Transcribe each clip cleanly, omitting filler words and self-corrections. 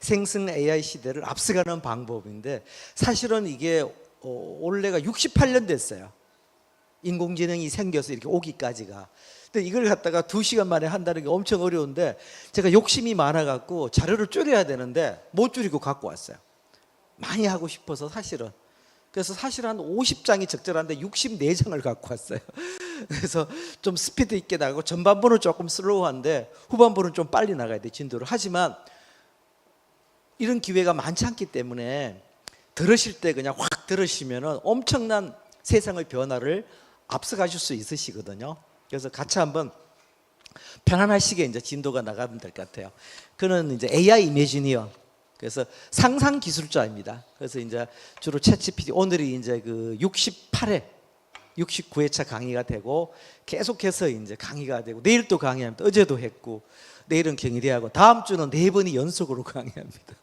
생성 AI 시대를 앞서가는 방법인데, 사실은 이게 올해가 68년 됐어요. 인공지능이 생겨서 이렇게 오기까지가. 근데 이걸 갖다가 2시간 만에 한다는 게 엄청 어려운데, 제가 욕심이 많아갖고 자료를 줄여야 되는데 못 줄이고 갖고 왔어요. 많이 하고 싶어서 사실은. 그래서 사실 한 50장이 적절한데 64장을 갖고 왔어요. 그래서 좀 스피드 있게 나가고, 전반부는 조금 슬로우한데 후반부는 좀 빨리 나가야 돼, 진도를. 하지만 이런 기회가 많지 않기 때문에 들으실 때 그냥 확 들으시면은 엄청난 세상의 변화를 앞서가실 수 있으시거든요. 그래서 같이 한번 편안하시게 이제 진도가 나가면 될 것 같아요. 그는 이제 AI 이미지니어, 그래서 상상 기술자입니다. 그래서 이제 주로 챗GPT, 오늘이 이제 그 68회, 69회차 강의가 되고, 계속해서 이제 강의가 되고, 내일 또 강의합니다. 어제도 했고, 내일은 경희대하고, 다음 주는 4번이 연속으로 강의합니다.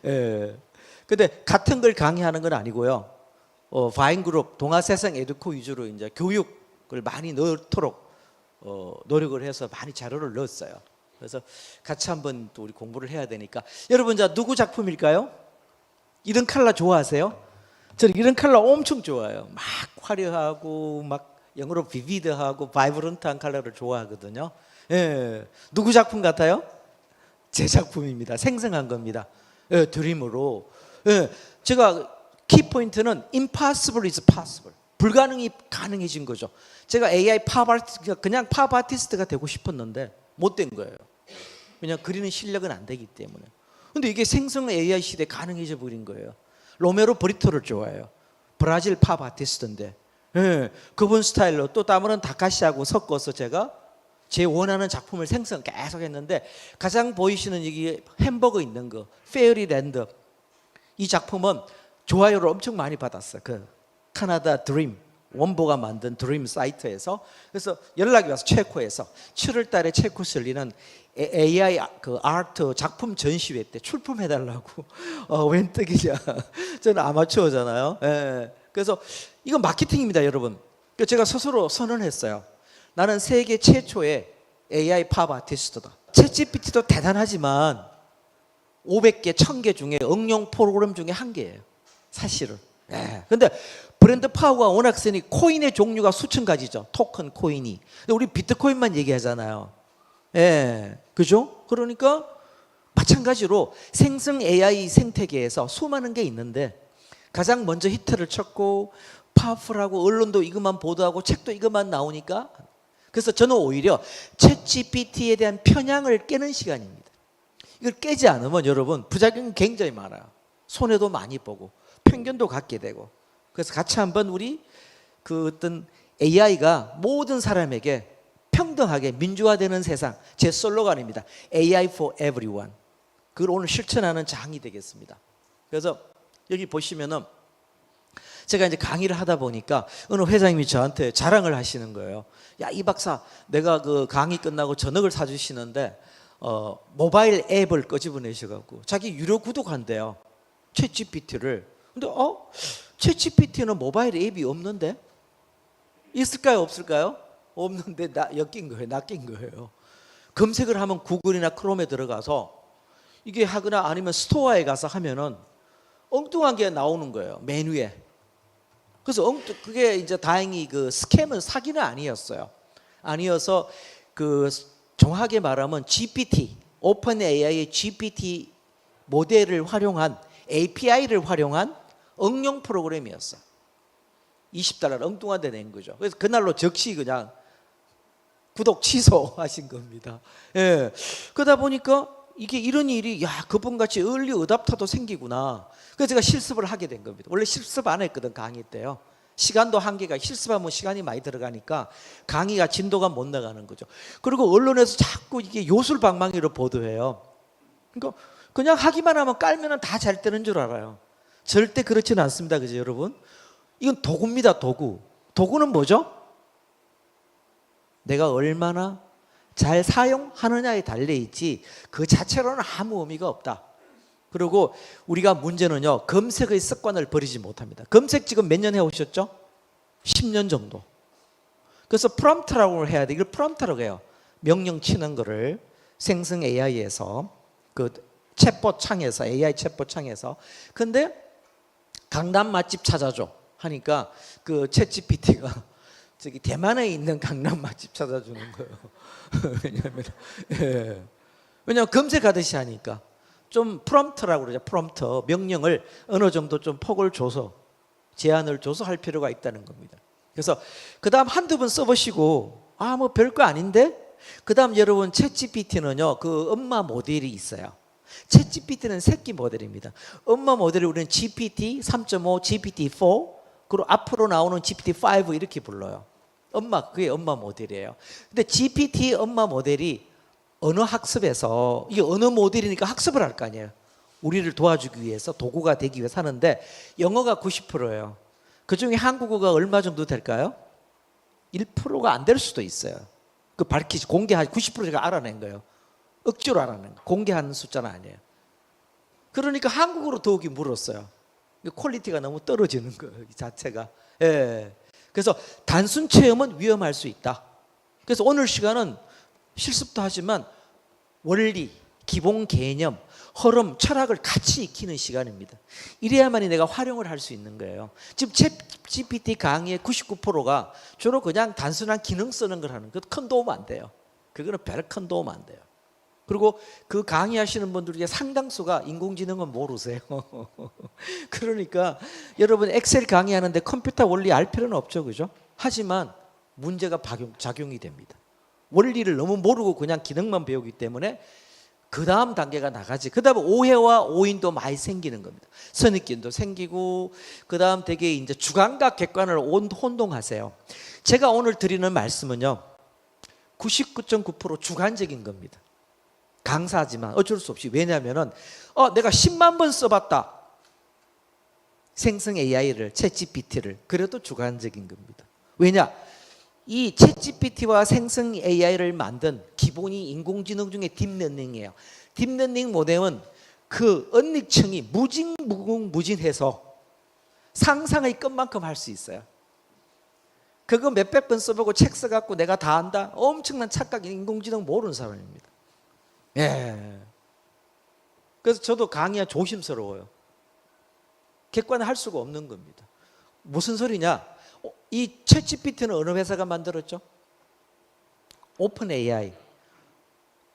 예. 근데 같은 걸 강의하는 건 아니고요. 바인그룹 동아세상 에듀코 위주로 이제 교육을 많이 넣도록 노력을 해서 많이 자료를 넣었어요. 그래서 같이 한번 또 우리 공부를 해야 되니까. 여러분, 자, 누구 작품일까요? 이런 컬러 좋아하세요? 저는 이런 컬러 엄청 좋아해요. 막 화려하고 막 영어로 비비드하고 바이브런트한 컬러를 좋아하거든요. 예. 누구 작품 같아요? 제 작품입니다. 생성한 겁니다. 예, 드림으로. 예. 제가 키포인트는 impossible is possible. 불가능이 가능해진 거죠. 제가 AI 팝 아티스트가, 그냥 팝 아티스트가 되고 싶었는데 못 된 거예요. 그냥 그리는 실력은 안 되기 때문에. 근데 이게 생성 AI 시대에 가능해져 버린 거예요. 로메로 브리토를 좋아해요. 브라질 팝 아티스트인데, 예, 그분 스타일로 또 다른 다카시하고 섞어서 제가 제 원하는 작품을 생성 계속 했는데, 가장 보이시는 여기 햄버거 있는 거, 페어리랜드, 이 작품은 좋아요를 엄청 많이 받았어요. 그 카나다 드림 원보가 만든 드림 사이트에서. 그래서 연락이 와서 체코에서 7월 달에 체코에서 열리는 AI 그 아트 작품 전시회 때 출품해달라고. 웬 떡이냐. 저는 아마추어잖아요. 예. 그래서 이건 마케팅입니다, 여러분. 그래서 제가 스스로 선언했어요. 나는 세계 최초의 AI 팝 아티스트다. 챗GPT도 대단하지만 500개, 1000개 중에 응용 프로그램 중에 1개예요, 사실은. 예. 근데 브랜드 파워가 워낙 세니 코인의 종류가 수천 가지죠. 토큰, 코인이. 근데 우리 비트코인만 얘기하잖아요. 예. 그죠? 그러니까 마찬가지로 생성 AI 생태계에서 수많은 게 있는데, 가장 먼저 히트를 쳤고 파워풀하고 언론도 이것만 보도하고 책도 이것만 나오니까, 그래서 저는 오히려 챗GPT에 대한 편향을 깨는 시간입니다. 이걸 깨지 않으면 여러분 부작용이 굉장히 많아요. 손해도 많이 보고 편견도 갖게 되고. 그래서 같이 한번 우리 그 어떤 AI가 모든 사람에게 평등하게 민주화되는 세상, 제 슬로건입니다. AI for everyone. 그걸 오늘 실천하는 장이 되겠습니다. 그래서 여기 보시면은 제가 이제 강의를 하다 보니까 어느 회장님이 저한테 자랑을 하시는 거예요. 야, 이 박사, 내가 그 강의 끝나고 저녁을 사주시는데 모바일 앱을 끄집어내셔갖고 자기 유료 구독한대요, 챗GPT를. 근데 챗GPT는 모바일 앱이 없는데? 있을까요, 없을까요? 없는데 엮인 거예요, 낚인 거예요. 검색을 하면 구글이나 크롬에 들어가서 이게 하거나 아니면 스토어에 가서 하면은 엉뚱한 게 나오는 거예요, 메뉴에. 그래서 그게 이제 다행히 그 스캠은 사기는 아니었어요. 아니어서 그 정확하게 말하면 GPT, 오픈 AI의 GPT 모델을 활용한, API를 활용한 응용 프로그램이었어. $20 엉뚱한 데 낸 거죠. 그래서 그날로 즉시 그냥 구독 취소하신 겁니다. 예. 그러다 보니까 이게 이런 일이, 야, 그분같이 얼리 어답터도 생기구나. 그래서 제가 실습을 하게 된 겁니다. 원래 실습 안 했거든, 강의 때요. 시간도 한계가, 실습하면 시간이 많이 들어가니까 강의가 진도가 못 나가는 거죠. 그리고 언론에서 자꾸 이게 요술방망이로 보도해요. 그러니까 그냥 하기만 하면 깔면은 다 잘 되는 줄 알아요. 절대 그렇지는 않습니다, 그죠, 여러분? 이건 도구입니다, 도구. 도구는 뭐죠? 내가 얼마나 잘 사용하느냐에 달려있지 그 자체로는 아무 의미가 없다. 그리고 우리가 문제는요, 검색의 습관을 버리지 못합니다. 검색 지금 몇 년 해오셨죠? 10년 정도. 그래서 프롬프트라고 해야 돼. 이걸 프롬프트라고 해요. 명령 치는 거를 생성 AI에서 그 챗봇 창에서, AI 챗봇 창에서. 근데 강남 맛집 찾아줘 하니까 그 챗GPT가 저기 대만에 있는 강남 맛집 찾아주는 거예요. 왜냐하면 검색하듯이 하니까 좀 프롬프트라고 그러죠. 프롬프트, 명령을 어느 정도 좀 폭을 줘서, 제한을 줘서 할 필요가 있다는 겁니다. 그래서 그 다음 한두 번 써보시고 뭐 별거 아닌데, 그 다음 여러분 챗GPT는요 그 엄마 모델이 있어요. 챗GPT는 새끼 모델입니다. 엄마 모델을 우리는 GPT 3.5, GPT4, 그리고 앞으로 나오는 GPT5 이렇게 불러요. 그게 엄마 모델이에요. 근데 GPT 엄마 모델이 언어 학습에서, 이게 언어 모델이니까 학습을 할 거 아니에요. 우리를 도와주기 위해서, 도구가 되기 위해서 하는데 영어가 90%예요. 그중에 한국어가 얼마 정도 될까요? 1%가 안 될 수도 있어요. 그 밝히지, 공개하지, 90% 제가 알아낸 거예요. 억지로 알아낸 거예요. 공개하는 숫자는 아니에요. 그러니까 한국어로 더욱이 물었어요. 퀄리티가 너무 떨어지는 거예요, 이 자체가. 예. 그래서 단순 체험은 위험할 수 있다. 그래서 오늘 시간은 실습도 하지만 원리, 기본 개념, 흐름, 철학을 같이 익히는 시간입니다. 이래야만이 내가 활용을 할 수 있는 거예요. 지금 챗GPT 강의의 99%가 주로 그냥 단순한 기능 쓰는 걸 하는, 그 큰 도움 안 돼요. 그거는 별 큰 도움 안 돼요. 그리고 그 강의하시는 분들 중에 상당수가 인공지능은 모르세요. 그러니까 여러분 엑셀 강의하는데 컴퓨터 원리 알 필요는 없죠, 그죠? 하지만 문제가 작용이 됩니다. 원리를 너무 모르고 그냥 기능만 배우기 때문에 그 다음 단계가 나가지. 그 다음에 오해와 오인도 많이 생기는 겁니다. 선입견도 생기고, 그 다음 되게 이제 주관과 객관을 혼동하세요. 제가 오늘 드리는 말씀은요 99.9% 주관적인 겁니다. 강사지만 어쩔 수 없이. 왜냐하면 내가 10만 번 써봤다, 생성 AI를, 챗GPT를. 그래도 주관적인 겁니다. 왜냐? 이 챗GPT와 생성 AI를 만든 기본이 인공지능 중에 딥러닝이에요. 딥러닝 모델은 그 언닉층이 무궁무진해서 상상의 끝만큼 할 수 있어요. 그거 몇백 번 써보고 책 써갖고 내가 다 안다? 엄청난 착각, 인공지능 모르는 사람입니다. 예. 그래서 저도 강의가 조심스러워요. 객관화할 수가 없는 겁니다. 무슨 소리냐? 이 챗GPT는 어느 회사가 만들었죠? 오픈 AI.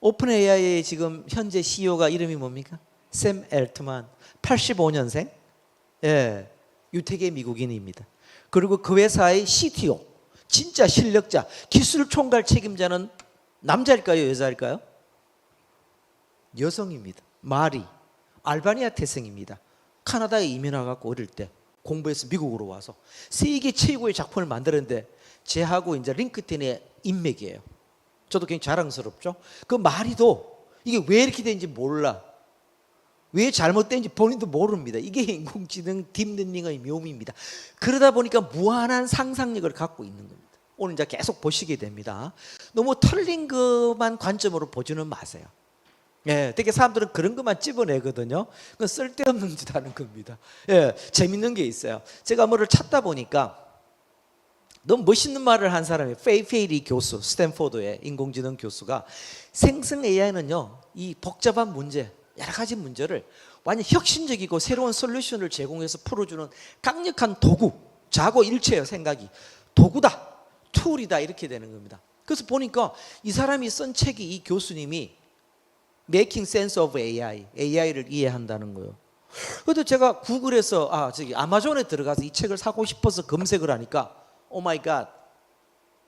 오픈 AI의 지금 현재 CEO가 이름이 뭡니까? 샘 엘트만. 85년생. 예. 유태계 미국인입니다. 그리고 그 회사의 CTO, 진짜 실력자, 기술 총괄 책임자는 남자일까요, 여자일까요? 여성입니다. 마리, 알바니아 태생입니다. 카나다에 이민 와갖고 어릴 때 공부해서 미국으로 와서 세계 최고의 작품을 만들었는데 제하고 이제 링크드인의 인맥이에요. 저도 굉장히 자랑스럽죠. 그 마리도 이게 왜 이렇게 된지 몰라. 왜 잘못된지 본인도 모릅니다. 이게 인공지능 딥러닝의 묘미입니다. 그러다 보니까 무한한 상상력을 갖고 있는 겁니다. 오늘 이제 계속 보시게 됩니다. 너무 틀린 것만 관점으로 보지는 마세요. 예, 되게 사람들은 그런 것만 찝어내거든요. 그건 쓸데없는 짓 하는 겁니다. 예, 재밌는 게 있어요. 제가 뭐를 찾다 보니까 너무 멋있는 말을 한 사람이 페이리 교수, 스탠포드의 인공지능 교수가 생성 AI는요, 이 복잡한 문제, 여러 가지 문제를 완전 혁신적이고 새로운 솔루션을 제공해서 풀어주는 강력한 도구, 자고 일체예요. 생각이 도구다, 툴이다, 이렇게 되는 겁니다. 그래서 보니까 이 사람이 쓴 책이, 이 교수님이 Making Sense of AI, AI를 이해한다는 거예요. 그래도 제가 구글에서 아마존에 들어가서 이 책을 사고 싶어서 검색을 하니까 오 마이 갓,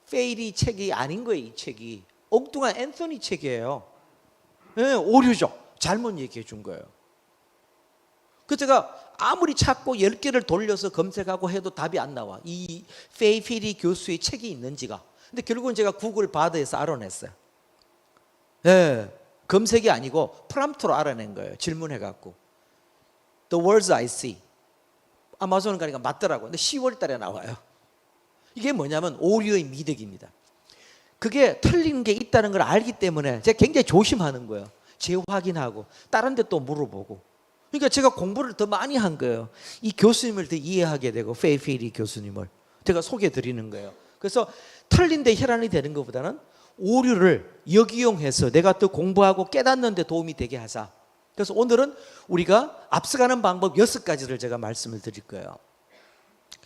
페이리 책이 아닌 거예요. 이 책이 엉뚱한 앤서니 책이에요. 네, 오류죠. 잘못 얘기해 준 거예요. 그 제가 아무리 찾고 10개를 돌려서 검색하고 해도 답이 안 나와. 이 페이리 교수의 책이 있는지가. 근데 결국은 제가 구글 바드에서 알아냈어요. 네, 검색이 아니고 프롬프트로 알아낸 거예요. 질문해갖고 The words I see. 아마존 가니까 맞더라고요. 근데 10월 달에 나와요. 이게 뭐냐면 오류의 미덕입니다. 그게 틀린 게 있다는 걸 알기 때문에 제가 굉장히 조심하는 거예요. 재확인하고 다른 데 또 물어보고. 그러니까 제가 공부를 더 많이 한 거예요. 이 교수님을 더 이해하게 되고, 페이리 교수님을 제가 소개해 드리는 거예요. 그래서 틀린 데 혈안이 되는 것보다는 오류를 역이용해서 내가 또 공부하고 깨닫는 데 도움이 되게 하자. 그래서 오늘은 우리가 앞서가는 방법 6가지를 제가 말씀을 드릴 거예요.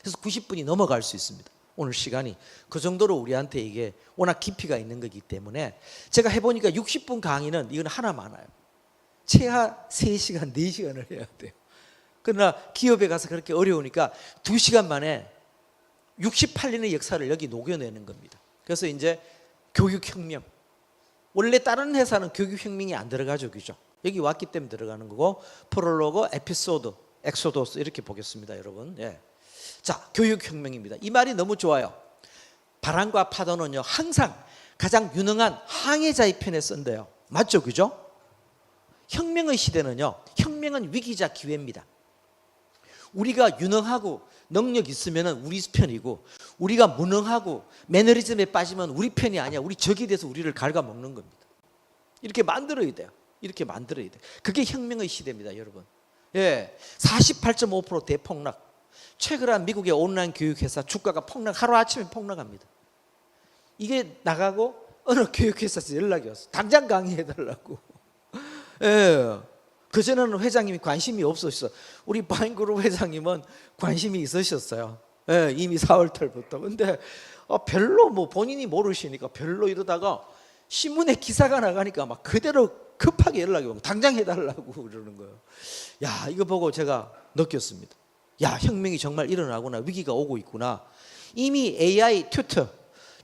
그래서 90분이 넘어갈 수 있습니다. 오늘 시간이 그 정도로 우리한테 이게 워낙 깊이가 있는 거기 때문에 제가 해보니까 60분 강의는 이건 하나 많아요. 최하 3시간, 4시간을 해야 돼요. 그러나 기업에 가서 그렇게 어려우니까 2시간 만에 68년의 역사를 여기 녹여내는 겁니다. 그래서 이제 교육혁명. 원래 다른 회사는 교육혁명이 안 들어가죠, 그죠? 여기 왔기 때문에 들어가는 거고, 프롤로그, 에피소드, 엑소도스 이렇게 보겠습니다, 여러분. 예. 자, 교육혁명입니다. 이 말이 너무 좋아요. 바람과 파도는요, 항상 가장 유능한 항해자의 편에 쓴대요. 맞죠, 그죠? 혁명의 시대는요, 혁명은 위기자 기회입니다. 우리가 유능하고 능력 있으면 우리 편이고, 우리가 무능하고 매너리즘에 빠지면 우리 편이 아니야. 우리 적이 돼서 우리를 갉아먹는 겁니다. 이렇게 만들어야 돼요. 이렇게 만들어야 돼요. 그게 혁명의 시대입니다, 여러분. 예, 48.5% 대폭락. 최근에 미국의 온라인 교육회사 주가가 하루아침에 폭락합니다. 이게 나가고 어느 교육회사에서 연락이 왔어. 당장 강의해달라고. 예. 그전에는 회장님이 관심이 없었어. 우리 바인그룹 회장님은 관심이 있으셨어요. 예, 이미 4월 달부터. 근데 별로 뭐 본인이 모르시니까 별로 이러다가 신문에 기사가 나가니까 막 그대로 급하게 연락이 오고 당장 해달라고 그러는 거예요. 야, 이거 보고 제가 느꼈습니다. 야, 혁명이 정말 일어나구나. 위기가 오고 있구나. 이미 AI 튜터,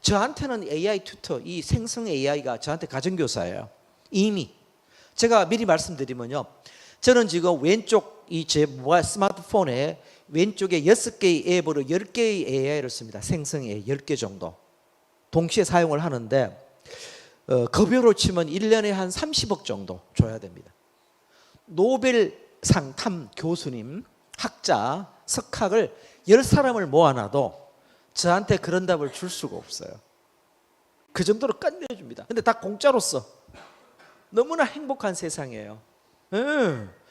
저한테는 AI 튜터, 이 생성 AI가 저한테 가정교사예요. 이미. 제가 미리 말씀드리면요, 저는 지금 왼쪽 이 제 스마트폰에 왼쪽에 6개의 앱으로 10개의 AI를 씁니다. 생성 AI 10개 정도 동시에 사용을 하는데, 급여로 치면 1년에 한 30억 정도 줘야 됩니다. 노벨상 탄 교수님, 학자, 석학을 10사람을 모아놔도 저한테 그런 답을 줄 수가 없어요. 그 정도로 끝내줍니다. 근데 다 공짜로 써. 너무나 행복한 세상이에요.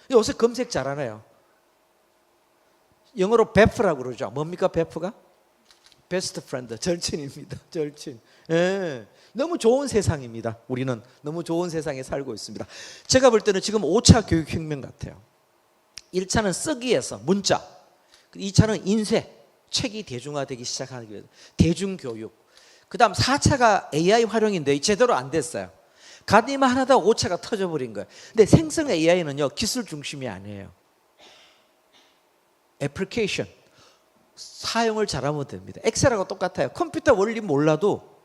요새 검색 잘하네요. 영어로 베프라고 그러죠. 뭡니까, 베프가? 베스트 프렌드, 절친입니다. 절친. 예. 너무 좋은 세상입니다. 우리는 너무 좋은 세상에 살고 있습니다. 제가 볼 때는 지금 5차 교육혁명 같아요. 1차는 쓰기에서 문자, 2차는 인쇄, 책이 대중화되기 시작하기 위해서 대중교육, 그 다음 4차가 AI 활용인데 제대로 안 됐어요. 가디만 하다 5차가 터져버린 거예요. 근데 생성 AI는요, 기술 중심이 아니에요. 애플리케이션, 사용을 잘하면 됩니다. 엑셀하고 똑같아요. 컴퓨터 원리 몰라도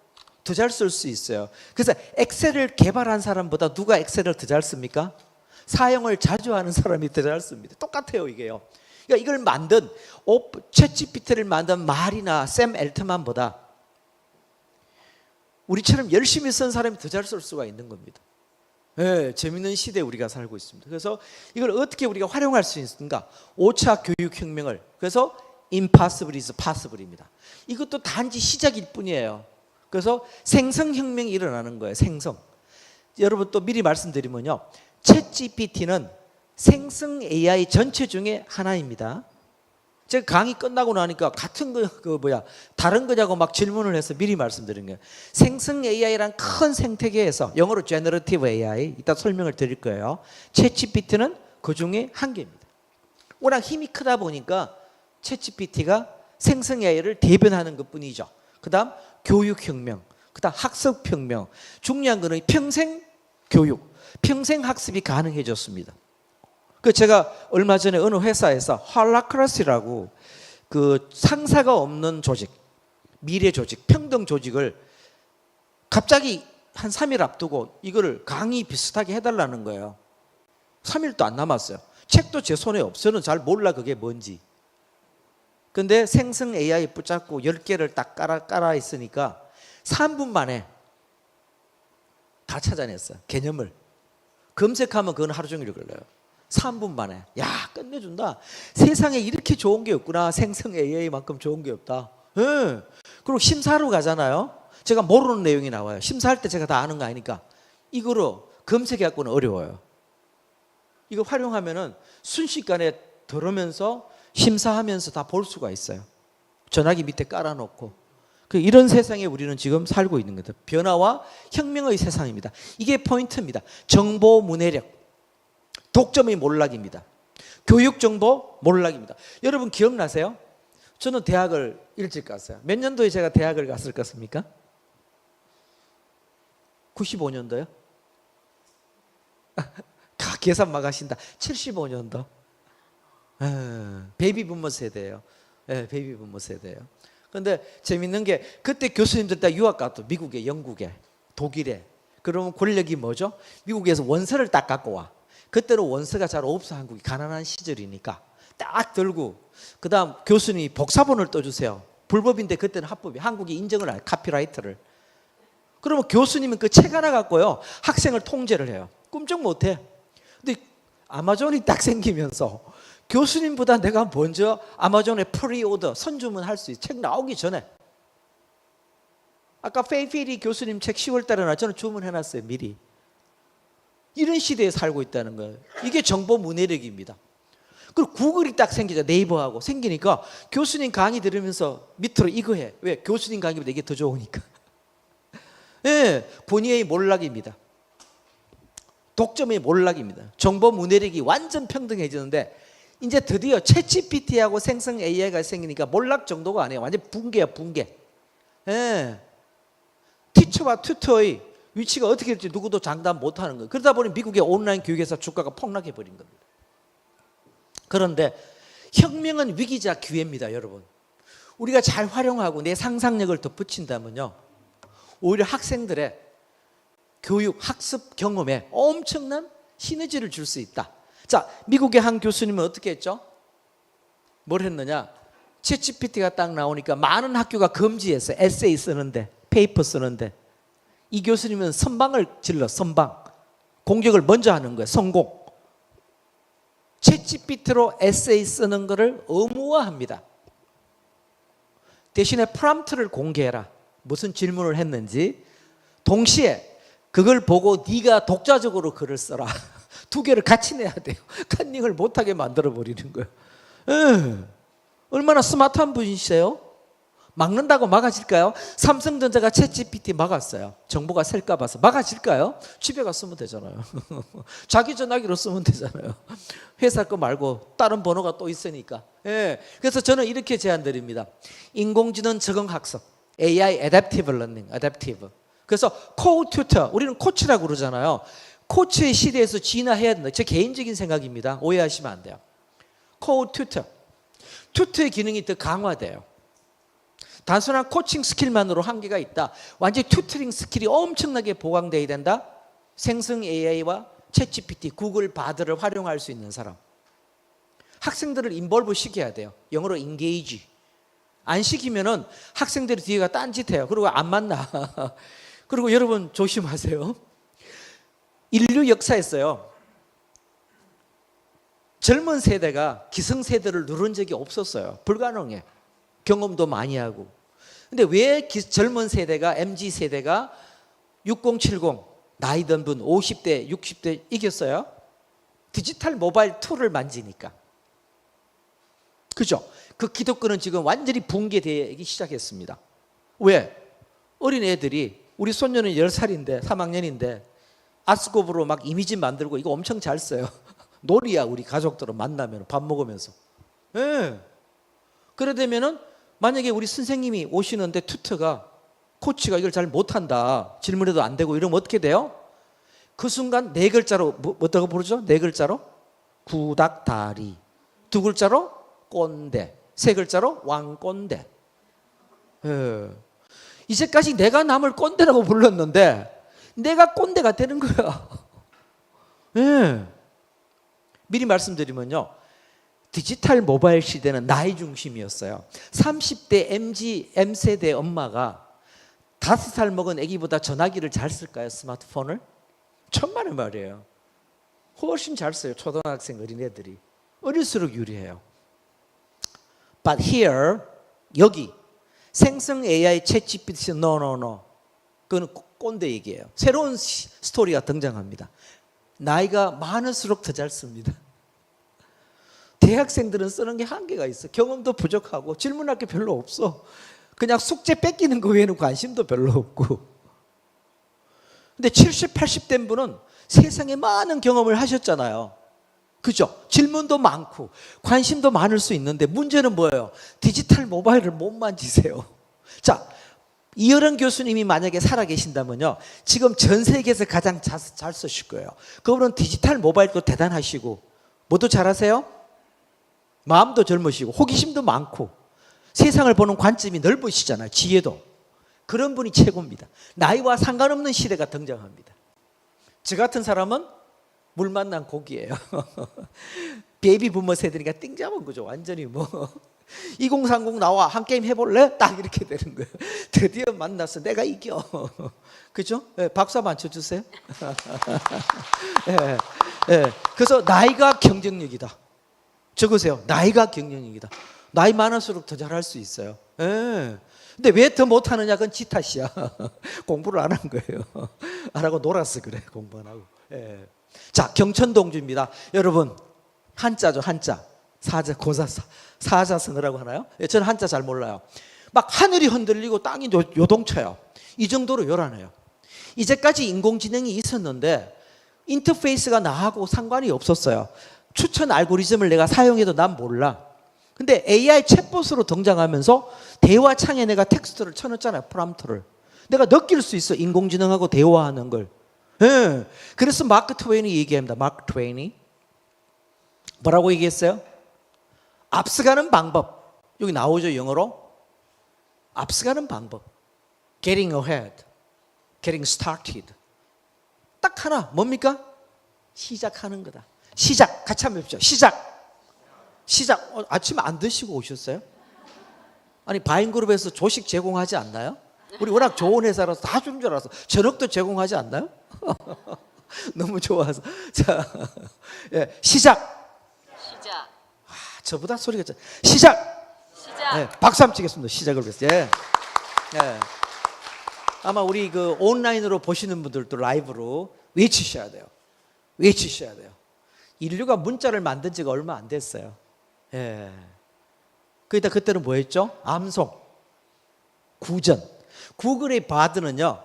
더 잘 쓸 수 있어요. 그래서 엑셀을 개발한 사람보다 누가 엑셀을 더 잘 씁니까? 사용을 자주 하는 사람이 더 잘 씁니다. 똑같아요, 이게요. 그러니까 이걸 만든 챗GPT를 만든 말이나 샘 엘트만보다 우리처럼 열심히 쓴 사람이 더 잘 쓸 수가 있는 겁니다. 네, 재밌는 시대에 우리가 살고 있습니다. 그래서 이걸 어떻게 우리가 활용할 수 있는가? 5차 교육혁명을. 그래서 impossible is possible입니다. 이것도 단지 시작일 뿐이에요. 그래서 생성혁명이 일어나는 거예요. 생성. 여러분 또 미리 말씀드리면요, 챗GPT는 생성 AI 전체 중에 하나입니다. 제가 강의 끝나고 나니까 같은 다른 거냐고 막 질문을 해서 미리 말씀드린 거예요. 생성 AI란 큰 생태계에서, 영어로 Generative AI, 이따 설명을 드릴 거예요. 챗GPT는 그 중에 한 개입니다. 워낙 힘이 크다 보니까 챗GPT가 생성 AI를 대변하는 것뿐이죠. 그 다음 교육혁명, 그 다음 학습혁명, 중요한 거는 평생 교육, 평생 학습이 가능해졌습니다. 그 제가 얼마 전에 어느 회사에서 홀라크라시라고 그 상사가 없는 조직, 미래 조직, 평등 조직을 갑자기 한 3일 앞두고 이거를 강의 비슷하게 해달라는 거예요. 3일도 안 남았어요. 책도 제 손에 없어요. 잘 몰라 그게 뭔지. 근데 생성 AI 붙잡고 10개를 딱 깔아 있으니까 3분 만에 다 찾아냈어요. 개념을. 검색하면 그건 하루 종일 걸려요. 3분 만에. 야, 끝내준다. 세상에 이렇게 좋은 게 없구나. 생성 AI만큼 좋은 게 없다. 네. 그리고 심사하러 가잖아요. 제가 모르는 내용이 나와요. 심사할 때 제가 다 아는 거 아니까. 이거로 검색해갖고는 어려워요. 이거 활용하면은 순식간에 들으면서 심사하면서 다 볼 수가 있어요. 전화기 밑에 깔아놓고. 이런 세상에 우리는 지금 살고 있는 거죠. 변화와 혁명의 세상입니다. 이게 포인트입니다. 정보 문해력. 독점의 몰락입니다. 교육정보 몰락입니다. 여러분 기억나세요? 저는 대학을 일찍 갔어요. 몇 년도에 제가 대학을 갔을 것입니까? 95년도요? 계산 막 하신다. 75년도. 베이비부머 세대예요. 베이비부머 세대예요. 그런데 재밌는 게 그때 교수님들 다 유학 갔다. 미국에, 영국에, 독일에. 그러면 권력이 뭐죠? 미국에서 원서를 딱 갖고 와. 그때는 원서가 잘 없어. 한국이 가난한 시절이니까 딱 들고 그 다음 교수님이 복사본을 떠주세요. 불법인데 그때는 합법이. 한국이 인정을 안 해요. 카피라이트를. 그러면 교수님은 그 책 하나 갖고요 학생을 통제를 해요. 꿈쩍 못해. 근데 아마존이 딱 생기면서 교수님보다 내가 먼저 아마존에 프리오더 선주문 할 수 있어. 책 나오기 전에. 아까 페이필이 교수님 책 10월 달에 나 저는 주문해놨어요. 미리. 이런 시대에 살고 있다는 거예요. 이게 정보 문해력입니다. 그리고 구글이 딱 생기죠. 네이버하고 생기니까 교수님 강의 들으면서 밑으로 이거 해. 왜? 교수님 강의보다 이게 더 좋으니까. 예, 본의의 몰락입니다. 독점의 몰락입니다. 정보 문해력이 완전 평등해지는데 이제 드디어 챗GPT하고 생성 AI가 생기니까 몰락 정도가 아니에요. 완전 붕괴야, 붕괴. 예. 티처와 튜터의 위치가 어떻게 될지 누구도 장담 못하는 거예요. 그러다 보니 미국의 온라인 교육에서 주가가 폭락해 버린 겁니다. 그런데 혁명은 위기자 기회입니다, 여러분. 우리가 잘 활용하고 내 상상력을 덧붙인다면요, 오히려 학생들의 교육, 학습 경험에 엄청난 시너지를 줄 수 있다. 자, 미국의 한 교수님은 어떻게 했죠? 뭘 했느냐? 챗GPT가 딱 나오니까 많은 학교가 금지했어요. 에세이 쓰는데, 페이퍼 쓰는데. 이 교수님은 선방을 질러, 선방. 공격을 먼저 하는 거예요, 성공. 챗GPT로 에세이 쓰는 것을 의무화합니다. 대신에 프롬프트를 공개해라. 무슨 질문을 했는지. 동시에 그걸 보고 네가 독자적으로 글을 써라. 두 개를 같이 내야 돼요. 컨닝을 못하게 만들어버리는 거예요. 얼마나 스마트한 분이세요? 막는다고 막아질까요? 삼성전자가 챗GPT 막았어요. 정보가 셀까 봐서. 막아질까요? 집에 가 쓰면 되잖아요. 자기 전화기로 쓰면 되잖아요. 회사 거 말고 다른 번호가 또 있으니까. 예. 그래서 저는 이렇게 제안드립니다. 인공지능 적응 학습, AI Adaptive Learning, Adaptive. 그래서 Co-Tutor, 우리는 코치라고 그러잖아요. 코치의 시대에서 진화해야 된다. 제 개인적인 생각입니다. 오해하시면 안 돼요. Co-Tutor, 튜터의 기능이 더 강화돼요. 단순한 코칭 스킬만으로 한계가 있다. 완전히 튜터링 스킬이 엄청나게 보강돼야 된다. 생성 AI와 챗GPT, 구글 바드를 활용할 수 있는 사람. 학생들을 인볼브 시켜야 돼요. 영어로 engage. 안 시키면은 학생들이 뒤에가 딴짓해요. 그리고 안 만나. 그리고 여러분 조심하세요. 인류 역사에서요, 젊은 세대가 기성세대를 누른 적이 없었어요. 불가능해. 경험도 많이 하고. 근데 왜 젊은 세대가, MZ세대가 6070 나이 든 분 50대 60대 이겼어요? 디지털 모바일 툴을 만지니까. 그죠? 그 기독교는 지금 완전히 붕괴되기 시작했습니다. 왜? 어린 애들이, 우리 손녀는 10살인데 3학년인데 아스코브로 막 이미지 만들고 이거 엄청 잘 써요. 놀이야. 우리 가족들은 만나면 밥 먹으면서. 예. 그래 되면은 만약에 우리 선생님이 오시는데 튜터가, 코치가 이걸 잘 못한다, 질문해도 안 되고 이러면 어떻게 돼요? 그 순간 네 글자로 뭐라고 부르죠? 네 글자로 구닥다리, 두 글자로 꼰대, 세 글자로 왕꼰대. 예. 이제까지 내가 남을 꼰대라고 불렀는데 내가 꼰대가 되는 거야. 예. 미리 말씀드리면요, 디지털 모바일 시대는 나이 중심이었어요. 30대 MZ, M세대 엄마가 5살 먹은 아기보다 전화기를 잘 쓸까요? 스마트폰을? 천만의 말이에요. 훨씬 잘 써요. 초등학생 어린애들이. 어릴수록 유리해요. But here, 여기 생성 AI 챗GPT no. 그건 꼰대 얘기예요. 새로운 스토리가 등장합니다. 나이가 많을수록 더 잘 씁니다. 대학생들은 쓰는 게 한계가 있어. 경험도 부족하고 질문할 게 별로 없어. 그냥 숙제 뺏기는 거 외에는 관심도 별로 없고. 근데 70, 80 된 분은 세상에 많은 경험을 하셨잖아요. 그죠? 질문도 많고 관심도 많을 수 있는데 문제는 뭐예요? 디지털 모바일을 못 만지세요. 자, 이어른 교수님이 만약에 살아계신다면요, 지금 전 세계에서 가장 잘 쓰실 거예요. 그분은 디지털 모바일도 대단하시고 뭐도 잘하세요? 마음도 젊으시고 호기심도 많고 세상을 보는 관점이 넓으시잖아요. 지혜도. 그런 분이 최고입니다. 나이와 상관없는 시대가 등장합니다. 저 같은 사람은 물 만난 고기예요. 베이비 부머 세대니까 띵 잡은 거죠. 완전히 뭐 2030 나와 한 게임 해볼래? 딱 이렇게 되는 거예요. 드디어 만났어. 내가 이겨. 그죠? 네, 박수 한번 쳐주세요. 네, 네. 그래서 나이가 경쟁력이다. 적으세요. 나이가 경쟁력이다. 나이 많을수록 더 잘할 수 있어요. 네. 근데 왜 더 못하느냐? 그건 지 탓이야. 공부를 안 한 거예요. 안 하고 놀았어. 그래, 공부 안 하고. 네. 자, 경천동주입니다. 여러분, 한자죠, 한자. 사자성어라고 하나요? 저는 한자 잘 몰라요. 막 하늘이 흔들리고 땅이 요동쳐요. 이 정도로 요란해요. 이제까지 인공지능이 있었는데 인터페이스가 나하고 상관이 없었어요. 추천 알고리즘을 내가 사용해도 난 몰라. 근데 AI 챗봇으로 등장하면서 대화 창에 내가 텍스트를 쳐넣었잖아요. 프롬프트를. 내가 느낄 수 있어. 인공지능하고 대화하는 걸. 네. 그래서 마크 트웨인이 얘기합니다. 마크 트웨인이 뭐라고 얘기했어요? 앞서가는 방법. 여기 나오죠, 영어로. 앞서가는 방법. Getting ahead. Getting started. 딱 하나. 뭡니까? 시작하는 거다. 시작. 같이 한번 해보죠. 시작. 아침에 안 드시고 오셨어요? 아니, 바인그룹에서 조식 제공하지 않나요? 우리 워낙 좋은 회사라서 다 주는 줄 알았어. 저녁도 제공하지 않나요? 너무 좋아서. 자, 예, 시작. 저보다 소리가 시작. 네, 박수 한번 치겠습니다. 시작을 위해서. 예. 예. 아마 우리 그 온라인으로 보시는 분들도 라이브로 외치셔야 돼요. 외치셔야 돼요. 인류가 문자를 만든 지가 얼마 안 됐어요. 예. 그러니까 그때는 뭐 했죠? 암송, 구전. 구글의 바드는요,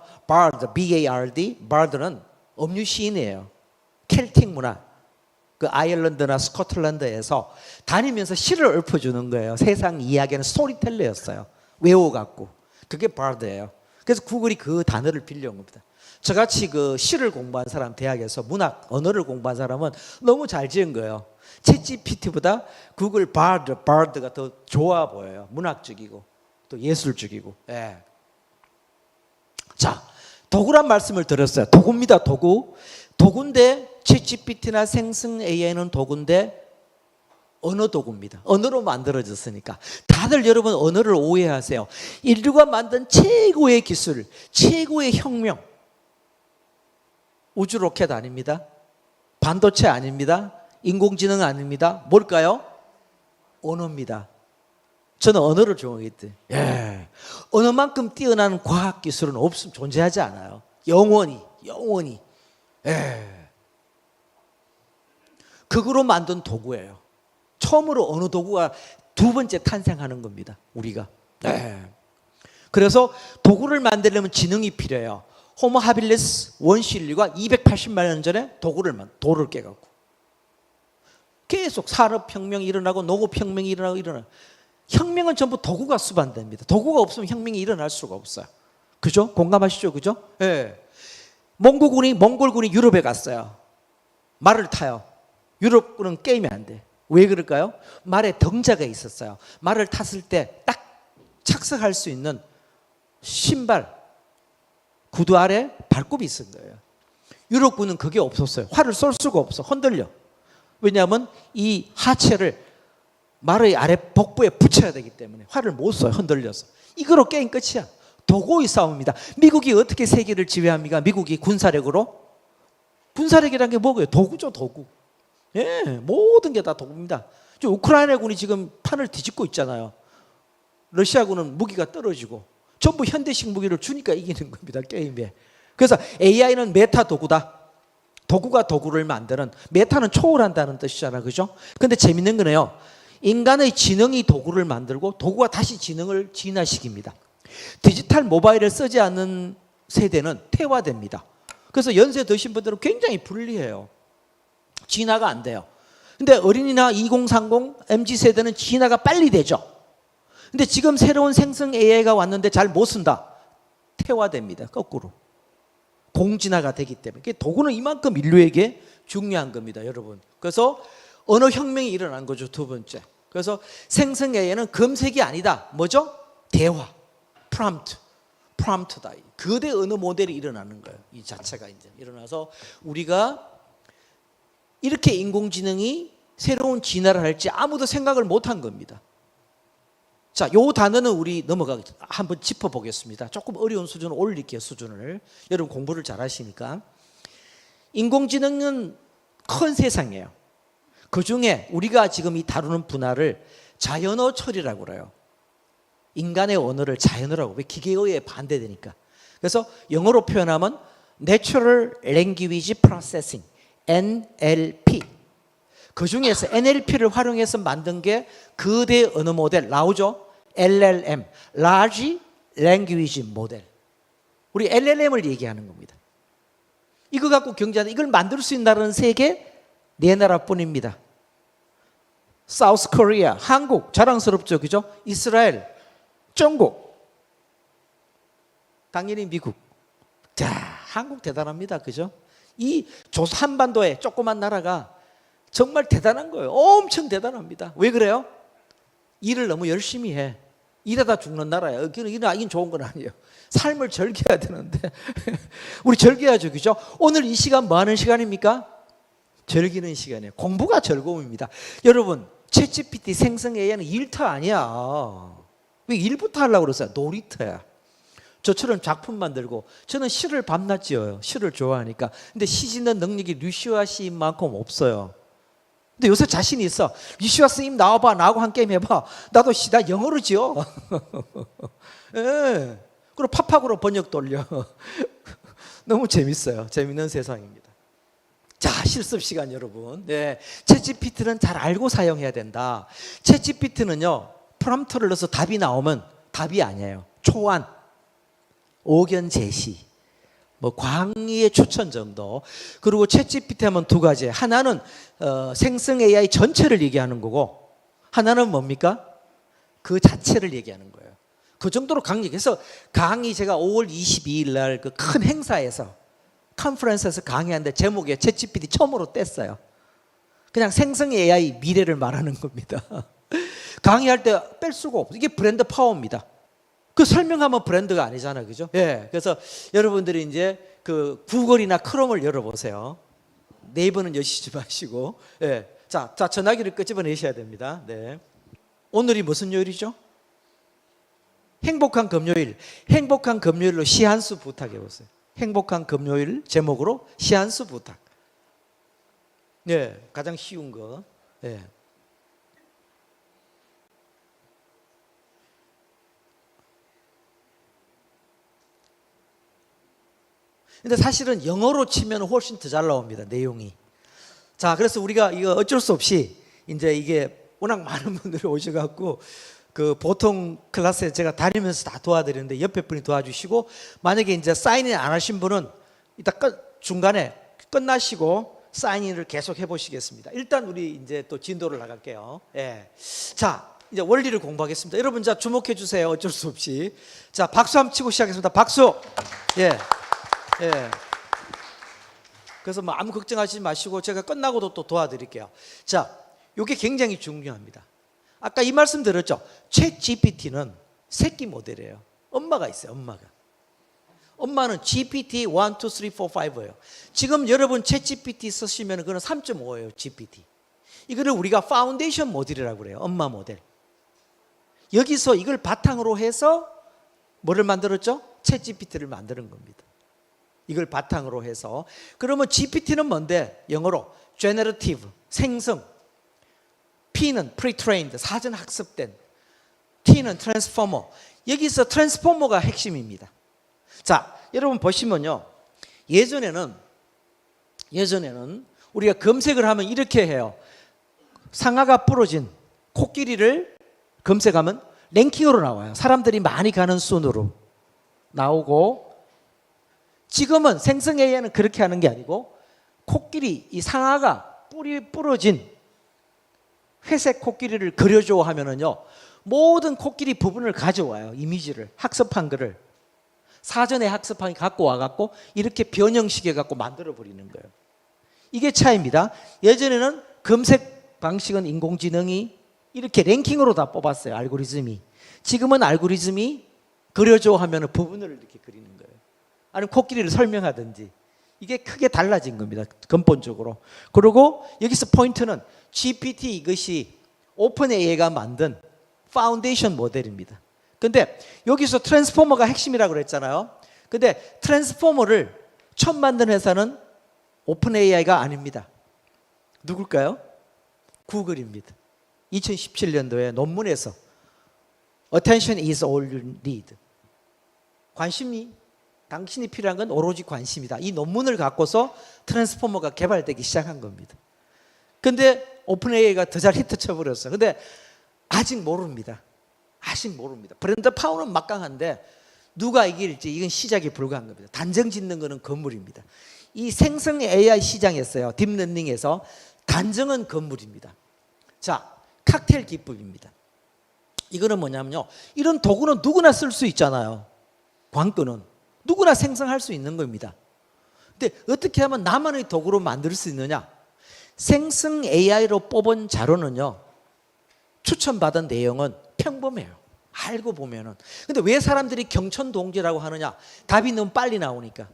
B-A-R-D, 바드는 음유 시인이에요. 켈틱 문화. 그 아일랜드나 스코틀랜드에서 다니면서 시를 읊어주는 거예요. 세상 이야기는 스토리텔러였어요. 외워갖고. 그게 바드예요. 그래서 구글이 그 단어를 빌려온 겁니다. 저같이 그 시를 공부한 사람, 대학에서 문학, 언어를 공부한 사람은 너무 잘 지은 거예요. 챗GPT보다 구글 바드가 더 좋아 보여요. 문학적이고 또 예술적이고. 예. 자, 도구란 말씀을 드렸어요. 도구입니다. 도구. 도구인데 챗GPT나 생성 AI는 도구인데 언어 도구입니다. 언어로 만들어졌으니까. 다들 여러분 언어를 오해하세요. 인류가 만든 최고의 기술, 최고의 혁명. 우주 로켓 아닙니다. 반도체 아닙니다. 인공지능 아닙니다. 뭘까요? 언어입니다. 저는 언어를 좋아하기 때문에. 예. 언어만큼 뛰어난 과학 기술은 존재하지 않아요. 영원히. 예. 그거로 만든 도구예요. 처음으로 언어 도구가 두 번째 탄생하는 겁니다. 우리가. 예. 그래서 도구를 만들려면 지능이 필요해요. 호모 하빌리스 원시 인류가 280만 년 전에 돌을 깨갖고 계속 산업혁명이 일어나고 농업혁명이 일어나고 혁명은 전부 도구가 수반됩니다. 도구가 없으면 혁명이 일어날 수가 없어요. 그죠? 공감하시죠? 그죠? 예. 몽골군이 유럽에 갔어요. 말을 타요. 유럽군은 게임이 안 돼. 왜 그럴까요? 말에 등자가 있었어요. 말을 탔을 때 딱 착석할 수 있는 신발, 구두 아래 발굽이 있은 거예요. 유럽군은 그게 없었어요. 활을 쏠 수가 없어. 흔들려. 왜냐하면 이 하체를 말의 아래 복부에 붙여야 되기 때문에 활을 못 쏴요. 흔들려서. 이거로 게임 끝이야. 도구의 싸움입니다. 미국이 어떻게 세계를 지배합니까? 미국이 군사력으로? 군사력이라는 게 뭐예요? 도구죠, 도구. 예, 모든 게 다 도구입니다. 우크라이나군이 지금 판을 뒤집고 있잖아요. 러시아군은 무기가 떨어지고 전부 현대식 무기를 주니까 이기는 겁니다. 게임에. 그래서 AI는 메타 도구다. 도구가 도구를 만드는, 메타는 초월한다는 뜻이잖아. 그죠? 근데 재밌는 거네요. 인간의 지능이 도구를 만들고 도구가 다시 지능을 진화시킵니다. 디지털 모바일을 쓰지 않는 세대는 퇴화됩니다. 그래서 연세 드신 분들은 굉장히 불리해요. 진화가 안 돼요. 근데 어린이나 2030, MZ세대는 진화가 빨리 되죠. 근데 지금 새로운 생성 AI가 왔는데 잘 못 쓴다. 퇴화됩니다. 거꾸로. 공진화가 되기 때문에. 도구는 이만큼 인류에게 중요한 겁니다, 여러분. 그래서 언어 혁명이 일어난 거죠, 두 번째. 그래서 생성 AI는 검색이 아니다. 뭐죠? 대화. 프롬프트다. 거대 언어 모델이 일어나는 거예요. 이 자체가 이제 일어나서 우리가 이렇게 인공지능이 새로운 진화를 할지 아무도 생각을 못한 겁니다. 자, 요 단어는 우리 한번 짚어보겠습니다. 조금 어려운 수준을 올릴게요, 수준을. 여러분 공부를 잘 하시니까. 인공지능은 큰 세상이에요. 그 중에 우리가 지금 이 다루는 분야를 자연어 처리라고 그래요. 인간의 언어를 자연어라고. 왜? 기계어에 반대되니까. 그래서 영어로 표현하면 Natural Language Processing, NLP. 그 중에서 NLP를 활용해서 만든 게 거대 언어 모델 나오죠? LLM, Large Language Model. 우리 LLM을 얘기하는 겁니다. 이거 갖고 경제하는, 이걸 만들 수 있는 나라는 세계 4나라뿐입니다. 사우스 코리아, 한국, 자랑스럽죠, 그죠? 이스라엘, 중국, 당연히 미국. 자, 한국 대단합니다, 그죠? 이 한반도의 조그만 나라가 정말 대단한 거예요. 엄청 대단합니다. 왜 그래요? 일을 너무 열심히 해. 일하다 죽는 나라예요. 이건 좋은 건 아니에요. 삶을 즐겨야 되는데 우리 즐겨야죠, 그죠? 오늘 이 시간 뭐 하는 시간입니까? 즐기는 시간이에요. 공부가 즐거움입니다. 여러분, 챗GPT 생성 AI는 일터 아니야. 왜 일부터 하려고 그랬어요? 놀이터야. 저처럼 작품 만들고, 저는 시를 밤낮 지어요. 시를 좋아하니까. 근데 시 짓는 능력이 류시아 시인만큼 없어요. 근데 요새 자신이 있어. 류시아 스님 나와봐, 나하고 한 게임 해봐. 나 영어로 지어. 예. 그리고 팝팝으로 번역 돌려. 너무 재밌어요. 재밌는 세상입니다. 자, 실습 시간 여러분. 네, 챗GPT는 잘 알고 사용해야 된다. 챗GPT는요, 프롬프트를 넣어서 답이 나오면 답이 아니에요. 초안, 의견 제시, 뭐 광의의 추천 정도. 그리고 챗GPT 하면 두 가지. 하나는 생성 AI 전체를 얘기하는 거고, 하나는 뭡니까? 그 자체를 얘기하는 거예요. 그 정도로 강력해서 강의 제가 5월 22일 날 그 큰 행사에서 컨퍼런스에서 강의하는데 제목에 챗GPT 처음으로 뗐어요. 그냥 생성 AI 미래를 말하는 겁니다. 강의할 때 뺄 수가 없어요. 이게 브랜드 파워입니다. 그 설명하면 브랜드가 아니잖아요, 그죠? 예. 그래서 여러분들이 이제 그 구글이나 크롬을 열어보세요. 네이버는 여시지 마시고. 예. 자, 전화기를 끄집어내셔야 됩니다. 네. 오늘이 무슨 요일이죠? 행복한 금요일. 행복한 금요일로 시 한 수 부탁해 보세요. 행복한 금요일 제목으로 시 한 수 부탁. 네, 가장 쉬운 거. 네. 근데 사실은 영어로 치면 훨씬 더 잘 나옵니다, 내용이. 자, 그래서 우리가 이거 어쩔 수 없이 이제 이게 워낙 많은 분들이 오셔갖고 그 보통 클래스에 제가 다니면서 다 도와드리는데 옆에 분이 도와주시고, 만약에 이제 사인인 안 하신 분은 이따 중간에 끝나시고 사인인을 계속 해보시겠습니다. 일단 우리 이제 또 진도를 나갈게요. 예. 자, 이제 원리를 공부하겠습니다. 여러분, 자, 주목해 주세요. 어쩔 수 없이. 자, 박수 한번 치고 시작하겠습니다. 박수. 예. 예. 그래서 뭐 아무 걱정하지 마시고 제가 끝나고도 또 도와드릴게요. 자, 이게 굉장히 중요합니다. 아까 이 말씀 들었죠? 챗GPT는 새끼 모델이에요. 엄마가 있어요, 엄마가. 엄마는 GPT 1, 2, 3, 4, 5예요. 지금 여러분 챗GPT 쓰시면 그건 3.5예요, GPT. 이거를 우리가 파운데이션 모델이라고 그래요, 엄마 모델. 여기서 이걸 바탕으로 해서 뭐를 만들었죠? 챗GPT를 만드는 겁니다. 이걸 바탕으로 해서. 그러면 GPT는 뭔데? 영어로 Generative, 생성. P는 Pre-trained, 사전 학습된. T는 Transformer. 여기서 트랜스포머가 핵심입니다. 자, 여러분 보시면요, 예전에는 우리가 검색을 하면 이렇게 해요. 상아가 부러진 코끼리를 검색하면 랭킹으로 나와요. 사람들이 많이 가는 순으로 나오고, 지금은 생성 AI는 그렇게 하는 게 아니고 코끼리, 이 상아가 뿌리 부러진 회색 코끼리를 그려줘 하면은요, 모든 코끼리 부분을 가져와요. 이미지를, 학습한 거를. 사전에 학습한 게 갖고 와갖고 이렇게 변형시켜 갖고 만들어 버리는 거예요. 이게 차이입니다. 예전에는 검색 방식은 인공지능이 이렇게 랭킹으로 다 뽑았어요. 알고리즘이. 지금은 알고리즘이 그려줘 하면 부분을 이렇게 그리는 거예요. 아니면 코끼리를 설명하든지. 이게 크게 달라진 겁니다. 근본적으로. 그리고 여기서 포인트는 GPT 이것이 오픈 AI가 만든 파운데이션 모델입니다. 근데 여기서 트랜스포머가 핵심이라고 그랬잖아요. 근데 트랜스포머를 처음 만든 회사는 오픈 AI가 아닙니다. 누굴까요? 구글입니다. 2017년도에 논문에서 Attention is all you need. 관심이, 당신이 필요한 건 오로지 관심이다. 이 논문을 갖고서 트랜스포머가 개발되기 시작한 겁니다. 근데 오픈 AI가 더 잘 히트 쳐버렸어요. 근데 아직 모릅니다. 아직 모릅니다. 브랜드 파워는 막강한데 누가 이길지 이건 시작에 불과한 겁니다. 단정 짓는 거는 건물입니다. 이 생성 AI 시장에서요, 딥러닝에서 단정은 건물입니다. 자, 칵테일 기법입니다. 이거는 뭐냐면요, 이런 도구는 누구나 쓸 수 있잖아요. 관건은 누구나 생성할 수 있는 겁니다. 근데 어떻게 하면 나만의 도구로 만들 수 있느냐? 생성 AI로 뽑은 자료는요, 추천받은 내용은 평범해요. 알고 보면은. 근데 왜 사람들이 경천동지라고 하느냐? 답이 너무 빨리 나오니까.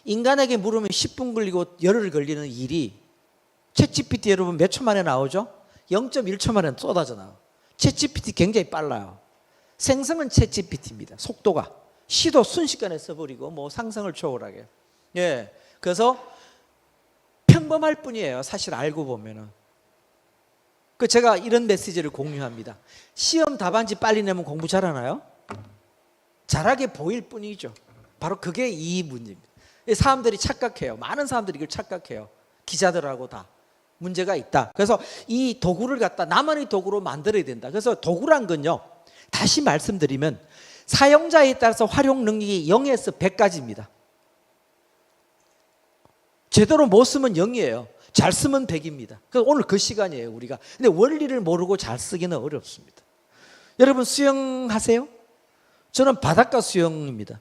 인간에게 물으면 10분 걸리고 열흘 걸리는 일이 챗GPT 여러분 몇 초 만에 나오죠? 0.1초 만에 쏟아져 나와요. 챗GPT 굉장히 빨라요. 생성은 챗GPT입니다. 속도가. 시도 순식간에 써버리고 뭐 상상을 초월하게. 예. 그래서 평범할 뿐이에요. 사실 알고 보면은. 그 제가 이런 메시지를 공유합니다. 시험 답안지 빨리 내면 공부 잘하나요? 잘하게 보일 뿐이죠. 바로 그게 이 문제입니다. 사람들이 착각해요. 많은 사람들이 이걸 착각해요. 기자들하고 다 문제가 있다. 그래서 이 도구를 갖다 나만의 도구로 만들어야 된다. 그래서 도구란 건요, 다시 말씀드리면 사용자에 따라서 활용 능력이 0에서 100까지입니다. 제대로 못 쓰면 0이에요. 잘 쓰면 100입니다. 오늘 그 시간이에요, 우리가. 근데 원리를 모르고 잘 쓰기는 어렵습니다. 여러분 수영하세요? 저는 바닷가 수영입니다.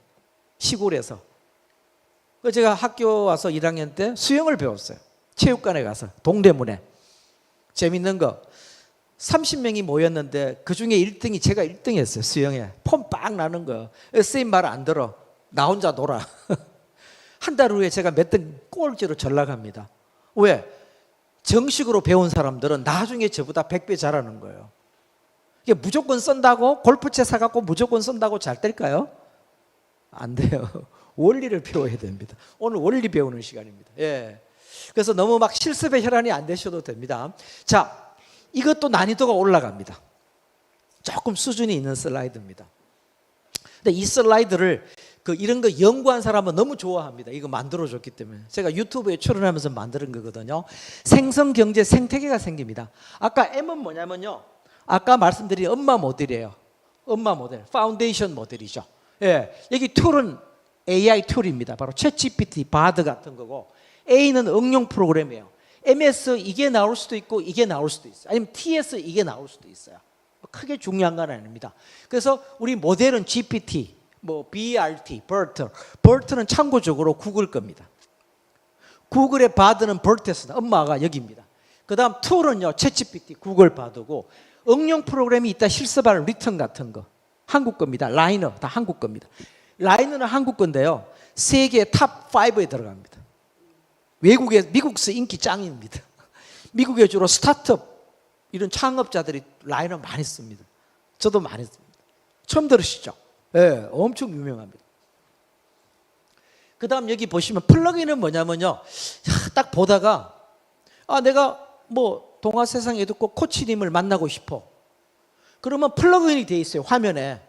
시골에서. 제가 학교 와서 1학년 때 수영을 배웠어요. 체육관에 가서 동대문에. 재밌는 거 30명이 모였는데 그중에 1등이 제가 1등 했어요. 수영에. 폼 빡 나는 거. 선생님 말 안 들어. 나 혼자 놀아. 한 달 후에 제가 몇 등 꼴찌로 전락합니다. 왜? 정식으로 배운 사람들은 나중에 저보다 100배 잘하는 거예요. 이게 무조건 쓴다고 골프채 사갖고 무조건 쓴다고 잘 될까요? 안 돼요. 원리를 배워야 됩니다. 오늘 원리 배우는 시간입니다. 예. 그래서 너무 막 실습의 혈안이 안 되셔도 됩니다. 자, 이것도 난이도가 올라갑니다. 조금 수준이 있는 슬라이드입니다. 근데 이 슬라이드를 이런 거 연구한 사람은 너무 좋아합니다. 이거 만들어줬기 때문에. 제가 유튜브에 출연하면서 만드는 거거든요. 생성경제 생태계가 생깁니다. 아까 M은 뭐냐면요, 아까 말씀드린 엄마 모델이에요. 엄마 모델, 파운데이션 모델이죠. 예, 여기 툴은 AI 툴입니다. 바로 챗GPT, 바드 같은 거고, A는 응용 프로그램이에요. MS 이게 나올 수도 있고 이게 나올 수도 있어요. 아니면 TS 이게 나올 수도 있어요. 크게 중요한 건 아닙니다. 그래서 우리 모델은 GPT, 뭐 BRT, BERT는 참고적으로 구글 겁니다. 구글의 바드는 BERT에서 엄마가 여기입니다. 그 다음 툴은요, 챗GPT, 구글 바드고, 응용 프로그램이 있다 실습할 리턴 같은 거 한국 겁니다. 라이너 다 한국 겁니다. 라이너는 한국 건데요, 세계 탑 5에 들어갑니다. 미국에서 인기 짱입니다. 미국에 주로 스타트업 이런 창업자들이 라이너 많이 씁니다. 저도 많이 씁니다. 처음 들으시죠? 네, 엄청 유명합니다. 그 다음 여기 보시면 플러그인은 뭐냐면요, 딱 보다가 내가 뭐 동화 세상에도 꼭 코치님을 만나고 싶어. 그러면 플러그인이 돼 있어요. 화면에.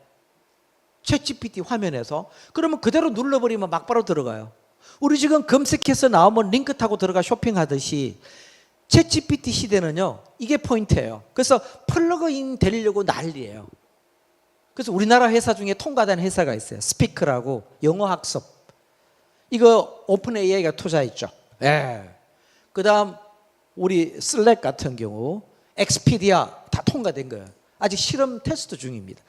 챗GPT 화면에서. 그러면 그대로 눌러버리면 막바로 들어가요. 우리 지금 검색해서 나오면 링크 타고 들어가 쇼핑하듯이 챗GPT 시대는요, 이게 포인트예요. 그래서 플러그인 되려고 난리예요. 그래서 우리나라 회사 중에 통과된 회사가 있어요. 스피크라고, 영어 학습. 이거 오픈 AI가 투자했죠. 예. 그 다음 우리 슬랙 같은 경우 엑스피디아 다 통과된 거예요. 아직 실험 테스트 중입니다.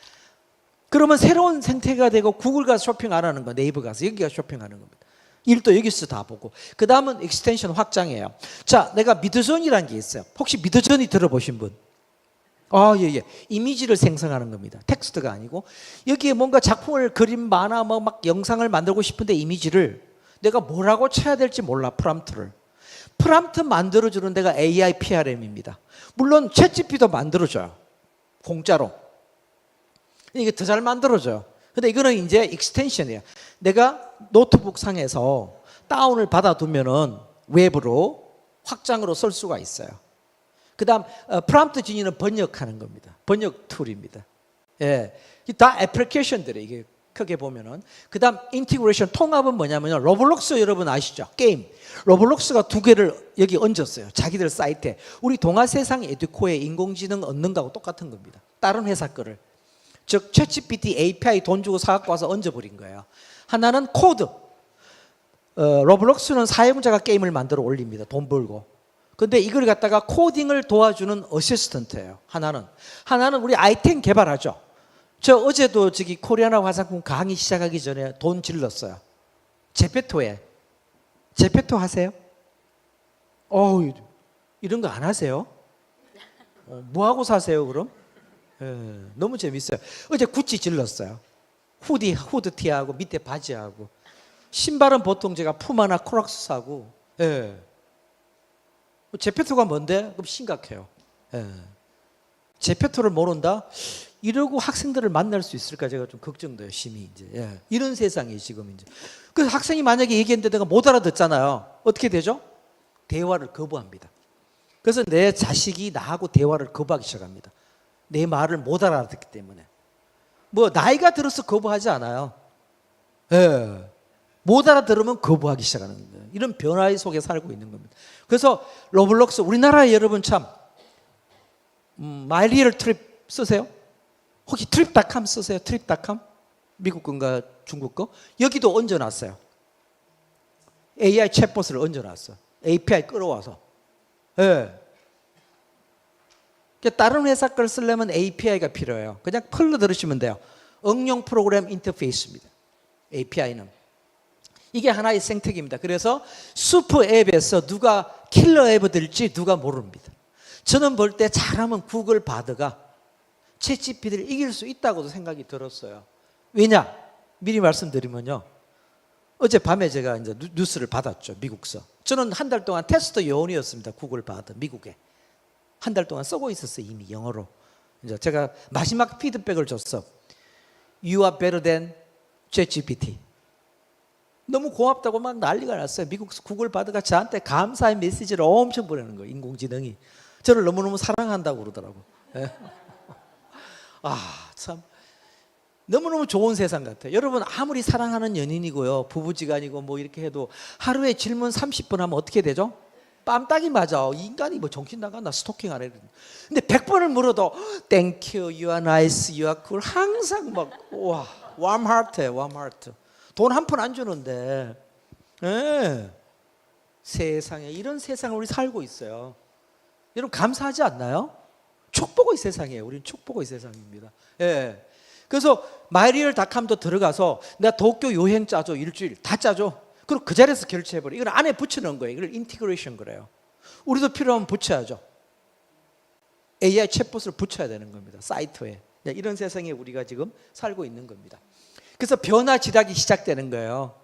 그러면 새로운 생태가 되고 구글 가서 쇼핑 안 하는 거, 네이버 가서 여기가 쇼핑하는 겁니다. 일도 여기서 다 보고. 그 다음은 익스텐션 확장이에요. 자, 내가 미드존이라는 게 있어요. 혹시 미드존이 들어보신 분? 예. 이미지를 생성하는 겁니다. 텍스트가 아니고. 여기에 뭔가 작품을 그림, 만화, 막 영상을 만들고 싶은데 이미지를 내가 뭐라고 쳐야 될지 몰라, 프롬프트를. 프롬프트 만들어주는 데가 AI PRM입니다. 물론 챗GPT도 만들어줘요. 공짜로. 이게 더 잘 만들어져요. 근데 이거는 이제 익스텐션이에요. 내가 노트북 상에서 다운을 받아두면은 웹으로 확장으로 쓸 수가 있어요. 그 다음 프롬프트 진이는 번역하는 겁니다. 번역 툴입니다. 예, 다 애플리케이션들이 이게 크게 보면은. 그 다음 인티그레이션 통합은 뭐냐면요, 로블록스 여러분 아시죠? 게임. 로블록스가 2개를 여기 얹었어요. 자기들 사이트에. 우리 동아세상 에듀코에 인공지능 얻는 거하고 똑같은 겁니다. 다른 회사 거를. 즉 챗GPT API 돈 주고 사갖고 와서 얹어버린 거예요. 하나는 코드. 로블록스는 사용자가 게임을 만들어 올립니다. 돈 벌고. 근데 이걸 갖다가 코딩을 도와주는 어시스턴트예요. 하나는 우리 아이템 개발하죠. 저 어제도 저기 코리아나 화장품 강의 시작하기 전에 돈 질렀어요. 제페토에. 제페토 하세요? 이런 거 안 하세요? 뭐 하고 사세요 그럼? 너무 재밌어요. 어제 구찌 질렀어요. 후드티하고 밑에 바지하고. 신발은 보통 제가 푸마나 크록스 사고. 제페토가 뭔데? 그럼 심각해요. 제페토를 모른다? 이러고 학생들을 만날 수 있을까 제가 좀 걱정돼요. 심히 이제. 이런 세상이 지금 이제. 그 학생이 만약에 얘기했는데 내가 못 알아듣잖아요. 어떻게 되죠? 대화를 거부합니다. 그래서 내 자식이 나하고 대화를 거부하기 시작합니다. 내 말을 못 알아듣기 때문에. 뭐 나이가 들어서 거부하지 않아요. 못 알아들으면 거부하기 시작하는 거예요. 이런 변화 속에 살고 있는 겁니다. 그래서 로블록스, 우리나라에 여러분 참 마이리얼 트립 쓰세요? 혹시 트립닷컴 쓰세요? 트립닷컴? 미국 건가 중국 거? 여기도 얹어놨어요. AI 챗봇을 얹어놨어. API 끌어와서. 다른 회사 걸 쓰려면 API가 필요해요. 그냥 펄로 들으시면 돼요. 응용 프로그램 인터페이스입니다. API는. 이게 하나의 생태계입니다. 그래서 슈퍼 앱에서 누가 킬러 앱을 들지 누가 모릅니다. 저는 볼 때 잘하면 구글 바드가 챗GPT를 이길 수 있다고도 생각이 들었어요. 왜냐? 미리 말씀드리면요. 어젯밤에 제가 이제 뉴스를 받았죠. 미국서. 저는 한 달 동안 테스트 요원이었습니다. 구글 바드 미국에. 한 달 동안 쓰고 있었어요. 이미 영어로. 이제 제가 마지막 피드백을 줬어. You are better than ChatGPT. 너무 고맙다고 막 난리가 났어요. 미국 구글 바드가 저한테 감사의 메시지를 엄청 보내는 거예요. 인공지능이. 저를 너무너무 사랑한다고 그러더라고. 참 너무너무 좋은 세상 같아요. 여러분 아무리 사랑하는 연인이고요, 부부지간이고 뭐 이렇게 해도 하루에 질문 30번 하면 어떻게 되죠? 빰딱이 맞아. 인간이 뭐 정신 나갔나, 스토킹 안 해. 근데 100번을 물어도 Thank you, you are nice, you are cool. 항상 막 와, warm heart예요, warm heart. 돈 한 푼 안 주는데. 세상에 이런 세상을 우리 살고 있어요. 여러분 감사하지 않나요? 축복의 세상이에요. 우리는 축복의 세상입니다. 그래서 마이리얼닷컴도 들어가서 내가 도쿄 여행 짜줘, 일주일 다 짜줘. 그리고 그 자리에서 결제해버려. 이건 안에 붙여놓은 거예요. 이걸 인티그레이션 그래요. 우리도 필요하면 붙여야죠. AI 챗봇을 붙여야 되는 겁니다. 사이트에. 이런 세상에 우리가 지금 살고 있는 겁니다. 그래서 변화 지락이 시작되는 거예요.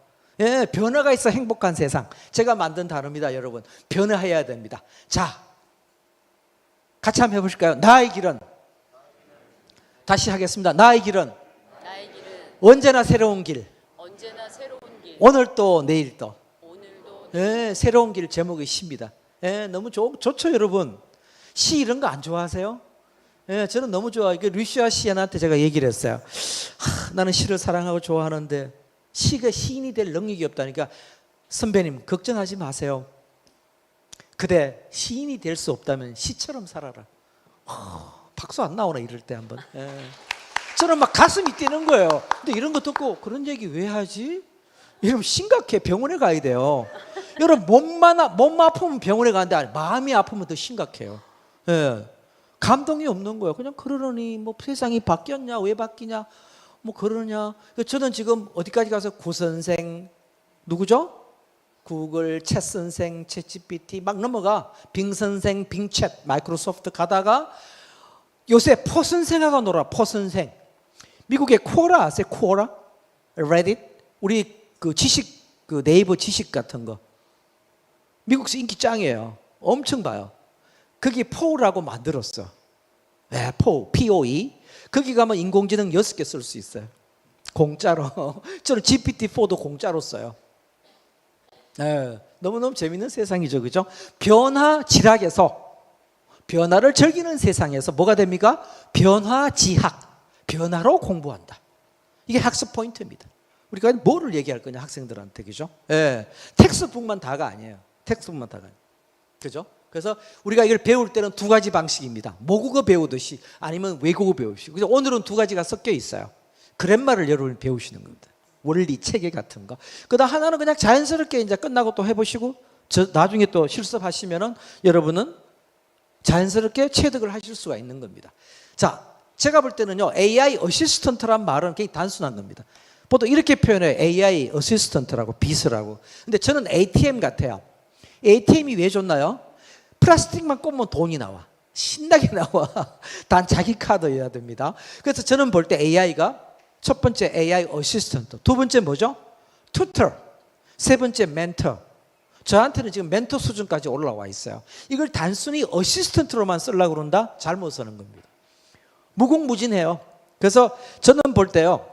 변화가 있어 행복한 세상. 제가 만든 단어입니다, 여러분. 변화해야 됩니다. 자, 같이 한번 해보실까요? 나의 길은. 다시 하겠습니다. 나의 길은. 언제나 새로운 길. 오늘도 내일도. 새로운 길 제목이 시입니다. 너무 좋죠, 여러분. 시 이런 거 안 좋아하세요? 저는 너무 좋아요. 루시아 시인한테 제가 얘기를 했어요. 나는 시를 사랑하고 좋아하는데 시가 시인이 될 능력이 없다니까. 선배님 걱정하지 마세요. 그대 시인이 될 수 없다면 시처럼 살아라. 박수 안 나오나 이럴 때 한번. 저는 막 가슴이 뛰는 거예요. 근데 이런 거 듣고 그런 얘기 왜 하지? 여러분 심각해. 병원에 가야 돼요. 여러분 몸만 아프면 병원에 가는데 마음이 아프면 더 심각해요. 감동이 없는 거예요. 그냥 그러려니 뭐 세상이 바뀌었냐, 왜 바뀌냐, 뭐 그러냐. 저는 지금 어디까지 가서 구선생 누구죠? 구글, 챗 선생, 챗 GPT 막 넘어가. 빙 선생, 빙챗, 마이크로소프트 가다가 요새 포 선생하고 놀아. 포 선생. 미국의 코라 아세요? 코라? 레딧? 우리 그 지식, 그 네이버 지식 같은 거. 미국에서 인기 짱이에요. 엄청 봐요. 거기 포라고 만들었어. 네, 포, POE. 거기 가면 인공지능 6개 쓸 수 있어요. 공짜로. 저는 GPT-4도 공짜로 써요. 네, 너무너무 재밌는 세상이죠. 그죠? 변화 지락에서 변화를 즐기는 세상에서 뭐가 됩니까? 변화지학. 변화로 공부한다. 이게 학습 포인트입니다. 우리가 뭐를 얘기할 거냐 학생들한테. 그죠? 네, 텍스트북만 다가 아니에요. 텍스트북만 다가 아니에요. 그죠? 그래서 우리가 이걸 배울 때는 두 가지 방식입니다. 모국어 배우듯이 아니면 외국어 배우시고. 그래서 오늘은 두 가지가 섞여 있어요. 그랜마를 여러분이 배우시는 겁니다. 원리, 체계 같은 거. 그다음 하나는 그냥 자연스럽게 이제 끝나고 또 해보시고 나중에 또 실습하시면은 여러분은 자연스럽게 체득을 하실 수가 있는 겁니다. 자, 제가 볼 때는요, AI 어시스턴트란 말은 굉장히 단순한 겁니다. 보통 이렇게 표현해요. AI 어시스턴트라고, 비서라고. 근데 저는 ATM 같아요. ATM이 왜 좋나요? 플라스틱만 꽂으면 돈이 나와. 신나게 나와. 단 자기 카드여야 됩니다. 그래서 저는 볼 때 AI가 첫 번째 AI 어시스턴트, 두 번째 뭐죠? 튜터, 세 번째 멘토. 저한테는 지금 멘토 수준까지 올라와 있어요. 이걸 단순히 어시스턴트로만 쓰려고 그런다? 잘못 쓰는 겁니다. 무궁무진해요. 그래서 저는 볼 때요,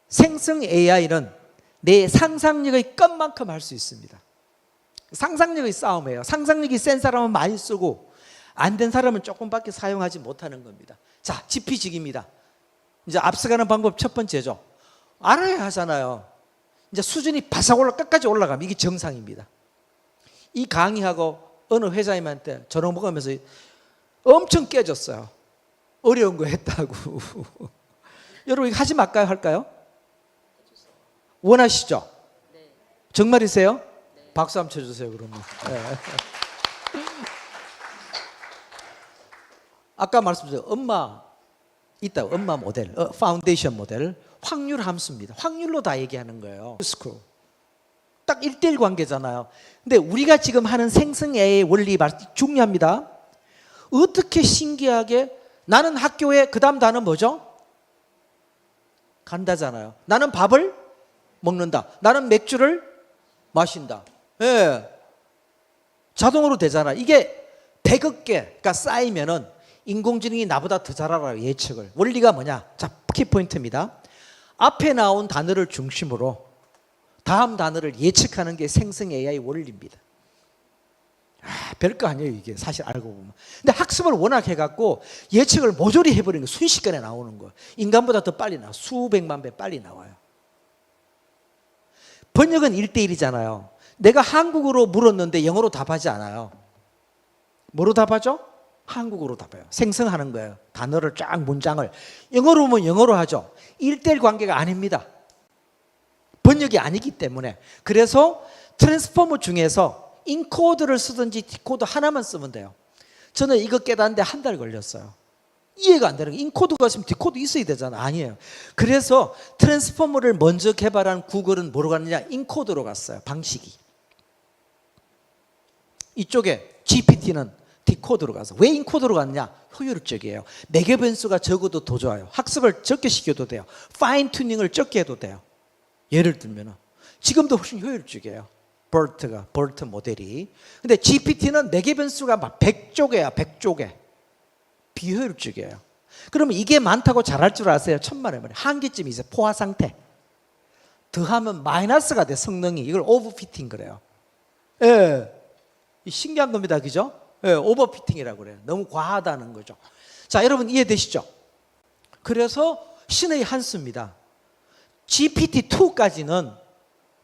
생성 AI는 내 상상력의 끝만큼 할 수 있습니다. 상상력의 싸움이에요. 상상력이 센 사람은 많이 쓰고 안 된 사람은 조금밖에 사용하지 못하는 겁니다. 자, 지피직입니다. 이제 앞서가는 방법 첫 번째죠. 알아야 하잖아요. 이제 수준이 바삭 끝까지 올라가면 이게 정상입니다. 이 강의하고 어느 회장님한테 저녁 먹으면서 엄청 깨졌어요. 어려운 거 했다고. 여러분 이거 하지 말까요? 할까요? 원하시죠? 정말이세요? 박수 한번 쳐주세요. 그러면. 네. 아까 말씀드렸죠. 엄마 있다. 엄마 모델, 파운데이션 모델, 확률 함수입니다. 확률로 다 얘기하는 거예요. 딱 1대1 관계잖아요. 근데 우리가 지금 하는 생성 AI 원리 중요합니다. 어떻게 신기하게 나는 학교에 그 다음 단어 뭐죠? 간다잖아요. 나는 밥을 먹는다. 나는 맥주를 마신다. 예. 자동으로 되잖아. 이게 100억 개가 쌓이면은 인공지능이 나보다 더 잘 알아요. 예측을. 원리가 뭐냐? 자, 키포인트입니다. 앞에 나온 단어를 중심으로 다음 단어를 예측하는 게 생성 AI 원리입니다. 별거 아니에요, 이게 사실 알고 보면. 근데 학습을 워낙 해갖고 예측을 모조리 해버리는 거, 순식간에 나오는 거. 인간보다 더 빨리 나와. 수백만 배 빨리 나와요. 번역은 1대1이잖아요. 내가 한국어로 물었는데 영어로 답하지 않아요. 뭐로 답하죠? 한국어로 답해요. 생성하는 거예요. 단어를 쫙 문장을. 영어로 보면 영어로 하죠. 1대1 관계가 아닙니다. 번역이 아니기 때문에. 그래서 트랜스포머 중에서 인코드를 쓰든지 디코드 하나만 쓰면 돼요. 저는 이거 깨닫는데 한 달 걸렸어요. 이해가 안 되는 게 인코드가 있으면 디코드 있어야 되잖아. 아니에요. 그래서 트랜스포머를 먼저 개발한 구글은 뭐로 갔느냐? 인코드로 갔어요. 방식이. 이쪽에 GPT는 디코드로 가서. 왜 인코드로 갔느냐? 효율적이에요. 매개 변수가 적어도 더 좋아요. 학습을 적게 시켜도 돼요. 파인 튜닝을 적게 해도 돼요. 예를 들면 지금도 훨씬 효율적이에요. 버트 모델이. 근데 GPT는 매개 변수가 막 100조개야. 100조개. 비효율적이에요. 그러면 이게 많다고 잘할 줄 아세요? 천만에 말이에요. 한계점이 있어요. 포화 상태. 더하면 마이너스가 돼, 성능이. 이걸 오버피팅 그래요. 예. 신기한 겁니다. 그죠? 예, 오버피팅이라고 그래요. 너무 과하다는 거죠. 자, 여러분 이해되시죠? 그래서 신의 한 수입니다. GPT-2까지는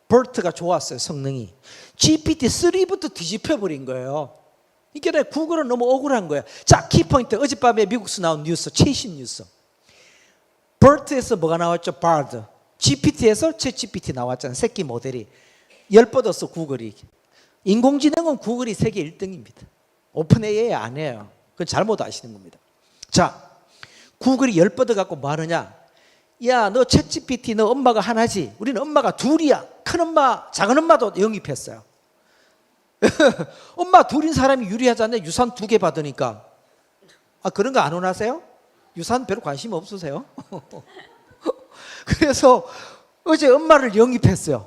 버트가 좋았어요, 성능이. GPT-3부터 뒤집혀버린 거예요. 이게 구글은 너무 억울한 거예요. 자, 키포인트. 어젯밤에 미국에서 나온 뉴스, 최신 뉴스. 버트에서 뭐가 나왔죠? 바드. GPT에서 챗 GPT 나왔잖아요. 새끼 모델이. 열 뻗었어, 구글이. 인공지능은 구글이 세계 1등입니다. 오픈 AI 안 해요. 그건 잘못 아시는 겁니다. 자, 구글이 열뻗어 갖고 뭐 하느냐? 야, 너 챗GPT 너 엄마가 하나지. 우리는 엄마가 둘이야. 큰엄마, 작은엄마도 영입했어요. 엄마 둘인 사람이 유리하지 않냐? 유산 2개 받으니까. 아, 그런 거 안 원하세요? 유산 별로 관심 없으세요? 그래서 어제 엄마를 영입했어요.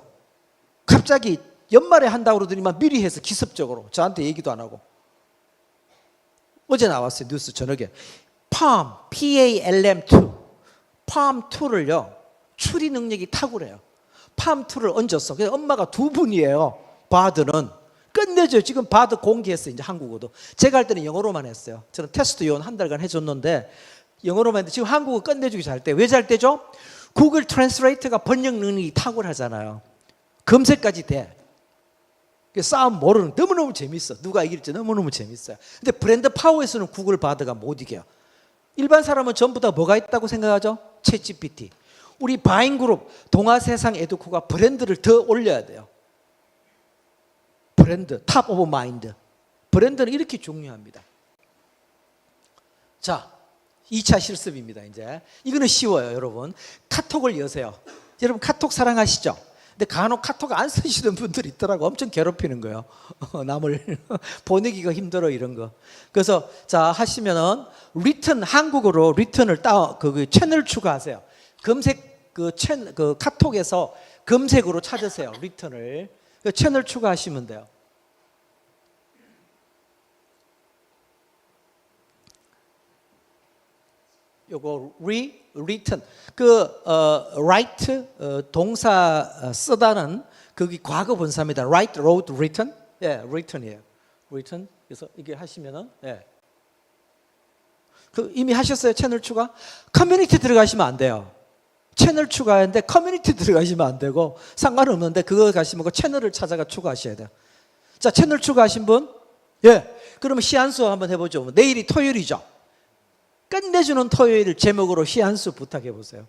갑자기 연말에 한다고 그러더니만 미리 해서 기습적으로 저한테 얘기도 안 하고. 어제 나왔어요, 뉴스 저녁에. PALM2 PALM2를요 추리 능력이 탁월해요. PALM2를 얹었어. 그래서 엄마가 2분이에요. 바드는 끝내줘요. 지금 바드 공개했어요. 이제 한국어도. 제가 할 때는 영어로만 했어요. 저는 테스트 요원 한 달간 해줬는데 영어로만 했는데 지금 한국어 끝내주기 잘 때. 왜 잘 때죠? 구글 트랜스레이터가 번역 능력이 탁월하잖아요. 검색까지 돼. 싸움 모르는, 너무너무 재밌어. 누가 이길지 너무너무 재밌어요. 근데 브랜드 파워에서는 구글 바드가 못 이겨요. 일반 사람은 전부 다 뭐가 있다고 생각하죠? 챗GPT. 우리 바인그룹 동아세상 에듀코가 브랜드를 더 올려야 돼요. 브랜드, 탑 오브 마인드. 브랜드는 이렇게 중요합니다. 자, 2차 실습입니다. 이제 이거는 쉬워요, 여러분. 카톡을 여세요. 여러분 카톡 사랑하시죠? 근데 간혹 카톡 안 쓰시는 분들이 있더라고. 엄청 괴롭히는 거예요. 남을 보내기가 힘들어 이런 거. 그래서 자 하시면은 리턴, 한국어로 리턴을 그 채널 추가하세요. 검색 그 카톡에서 검색으로 찾으세요. 리턴을. 그 채널 추가하시면 돼요. 요거 return write 동사 쓰다는 그게 과거 분사입니다. write, wrote, written. 예, return이에요. return. 그래서 이게 하시면은 예. 그 이미 하셨어요? 채널 추가? 커뮤니티 들어가시면 안 돼요. 채널 추가했는데 커뮤니티 들어가시면 안 되고 상관없는데 그거 가시면 그 채널을 찾아가 추가하셔야 돼요. 자, 채널 추가하신 분? 예. 그러면 시한수 한번 해보죠. 내일이 토요일이죠. 끝내주는 토요일 제목으로 시한수 부탁해 보세요.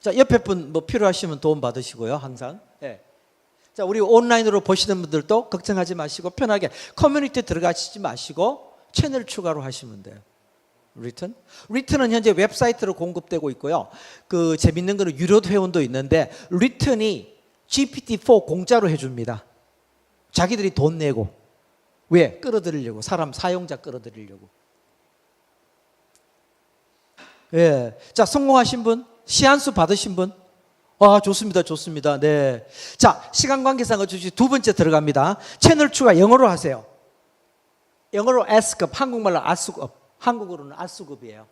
자, 옆에 분 뭐 필요하시면 도움 받으시고요, 항상. 예. 자, 우리 온라인으로 보시는 분들도 걱정하지 마시고 편하게 커뮤니티 들어가시지 마시고 채널 추가로 하시면 돼요. 리턴은 현재 웹사이트로 공급되고 있고요. 그 재밌는 거는 유료 회원도 있는데 리턴이 GPT-4 공짜로 해줍니다. 자기들이 돈 내고. 왜? 끌어들이려고. 사람 사용자 끌어들이려고. 예. 자, 성공하신 분, 시한수 받으신 분. 아, 좋습니다. 좋습니다. 네. 자, 시간 관계상 어쩌지 두 번째 들어갑니다. 채널 추가 영어로 하세요. 영어로 S급, 한국말로 아수급. 한국어로는 아수급이에요.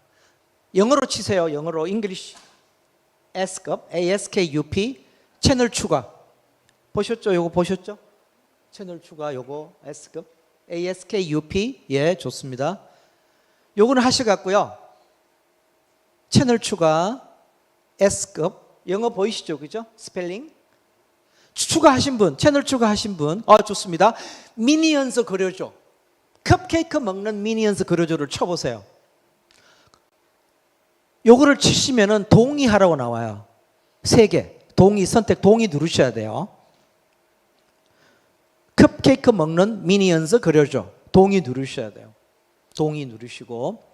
영어로 치세요. 영어로 English S급, ASKUP 채널 추가. 보셨죠? 요거 보셨죠? 채널 추가 요거 S급. ASKUP. 예, 좋습니다. 요거는 하셔갖고요. 채널 추가 S급. 영어 보이시죠? 그죠? 스펠링. 추가하신 분, 채널 추가하신 분. 아, 좋습니다. 미니언스 그려줘. 컵케이크 먹는 미니언스 그려줘를 쳐보세요. 요거를 치시면은 동의하라고 나와요. 3개. 동의 선택, 동의 누르셔야 돼요. 컵케이크 먹는 미니언스 그려줘. 동의 누르셔야 돼요. 동의 누르시고.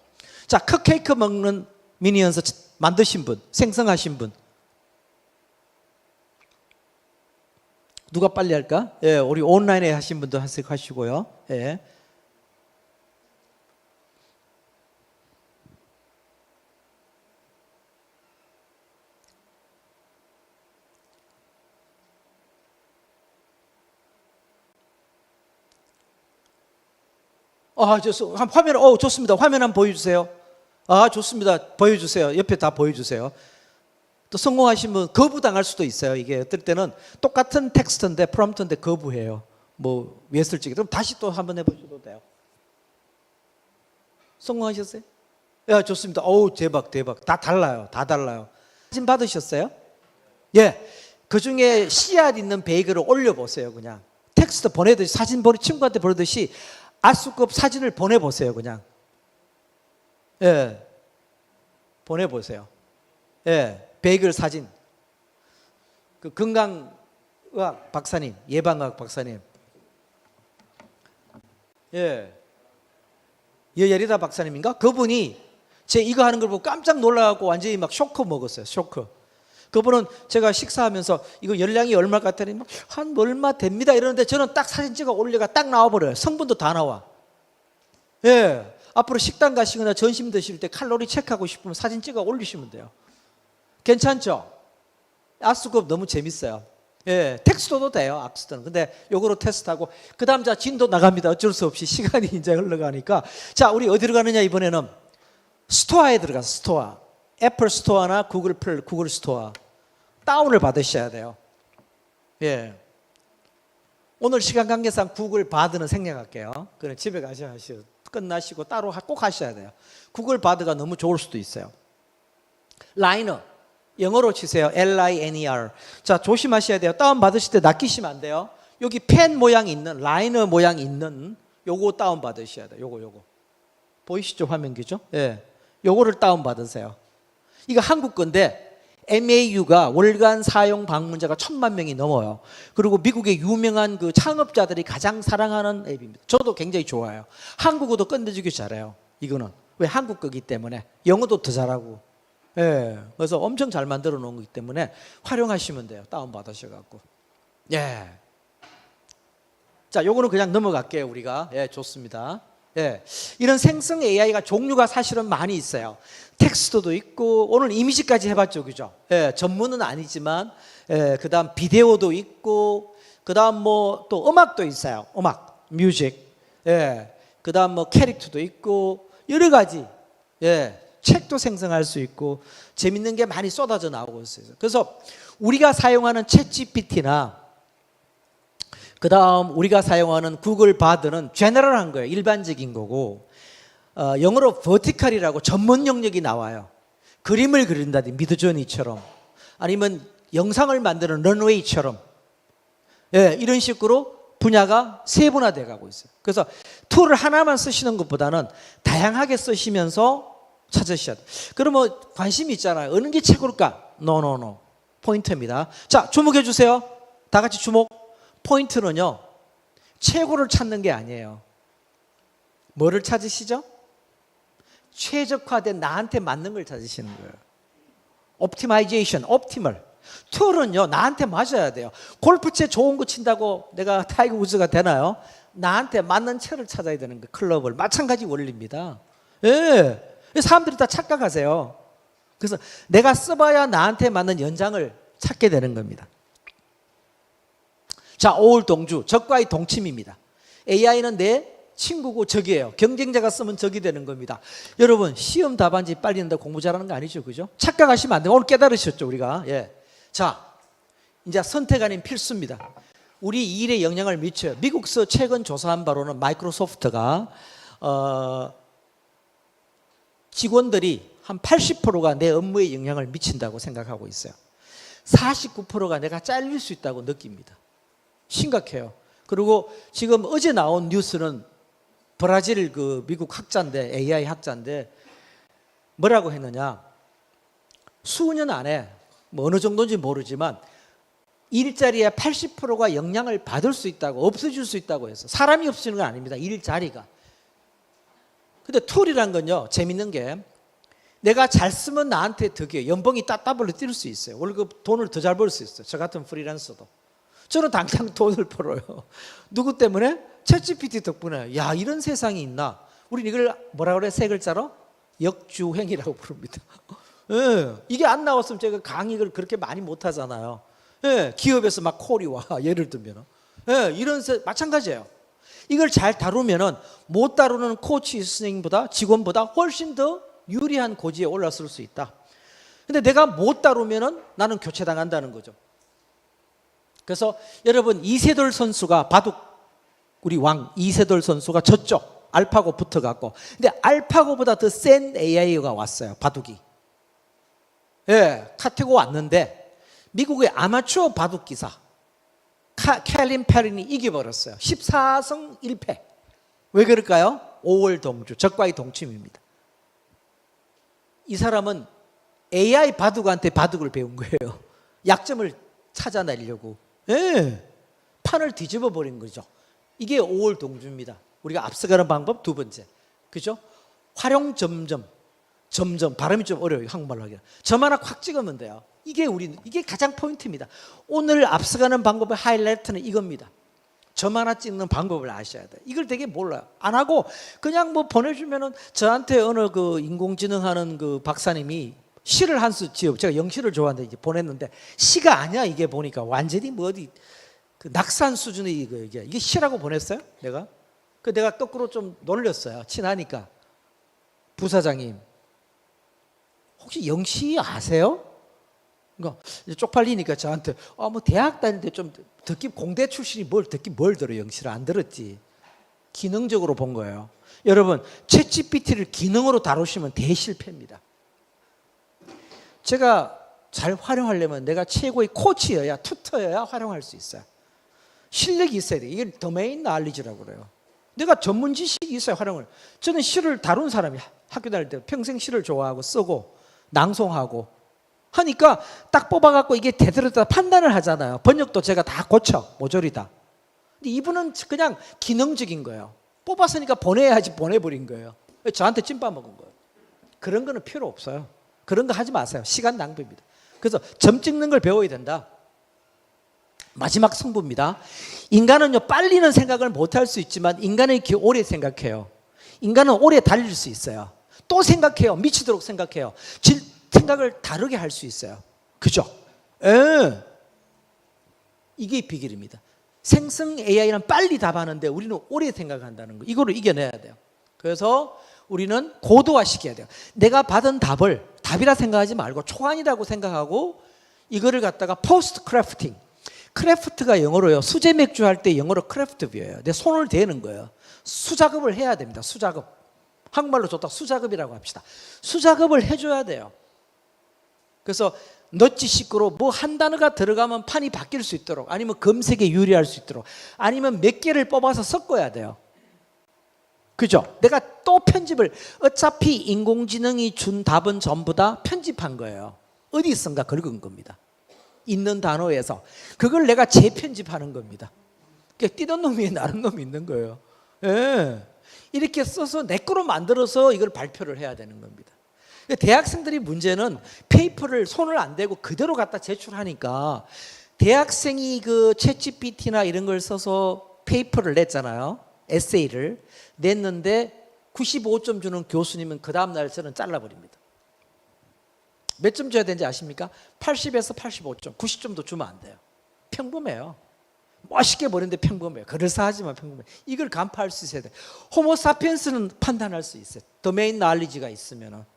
자, 컵케이크 먹는 미니언스 만드신 분, 생성하신 분. 누가 빨리 할까? 예, 우리 온라인에 하신 분도 하시고요. 예. 아, 화면, 좋습니다. 화면 한번 보여주세요. 아, 좋습니다. 보여주세요. 옆에 다 보여주세요. 또 성공하신 분 거부당할 수도 있어요. 이게 어떨 때는 똑같은 텍스트인데 프롬프트인데 거부해요. 뭐 왜 쓸지. 그럼 다시 또 한번 해보셔도 돼요. 성공하셨어요? 야, 좋습니다. 어우, 대박. 다 달라요. 다 달라요. 사진 받으셨어요? 예. 그 중에 씨앗 있는 베이글을 올려보세요. 그냥 텍스트 보내듯이 사진 친구한테 보내듯이 아수급 사진을 보내보세요. 그냥. 예. 보내보세요. 예. 베이글 사진. 그 건강의학 박사님, 예방의학 박사님. 예. 여예리다 박사님인가? 그분이 제 이거 하는 걸 보고 깜짝 놀라갖고 완전히 막 쇼크 먹었어요. 쇼크. 그분은 제가 식사하면서 이거 열량이 얼마 같더니 한 얼마 됩니다 이러는데 저는 딱 사진 찍어 올려가 딱 나와버려요. 성분도 다 나와. 예. 앞으로 식당 가시거나 점심 드실 때 칼로리 체크하고 싶으면 사진 찍어 올리시면 돼요. 괜찮죠? 악수급 너무 재밌어요. 예, 텍스트도 돼요, 악수는. 근데 요거로 테스트하고 그다음 자 진도 나갑니다. 어쩔 수 없이 시간이 이제 흘러가니까. 자, 우리 어디로 가느냐 이번에는 스토어에 들어가서 스토어. 애플 스토어나 구글 스토어 다운을 받으셔야 돼요. 예. 오늘 시간 관계상 구글 바드는 생략할게요. 그냥 집에 가셔야죠. 끝나시고 따로 꼭 하셔야 돼요. 구글 바드가 너무 좋을 수도 있어요. 라이너 영어로 치세요. LINER. 자, 조심하셔야 돼요. 다운 받으실 때 낚이시면 안 돼요. 여기 펜 모양이 있는 라이너 모양이 있는 요거 다운 받으셔야 돼요. 요거 보이시죠? 화면기죠? 예. 요거를 다운 받으세요. 이거 한국 건데 MAU가 월간 사용 방문자가 1,000만 명이 넘어요. 그리고 미국의 유명한 그 창업자들이 가장 사랑하는 앱입니다. 저도 굉장히 좋아요. 한국어도 끝내주기 잘해요. 이거는 왜 한국 거기 때문에 영어도 더 잘하고. 예. 그래서 엄청 잘 만들어 놓은 거기 때문에 활용하시면 돼요. 다운 받으셔갖고. 예. 자, 요거는 그냥 넘어갈게요. 우리가. 예, 좋습니다. 예. 이런 생성 AI가 종류가 사실은 많이 있어요. 텍스트도 있고 오늘 이미지까지 해봤죠, 그죠? 예, 전문은 아니지만 예, 그다음 비디오도 있고 그다음 뭐 또 음악도 있어요. 음악, 뮤직. 예, 그다음 뭐 캐릭터도 있고 여러 가지. 예, 책도 생성할 수 있고 재밌는 게 많이 쏟아져 나오고 있어요. 그래서 우리가 사용하는 챗GPT나 그다음 우리가 사용하는 구글 바드는 제너럴한 거예요. 일반적인 거고. 영어로 버티컬이라고 전문 영역이 나와요. 그림을 그린다든지 미드저니처럼 아니면 영상을 만드는 런웨이처럼 예, 이런 식으로 분야가 세분화돼 가고 있어요. 그래서 툴을 하나만 쓰시는 것보다는 다양하게 쓰시면서 찾으셔야 돼요. 그러면 관심이 있잖아요. 어느 게 최고일까? 노. 포인트입니다. 자, 주목해 주세요. 다 같이 주목. 포인트는요, 최고를 찾는 게 아니에요. 뭐를 찾으시죠? 최적화된 나한테 맞는 걸 찾으시는 거예요. 옵티마이제이션, 옵티멀. 툴은요, 나한테 맞아야 돼요. 골프채 좋은 거 친다고 내가 타이거 우즈가 되나요? 나한테 맞는 채를 찾아야 되는 거예요. 클럽을. 마찬가지 원리입니다. 예. 사람들이 다 착각하세요. 그래서 내가 써봐야 나한테 맞는 연장을 찾게 되는 겁니다. 자, 오울동주, 적과의 동침입니다. AI는 내 친구고 적이에요. 경쟁자가 쓰면 적이 되는 겁니다. 여러분, 시험 답안지 빨리 낸다 공부 잘하는 거 아니죠, 그죠? 착각하시면 안 돼요. 오늘 깨달으셨죠, 우리가. 예. 자, 이제 선택 아닌 필수입니다. 우리 일에 영향을 미쳐요. 미국서 최근 조사한 바로는 마이크로소프트가 직원들이 한 80%가 내 업무에 영향을 미친다고 생각하고 있어요. 49%가 내가 잘릴 수 있다고 느낍니다. 심각해요. 그리고 지금 어제 나온 뉴스는 브라질 그 미국 학자인데 AI 학자인데 뭐라고 했느냐, 수년 안에 뭐 어느 정도인지 모르지만 일자리의 80%가 영향을 받을 수 있다고, 없어질 수 있다고 해서. 사람이 없어지는 건 아닙니다. 일자리가. 근데 툴이란 건요, 재밌는 게 내가 잘 쓰면 나한테 득이에요. 연봉이 따따블로 뛸 수 있어요. 월급 돈을 더 잘 벌 수 있어요. 저 같은 프리랜서도. 저는 당장 돈을 벌어요. 누구 때문에? 챗GPT 덕분에. 야, 이런 세상이 있나? 우리는 이걸 뭐라 그래? 세 글자로? 역주행이라고 부릅니다. 예, 이게 안 나왔으면 제가 강의를 그렇게 많이 못 하잖아요. 예, 기업에서 막 콜이 와. 예를 들면. 예, 이런 마찬가지예요. 이걸 잘 다루면은 못 다루는 코치 선생님보다 직원보다 훨씬 더 유리한 고지에 올라설 수 있다. 근데 내가 못 다루면은 나는 교체당한다는 거죠. 그래서 여러분, 이세돌 선수가 바둑 우리 왕 이세돌 선수가 졌죠. 알파고 붙어갖고. 근데 알파고보다 더 센 AI가 왔어요. 바둑이. 예, 카테고 왔는데 미국의 아마추어 바둑 기사 캘린 페린이 이겨버렸어요. 14승 1패. 왜 그럴까요? 5월 동주, 적과의 동침입니다. 이 사람은 AI 바둑한테 바둑을 배운 거예요. 약점을 찾아내려고. 예, 판을 뒤집어 버린 거죠. 이게 5월 동주입니다. 우리가 앞서가는 방법 두 번째. 그죠? 활용 점점 발음이 좀 어려워요. 한국말로 하기는. 점 하나 콱 찍으면 돼요. 이게 가장 포인트입니다. 오늘 앞서가는 방법의 하이라이트는 이겁니다. 점 하나 찍는 방법을 아셔야 돼요. 이걸 되게 몰라요. 안 하고 그냥 뭐 보내주면은 저한테 어느 그 인공지능 하는 그 박사님이 시를 한 수 지어, 제가 영시를 좋아하는데 이제 보냈는데 시가 아니야. 이게 보니까 완전히 뭐 어디 그 낙산 수준의 이게 시라고 보냈어요. 내가 거꾸로 좀 놀렸어요. 친하니까. 부사장님 혹시 영시 아세요? 그러니까 쪽팔리니까 저한테 뭐 대학 다닐 때 좀 듣기, 공대 출신이 뭘 들어. 영시를 안 들었지. 기능적으로 본 거예요. 여러분 챗GPT를 기능으로 다루시면 대실패입니다. 제가 잘 활용하려면 내가 최고의 코치여야, 튜터여야 활용할 수 있어요. 실력이 있어야 돼요. 이게 도메인 날리지라고 그래요. 내가 전문 지식이 있어야 활용을. 저는 시를 다룬 사람이 학교 다닐 때 평생 시를 좋아하고 쓰고 낭송하고 하니까 딱 뽑아갖고 이게 제대로 판단을 하잖아요. 번역도 제가 다 고쳐, 모조리다. 근데 이분은 그냥 기능적인 거예요. 뽑았으니까 보내야지 보내버린 거예요. 저한테 찐빠 먹은 거예요. 그런 거는 필요 없어요. 그런 거 하지 마세요. 시간 낭비입니다. 그래서 점 찍는 걸 배워야 된다. 마지막 승부입니다. 인간은요, 빨리는 생각을 못할 수 있지만 인간은 이렇게 오래 생각해요. 인간은 오래 달릴 수 있어요. 또 생각해요. 미치도록 생각해요. 생각을 다르게 할 수 있어요. 그죠? 이게 비결입니다. 생성 AI는 빨리 답하는데 우리는 오래 생각한다는 거. 이거를 이겨내야 돼요. 그래서 우리는 고도화시켜야 돼요. 내가 받은 답이라 생각하지 말고 초안이라고 생각하고 이거를 갖다가 포스트 크래프팅. 크래프트가 영어로요. 수제 맥주 할 때 영어로 크래프트비예요. 내 손을 대는 거예요. 수작업을 해야 됩니다. 수작업. 한국말로 좋다. 수작업이라고 합시다. 수작업을 해줘야 돼요. 그래서 넛지식으로 뭐 한 단어가 들어가면 판이 바뀔 수 있도록, 아니면 검색에 유리할 수 있도록, 아니면 몇 개를 뽑아서 섞어야 돼요. 그죠? 내가 또 편집을, 어차피 인공지능이 준 답은 전부 다 편집한 거예요. 어디선가 긁은 겁니다. 있는 단어에서 그걸 내가 재편집하는 겁니다. 그러니까 뛰던 놈 위에 나른 놈이 있는 거예요. 이렇게 써서 내 거로 만들어서 이걸 발표를 해야 되는 겁니다. 대학생들이 문제는 페이퍼를 손을 안 대고 그대로 갖다 제출하니까, 대학생이 그 챗GPT나 이런 걸 써서 페이퍼를 냈잖아요. 에세이를 냈는데 95점 주는 교수님은 그 다음 날 저는 잘라버립니다. 몇 점 줘야 되는지 아십니까? 80에서 85점, 90점도 주면 안 돼요. 평범해요. 멋있게 버리는데 평범해요. 그럴싸하지만 평범해요. 이걸 간파할 수 있어야 돼요. 호모사피엔스는 판단할 수 있어요. 도메인 날리지가 있으면.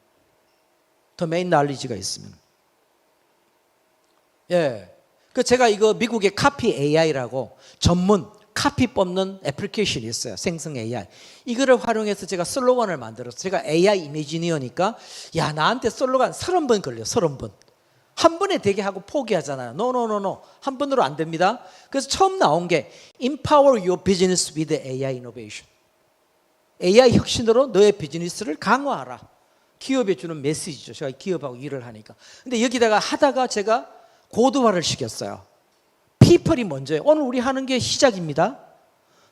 예. 그 제가 이거 미국의 카피 AI라고 전문 카피 뽑는 애플리케이션이 있어요. 생성 AI. 이거를 활용해서 제가 슬로건을 만들었어요. 제가 AI 이미지니어니까, 야, 나한테 슬로건 30번 걸려요. 30번. 한 번에 되게 하고 포기하잖아요. No. 한 번으로 안 됩니다. 그래서 처음 나온 게 Empower your business with AI innovation. AI 혁신으로 너의 비즈니스를 강화하라. 기업에 주는 메시지죠. 제가 기업하고 일을 하니까. 근데 여기다가 하다가 제가 고도화를 시켰어요. 피플이 먼저예요. 오늘 우리 하는 게 시작입니다.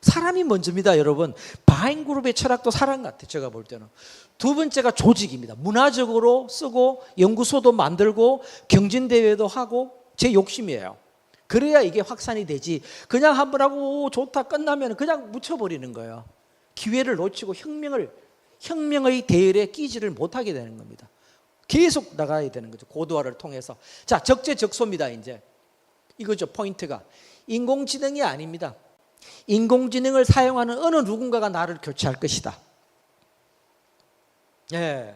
사람이 먼저입니다, 여러분. 바인그룹의 철학도 사람 같아요, 제가 볼 때는. 두 번째가 조직입니다. 문화적으로 쓰고 연구소도 만들고 경진대회도 하고, 제 욕심이에요. 그래야 이게 확산이 되지. 그냥 한번 하고 좋다 끝나면 그냥 묻혀버리는 거예요. 기회를 놓치고 혁명의 대열에 끼지를 못하게 되는 겁니다. 계속 나가야 되는 거죠. 고도화를 통해서. 자, 적재적소입니다. 이제 이거죠. 포인트가 인공지능이 아닙니다. 인공지능을 사용하는 어느 누군가가 나를 교체할 것이다. 예.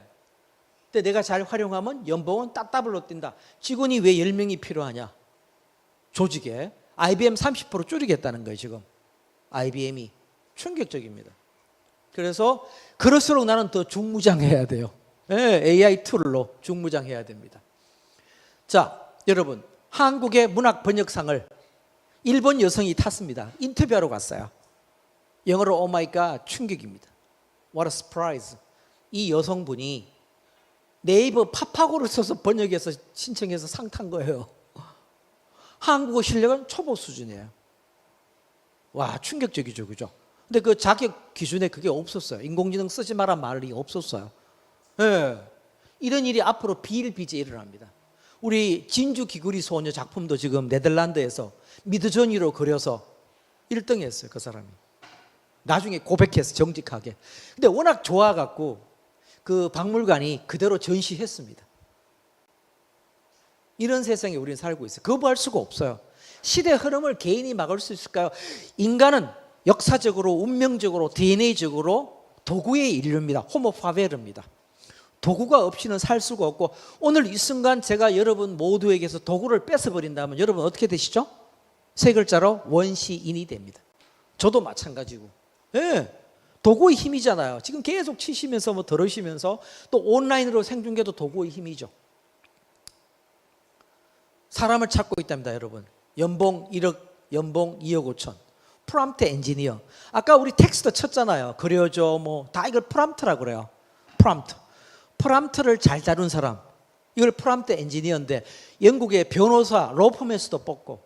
근데 내가 잘 활용하면 연봉은 따따블로 뛴다. 직원이 왜 10명이 필요하냐? 조직에 IBM 30% 줄이겠다는 거예요. 지금 IBM이. 충격적입니다. 그래서 그럴수록 나는 더 중무장해야 돼요. AI 툴로 중무장해야 됩니다. 자, 여러분, 한국의 문학 번역상을 일본 여성이 탔습니다. 인터뷰하러 갔어요. 영어로 오 마이 갓, 충격입니다. What a surprise. 이 여성분이 네이버 파파고를 써서 번역해서 신청해서 상 탄 거예요. 한국어 실력은 초보 수준이에요. 와, 충격적이죠, 그죠? 근데 그 자격 기준에 그게 없었어요. 인공지능 쓰지 마라 말이 없었어요. 예. 이런 일이 앞으로 비일비재 일어납니다. 우리 진주 귀걸이 소녀 작품도 지금 네덜란드에서 미드저니로 그려서 1등 했어요. 그 사람이. 나중에 고백해서 정직하게. 근데 워낙 좋아갖고 그 박물관이 그대로 전시했습니다. 이런 세상에 우리는 살고 있어요. 거부할 수가 없어요. 시대 흐름을 개인이 막을 수 있을까요? 인간은 역사적으로, 운명적으로, DNA적으로 도구의 인류입니다. 호모 파베르입니다. 도구가 없이는 살 수가 없고, 오늘 이 순간 제가 여러분 모두에게서 도구를 뺏어버린다면 여러분 어떻게 되시죠? 세 글자로 원시인이 됩니다. 저도 마찬가지고. 예, 도구의 힘이잖아요. 지금 계속 치시면서 뭐 들으시면서 또 온라인으로 생중계도 도구의 힘이죠. 사람을 찾고 있답니다, 여러분. 연봉 1억, 연봉 2억 5천. 프롬프트 엔지니어. 아까 우리 텍스트 쳤잖아요. 그려줘, 뭐 다 이걸 프롬프트라고 그래요. 프롬프트. 프롬프트를 잘 다룬 사람. 이걸 프롬프트 엔지니어인데 영국의 변호사 로펌에서도 뽑고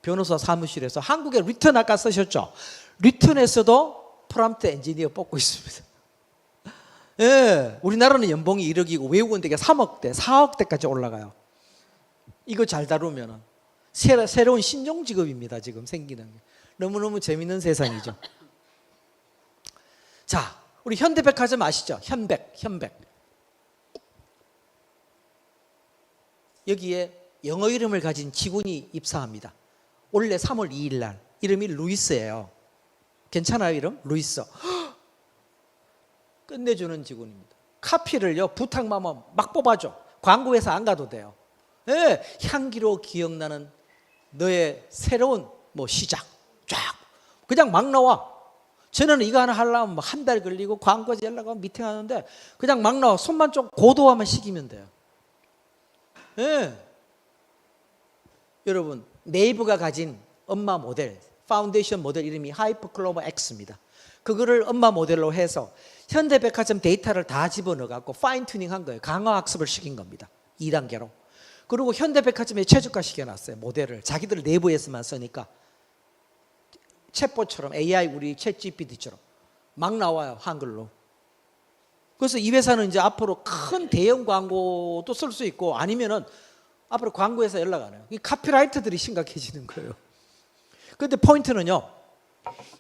변호사 사무실에서 한국에 리턴 아까 쓰셨죠? 리턴에서도 프롬프트 엔지니어 뽑고 있습니다. 예, 우리나라는 연봉이 1억이고 외국인들에게 3억대, 4억대까지 올라가요. 이거 잘 다루면 새로운 신종 직업입니다. 지금 생기는 게. 너무너무 재밌는 세상이죠. 자, 우리 현대백화점 아시죠? 현백. 여기에 영어 이름을 가진 직원이 입사합니다. 원래 3월 2일 날. 이름이 루이스예요. 괜찮아요, 이름? 루이스. 끝내주는 직원입니다. 카피를요, 부탁만 하면 막 뽑아줘. 광고회사 안 가도 돼요. 네, 향기로 기억나는 너의 새로운 뭐 시작. 쫙. 그냥 막 나와. 저는 이거 하나 하려면 한 달 걸리고 광고지 연락하고 미팅하는데 그냥 막 나와. 손만 좀 고도화만 시키면 돼요. 네. 여러분, 네이버가 가진 엄마 모델, 파운데이션 모델 이름이 하이퍼클로버 X입니다. 그거를 엄마 모델로 해서 현대백화점 데이터를 다 집어넣어갖고 파인 튜닝한 거예요. 강화 학습을 시킨 겁니다. 2단계로. 그리고 현대백화점에 최저가 시켜놨어요. 모델을. 자기들 내부에서만 쓰니까. 챗봇처럼 AI 우리 챗 GPT처럼 막 나와요. 한글로. 그래서 이 회사는 이제 앞으로 큰 대형 광고도 쓸 수 있고 아니면은 앞으로 광고회사 연락 안 해요. 이 카피라이터들이 심각해지는 거예요. 그런데 포인트는요.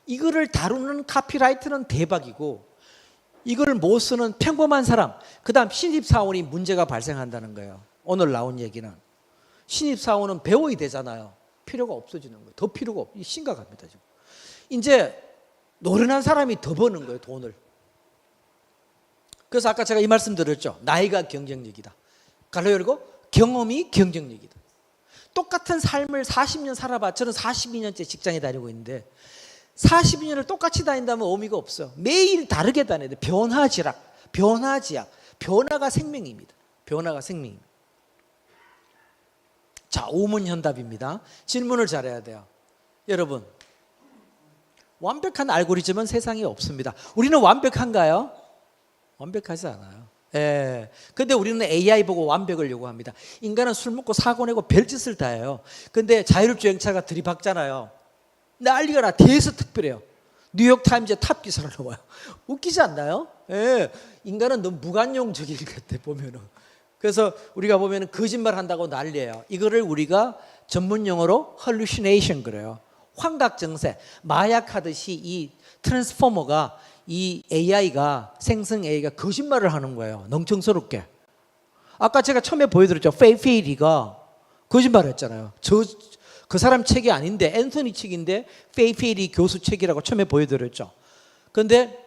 이거를 다루는 카피라이터는 대박이고 이걸 못 쓰는 평범한 사람, 그 다음 신입사원이 문제가 발생한다는 거예요. 오늘 나온 얘기는 신입사원은 배워야 되잖아요. 필요가 없어지는 거예요. 더 필요가 없. 심각합니다 지금. 이제 노련한 사람이 더 버는 거예요, 돈을. 그래서 아까 제가 이 말씀 드렸죠. 나이가 경쟁력이다. 가로 열고 경험이 경쟁력이다. 똑같은 삶을 40년 살아봐. 저는 42년째 직장에 다니고 있는데 42년을 똑같이 다닌다면 의미가 없어요. 매일 다르게 다녀야 돼. 변화지락, 변화지약. 변화가 생명입니다. 변화가 생명입니다. 자, 오문현답입니다. 질문을 잘해야 돼요. 여러분, 완벽한 알고리즘은 세상에 없습니다. 우리는 완벽한가요? 완벽하지 않아요. 예. 근데 우리는 AI 보고 완벽을 요구합니다. 인간은 술 먹고 사고 내고 별짓을 다 해요. 근데 자율주행차가 들이박잖아요. 난리가 나. 대서특별해요. 뉴욕타임즈에 탑 기사를 나와요. 웃기지 않나요? 예. 인간은 너무 무관용적일 것 같아 보면은. 그래서 우리가 보면은 거짓말 한다고 난리예요. 이거를 우리가 전문 용어로 hallucination 그래요. 환각 증세, 마약하듯이 이 트랜스포머가 이 AI가 생성 AI가 거짓말을 하는 거예요. 능청스럽게. 아까 제가 처음에 보여드렸죠. 페이페이리가 거짓말을 했잖아요. 그 사람 책이 아닌데 앤서니 책인데 페이페이리 교수 책이라고 처음에 보여드렸죠. 그런데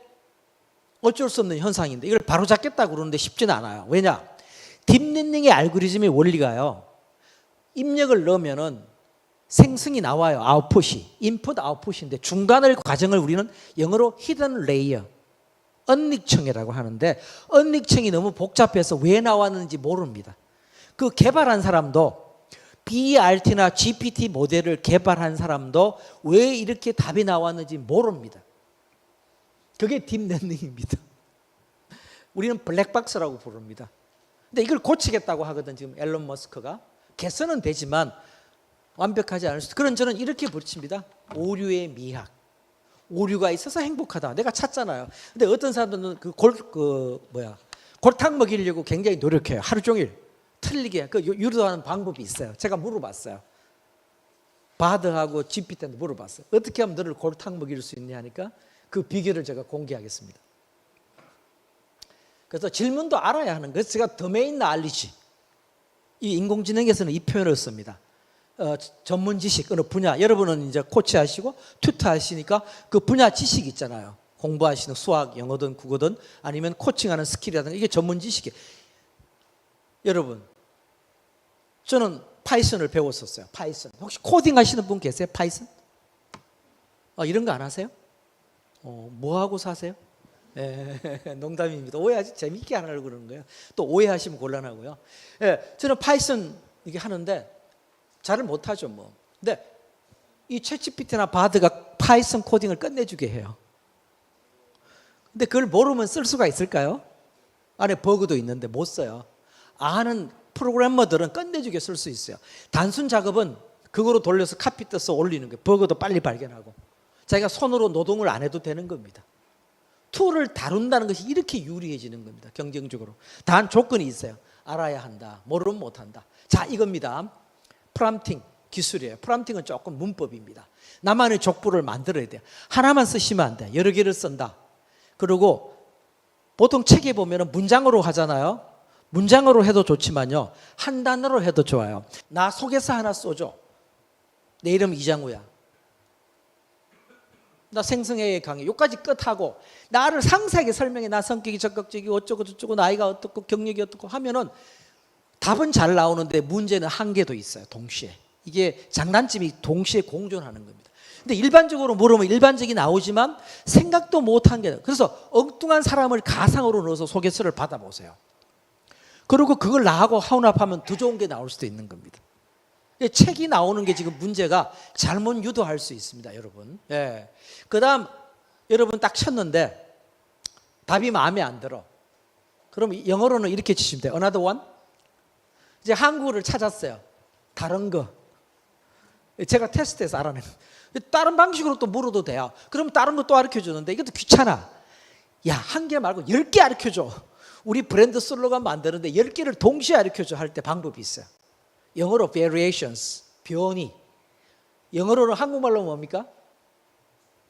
어쩔 수 없는 현상인데 이걸 바로잡겠다고 그러는데 쉽지는 않아요. 왜냐? 딥러닝의 알고리즘의 원리가요. 입력을 넣으면은 생성이 나와요. 아웃풋이. 인풋 아웃풋인데 중간을 과정을 우리는 영어로 히든 레이어, 언닉청이라고 하는데 언닉청이 너무 복잡해서 왜 나왔는지 모릅니다. 그 개발한 사람도 BERT나 GPT 모델을 개발한 사람도 왜 이렇게 답이 나왔는지 모릅니다. 그게 딥러닝입니다. 우리는 블랙박스라고 부릅니다. 근데 이걸 고치겠다고 하거든 지금 앨런 머스크가. 개선은 되지만 완벽하지 않을 수 있어요. 그런 저는 이렇게 붙입니다. 오류의 미학. 오류가 있어서 행복하다. 내가 찾잖아요. 근데 어떤 사람들은 골탕 먹이려고 굉장히 노력해요. 하루 종일 틀리게 유도하는 방법이 있어요. 제가 물어봤어요. 바드하고 GPT한테 물어봤어요. 어떻게 하면 너를 골탕 먹일 수 있냐 하니까 그 비결을 제가 공개하겠습니다. 그래서 질문도 알아야 하는 거예요. 제가 도메인 알리지, 이 인공지능에서는 이 표현을 씁니다. 전문 지식, 어느 분야, 여러분은 이제 코치하시고 튜터 하시니까 그 분야 지식 있잖아요. 공부하시는 수학, 영어든 국어든 아니면 코칭하는 스킬이라든가 이게 전문 지식이에요. 여러분, 저는 파이썬을 배웠었어요. 파이썬. 혹시 코딩 하시는 분 계세요? 파이썬? 이런 거 안 하세요? 뭐 하고 사세요? 농담입니다. 오해하지 재밌게 하려고 그러는 거예요. 또 오해하시면 곤란하고요. 저는 파이썬 이게 하는데 잘을 못하죠 뭐. 근데 이 챗GPT나 바드가 파이썬 코딩을 끝내주게 해요. 근데 그걸 모르면 쓸 수가 있을까요? 안에 버그도 있는데 못 써요. 아는 프로그래머들은 끝내주게 쓸 수 있어요. 단순 작업은 그거로 돌려서 카피 떠서 올리는 거예요. 버그도 빨리 발견하고. 자기가 손으로 노동을 안 해도 되는 겁니다. 툴을 다룬다는 것이 이렇게 유리해지는 겁니다. 경쟁적으로. 단 조건이 있어요. 알아야 한다. 모르면 못한다. 자, 이겁니다. 프롬프팅 기술이에요. 프롬프팅은 조금 문법입니다. 나만의 족보를 만들어야 돼요. 하나만 쓰시면 안 돼요. 여러 개를 쓴다. 그리고 보통 책에 보면 문장으로 하잖아요. 문장으로 해도 좋지만요, 한 단어로 해도 좋아요. 나 소개서 하나 써줘. 내 이름 이장우야. 나 생성AI 강의 여기까지 끝하고 나를 상세하게 설명해. 나 성격이 적극적이고 어쩌고 저쩌고 나이가 어떻고 경력이 어떻고 하면은 답은 잘 나오는데 문제는 한계도 있어요. 동시에 이게 장단점이 동시에 공존하는 겁니다. 근데 일반적으로 물으면 일반적이 나오지만 생각도 못한 게, 그래서 엉뚱한 사람을 가상으로 넣어서 소개서를 받아보세요. 그리고 그걸 나하고 하운합하면 더 좋은 게 나올 수도 있는 겁니다. 책이 나오는 게 지금 문제가 잘못 유도할 수 있습니다, 여러분. 그 다음 여러분 딱 쳤는데 답이 마음에 안 들어. 그럼 영어로는 이렇게 치시면 돼요. Another one. 이제 한국어를 찾았어요. 다른 거. 제가 테스트해서 알아낸 거. 다른 방식으로 또 물어도 돼요. 그럼 다른 거 또 가르쳐 주는데 이것도 귀찮아. 야, 한 개 말고 10개 가르쳐 줘. 우리 브랜드 슬로건 만드는데 10개를 동시에 가르쳐 줘 할 때 방법이 있어요. 영어로 variations, 변이. 영어로는 한국말로 뭡니까?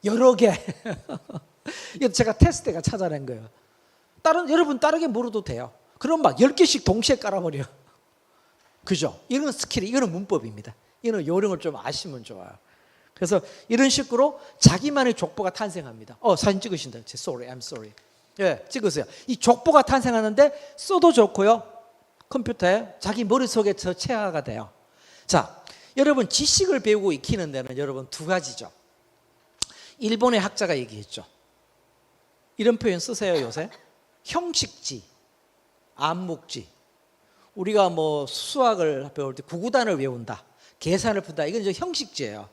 여러 개. 이거 제가 테스트가 찾아낸 거예요. 여러분 다르게 물어도 돼요. 그럼 막 10개씩 동시에 깔아버려. 그죠? 이건 스킬이, 이거는 문법입니다. 이거는 요령을 좀 아시면 좋아요. 그래서 이런 식으로 자기만의 족보가 탄생합니다. 사진 찍으신다. Sorry, I'm sorry. 찍으세요. 이 족보가 탄생하는데 써도 좋고요. 컴퓨터에 자기 머릿속에 저체화가 돼요. 자, 여러분 지식을 배우고 익히는 데는 여러분 두 가지죠. 일본의 학자가 얘기했죠. 이런 표현 쓰세요 요새. 형식지, 암묵지. 우리가 뭐 수학을 배울 때 구구단을 외운다, 계산을 푼다, 이건 이제 형식지예요.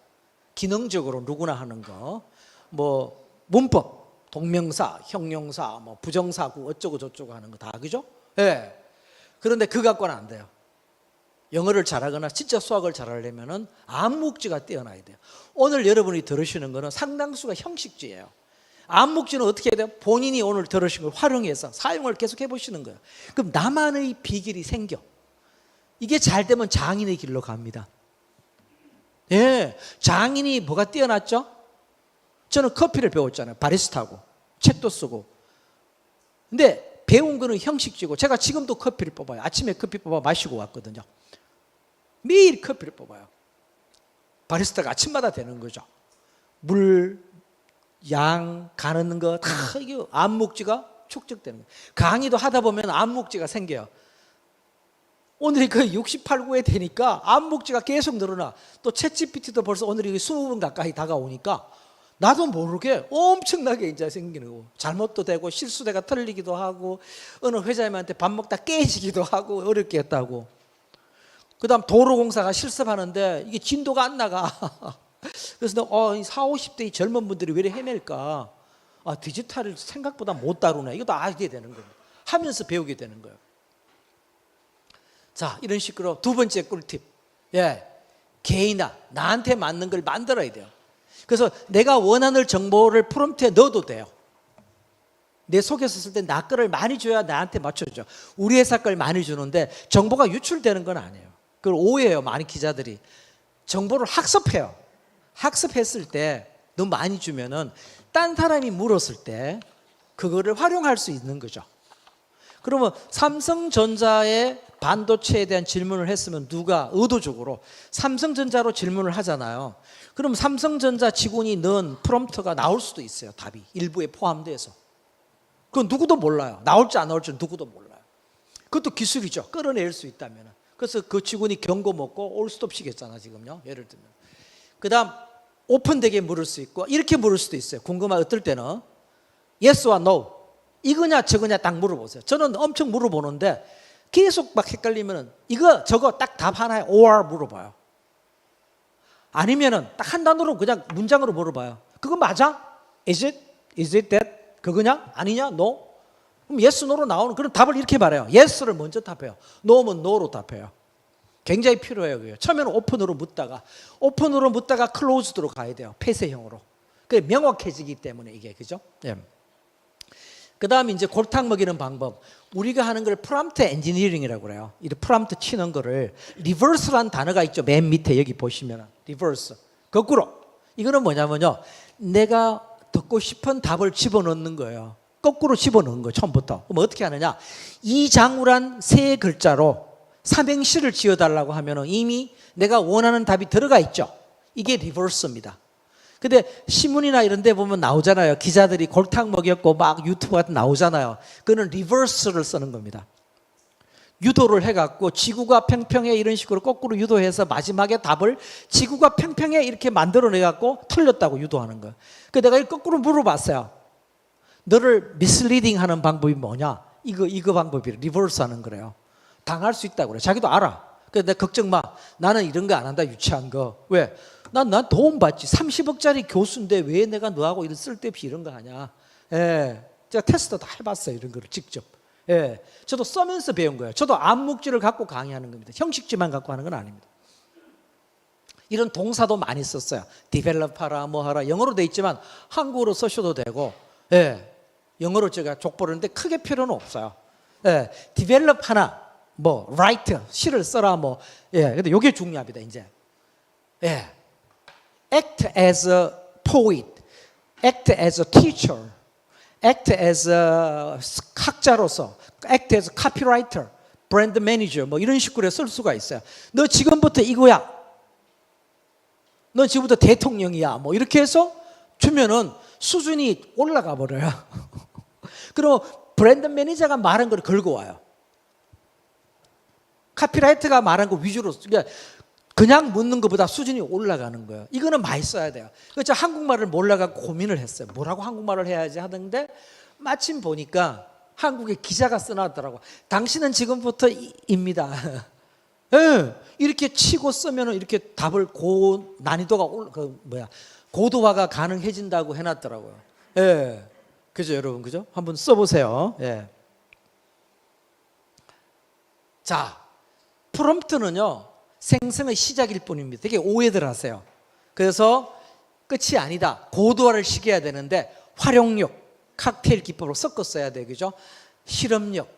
기능적으로 누구나 하는 거. 뭐 문법, 동명사, 형용사, 뭐 부정사구 어쩌고 저쩌고 하는 거 다, 그죠? 그런데 그거 갖고는 안 돼요. 영어를 잘하거나 진짜 수학을 잘하려면 암묵지가 뛰어나야 돼요. 오늘 여러분이 들으시는 거는 상당수가 형식지예요. 암묵지는 어떻게 해야 돼요? 본인이 오늘 들으신 걸 활용해서 사용을 계속 해보시는 거예요. 그럼 나만의 비결이 생겨. 이게 잘 되면 장인의 길로 갑니다. 장인이 뭐가 뛰어났죠? 저는 커피를 배웠잖아요. 바리스타고 책도 쓰고. 근데 배운 거는 형식지고, 제가 지금도 커피를 뽑아요. 아침에 커피 뽑아 마시고 왔거든요. 매일 커피를 뽑아요. 바리스타가 아침마다 되는 거죠. 물, 양, 가는 거 다 이게 암묵지가 축적되는 거예요. 강의도 하다 보면 암묵지가 생겨요. 오늘이 거의 68, 9회 되니까 암묵지가 계속 늘어나. 또 챗GPT도 벌써 오늘이 20분 가까이 다가오니까 나도 모르게 엄청나게 이제 생기는 거고, 잘못도 되고 실수대가 틀리기도 하고, 어느 회장님한테 밥 먹다 깨지기도 하고 어렵게 했다고. 그 다음 도로공사가 실습하는데 이게 진도가 안 나가. 그래서 40, 50대 이 젊은 분들이 왜 이렇게 헤맬까? 디지털을 생각보다 못 다루네. 이것도 알게 되는 거예요. 하면서 배우게 되는 거예요. 자, 이런 식으로 두 번째 꿀팁. 개인화, 나한테 맞는 걸 만들어야 돼요. 그래서 내가 원하는 정보를 프롬프트에 넣어도 돼요. 내 속에서 쓸 때 나 거를 많이 줘야 나한테 맞춰줘. 우리 회사 걸 많이 주는데 정보가 유출되는 건 아니에요. 그걸 오해해요. 많은 기자들이. 정보를 학습해요. 학습했을 때 너무 많이 주면은 딴 사람이 물었을 때 그거를 활용할 수 있는 거죠. 그러면 삼성전자의 반도체에 대한 질문을 했으면 누가 의도적으로 삼성전자로 질문을 하잖아요. 그럼 삼성전자 직원이 넣은 프롬프트가 나올 수도 있어요. 답이 일부에 포함돼서. 그건 누구도 몰라요. 나올지 안 나올지 누구도 몰라요. 그것도 기술이죠. 끌어낼 수 있다면. 그래서 그 직원이 경고 먹고 올스톱 시켰잖아 지금요. 예를 들면. 그 다음 오픈되게 물을 수 있고 이렇게 물을 수도 있어요. 궁금한 어떨 때는 Yes와 No 이거냐 저거냐 딱 물어보세요. 저는 엄청 물어보는데 계속 막 헷갈리면 이거 저거 딱 답 하나에 or 물어봐요. 아니면은 딱 한 단어로 그냥 문장으로 물어봐요. 그거 맞아? Is it? Is it that? 그거냐? 아니냐? No? 그럼 yes, no로 나오는 그런 답을 이렇게 말해요. yes를 먼저 답해요. no면 no로 답해요. 굉장히 필요해요. 그게. 처음에는 오픈으로 묻다가 closed로 가야 돼요. 폐쇄형으로. 그게 명확해지기 때문에 이게 그죠? 예. 그 다음에 이제 골탕 먹이는 방법. 우리가 하는 걸 프롬프트 엔지니어링이라고 그래요. 이 프롬프트 치는 거를 리버스라는 단어가 있죠. 맨 밑에 여기 보시면 리버스. 거꾸로. 이거는 뭐냐면요. 내가 듣고 싶은 답을 집어넣는 거예요. 거꾸로 집어넣는 거예요. 처음부터. 그럼 어떻게 하느냐. 이장우란 세 글자로 삼행시를 지어달라고 하면 이미 내가 원하는 답이 들어가 있죠. 이게 리버스입니다. 근데 신문이나 이런 데 보면 나오잖아요. 기자들이 골탕 먹였고 막 유튜브 같은 나오잖아요. 그거는 리버스를 쓰는 겁니다. 유도를 해갖고 지구가 평평해 이런 식으로 거꾸로 유도해서 마지막에 답을 지구가 평평해 이렇게 만들어내갖고 틀렸다고 유도하는 거예요. 그래서 내가 거꾸로 물어봤어요. 너를 미스리딩 하는 방법이 뭐냐? 이거 방법이 리버스 하는 거래요. 당할 수 있다고 그래. 자기도 알아. 그래서 내가 걱정 마. 나는 이런 거 안 한다. 유치한 거. 왜? 난 도움 받지. 30억짜리 교수인데 왜 내가 너하고 이런 쓸데없이 이런 거 하냐. 예. 제가 테스트 다 해봤어요. 이런 거를 직접. 예. 저도 써면서 배운 거예요. 저도 암묵지를 갖고 강의하는 겁니다. 형식지만 갖고 하는 건 아닙니다. 이런 동사도 많이 썼어요. 디벨롭 하라 뭐 하라. 영어로 돼 있지만 한국어로 쓰셔도 되고. 예. 영어로 제가 족보르는데 크게 필요는 없어요. 예. 디벨롭 하나. 뭐 write 시를 써라 뭐. 예. 근데 이게 중요합니다. 이제. 예. act as a poet, act as a teacher, act as a 학자로서, act as a copywriter, brand manager 뭐 이런 식으로 쓸 수가 있어요. 너 지금부터 이거야. 너 지금부터 대통령이야. 뭐 이렇게 해서 주면은 수준이 올라가 버려요. 그럼 브랜드 매니저가 말한 걸 걸고 와요. 카피라이터가 말한 거 위주로. 그러니까 그냥 묻는 것보다 수준이 올라가는 거예요. 이거는 많이 써야 돼요. 그래서 한국말을 몰라가지고 고민을 했어요. 뭐라고 한국말을 해야지 하던데 마침 보니까 한국에 기자가 써놨더라고. 당신은 지금부터입니다. 네, 이렇게 치고 쓰면 이렇게 답을 난이도가 고도화가 가능해진다고 해놨더라고요. 예, 네, 그죠 여러분, 그죠? 한번 써보세요. 예. 네. 자, 프롬프트는요. 생성의 시작일 뿐입니다. 되게 오해들 하세요. 그래서 끝이 아니다. 고도화를 시켜야 되는데 활용력, 칵테일 기법으로 섞어 써야 돼요. 그죠? 실험력,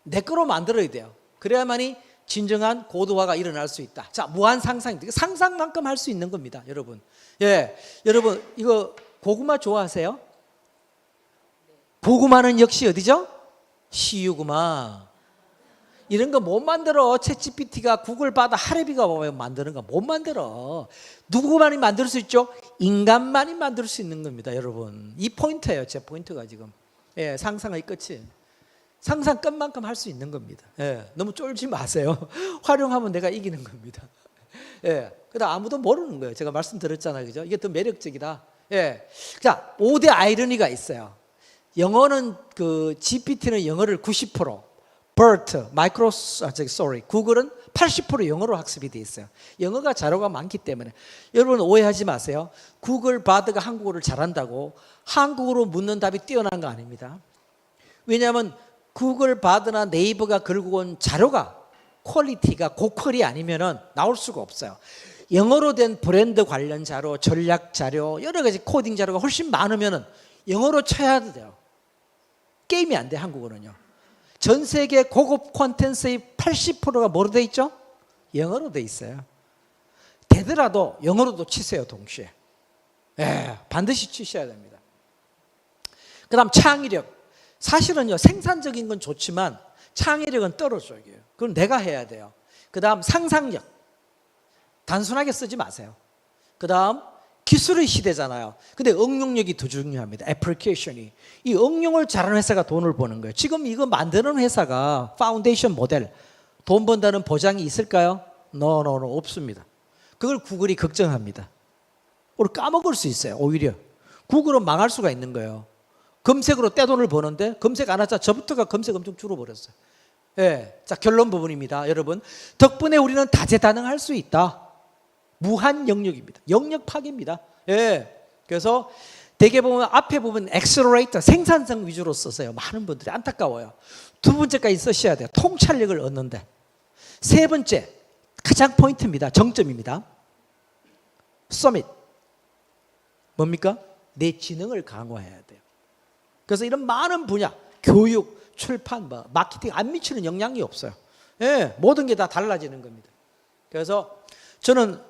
내 거로 만들어야 돼요. 그래야만이 진정한 고도화가 일어날 수 있다. 자, 무한 상상입니다. 상상만큼 할 수 있는 겁니다. 여러분. 예, 여러분 이거 고구마 좋아하세요? 고구마는 역시 어디죠? CU구마. 이런 거 못 만들어. 챗GPT가 구글 받아 하레비가 만드는 거 못 만들어. 누구만이 만들 수 있죠? 인간만이 만들 수 있는 겁니다, 여러분. 이 포인트예요, 제 포인트가 지금. 예, 상상의 끝이. 상상 끝만큼 할 수 있는 겁니다. 예, 너무 쫄지 마세요. 활용하면 내가 이기는 겁니다. 예, 그다음 아무도 모르는 거예요. 제가 말씀드렸잖아요, 그죠? 이게 더 매력적이다. 예, 자, 5대 아이러니가 있어요. 영어는 GPT는 영어를 90%. 구글은 80% 영어로 학습이 돼 있어요. 영어가 자료가 많기 때문에. 여러분 오해하지 마세요. 구글 바드가 한국어를 잘한다고 한국어로 묻는 답이 뛰어난 거 아닙니다. 왜냐하면 구글 바드나 네이버가 걸고 온 자료가 퀄리티가 고퀄이 아니면 나올 수가 없어요. 영어로 된 브랜드 관련 자료, 전략 자료, 여러 가지 코딩 자료가 훨씬 많으면 영어로 쳐야 돼요. 게임이 안 돼, 한국어는요. 전 세계 고급 콘텐츠의 80%가 뭐로 돼 있죠? 영어로 돼 있어요. 되더라도 영어로도 치세요, 동시에. 예, 반드시 치셔야 됩니다. 그 다음 창의력. 사실은요, 생산적인 건 좋지만 창의력은 떨어져요. 그건 내가 해야 돼요. 그 다음 상상력. 단순하게 쓰지 마세요. 그 다음 기술의 시대잖아요. 근데 응용력이 더 중요합니다. 애플리케이션이. 이 응용을 잘하는 회사가 돈을 버는 거예요. 지금 이거 만드는 회사가 파운데이션 모델 돈 번다는 보장이 있을까요? No, 없습니다. 그걸 구글이 걱정합니다. 우리 까먹을 수 있어요. 오히려 구글은 망할 수가 있는 거예요. 검색으로 떼돈을 버는데 검색 안 하자 저부터가 검색 엄청 줄어버렸어요. 예, 자 결론 부분입니다. 여러분 덕분에 우리는 다재다능할 수 있다. 무한 영역입니다. 영역 파괴입니다. 예, 그래서 대개 보면 앞에 보면 엑셀러레이터 생산성 위주로 써서요. 많은 분들이 안타까워요. 두 번째까지 쓰셔야 돼요. 통찰력을 얻는데. 세 번째 가장 포인트입니다. 정점입니다. 서밋. 뭡니까? 내 지능을 강화해야 돼요. 그래서 이런 많은 분야, 교육, 출판, 마케팅 안 미치는 영향이 없어요. 예, 모든 게 다 달라지는 겁니다. 그래서 저는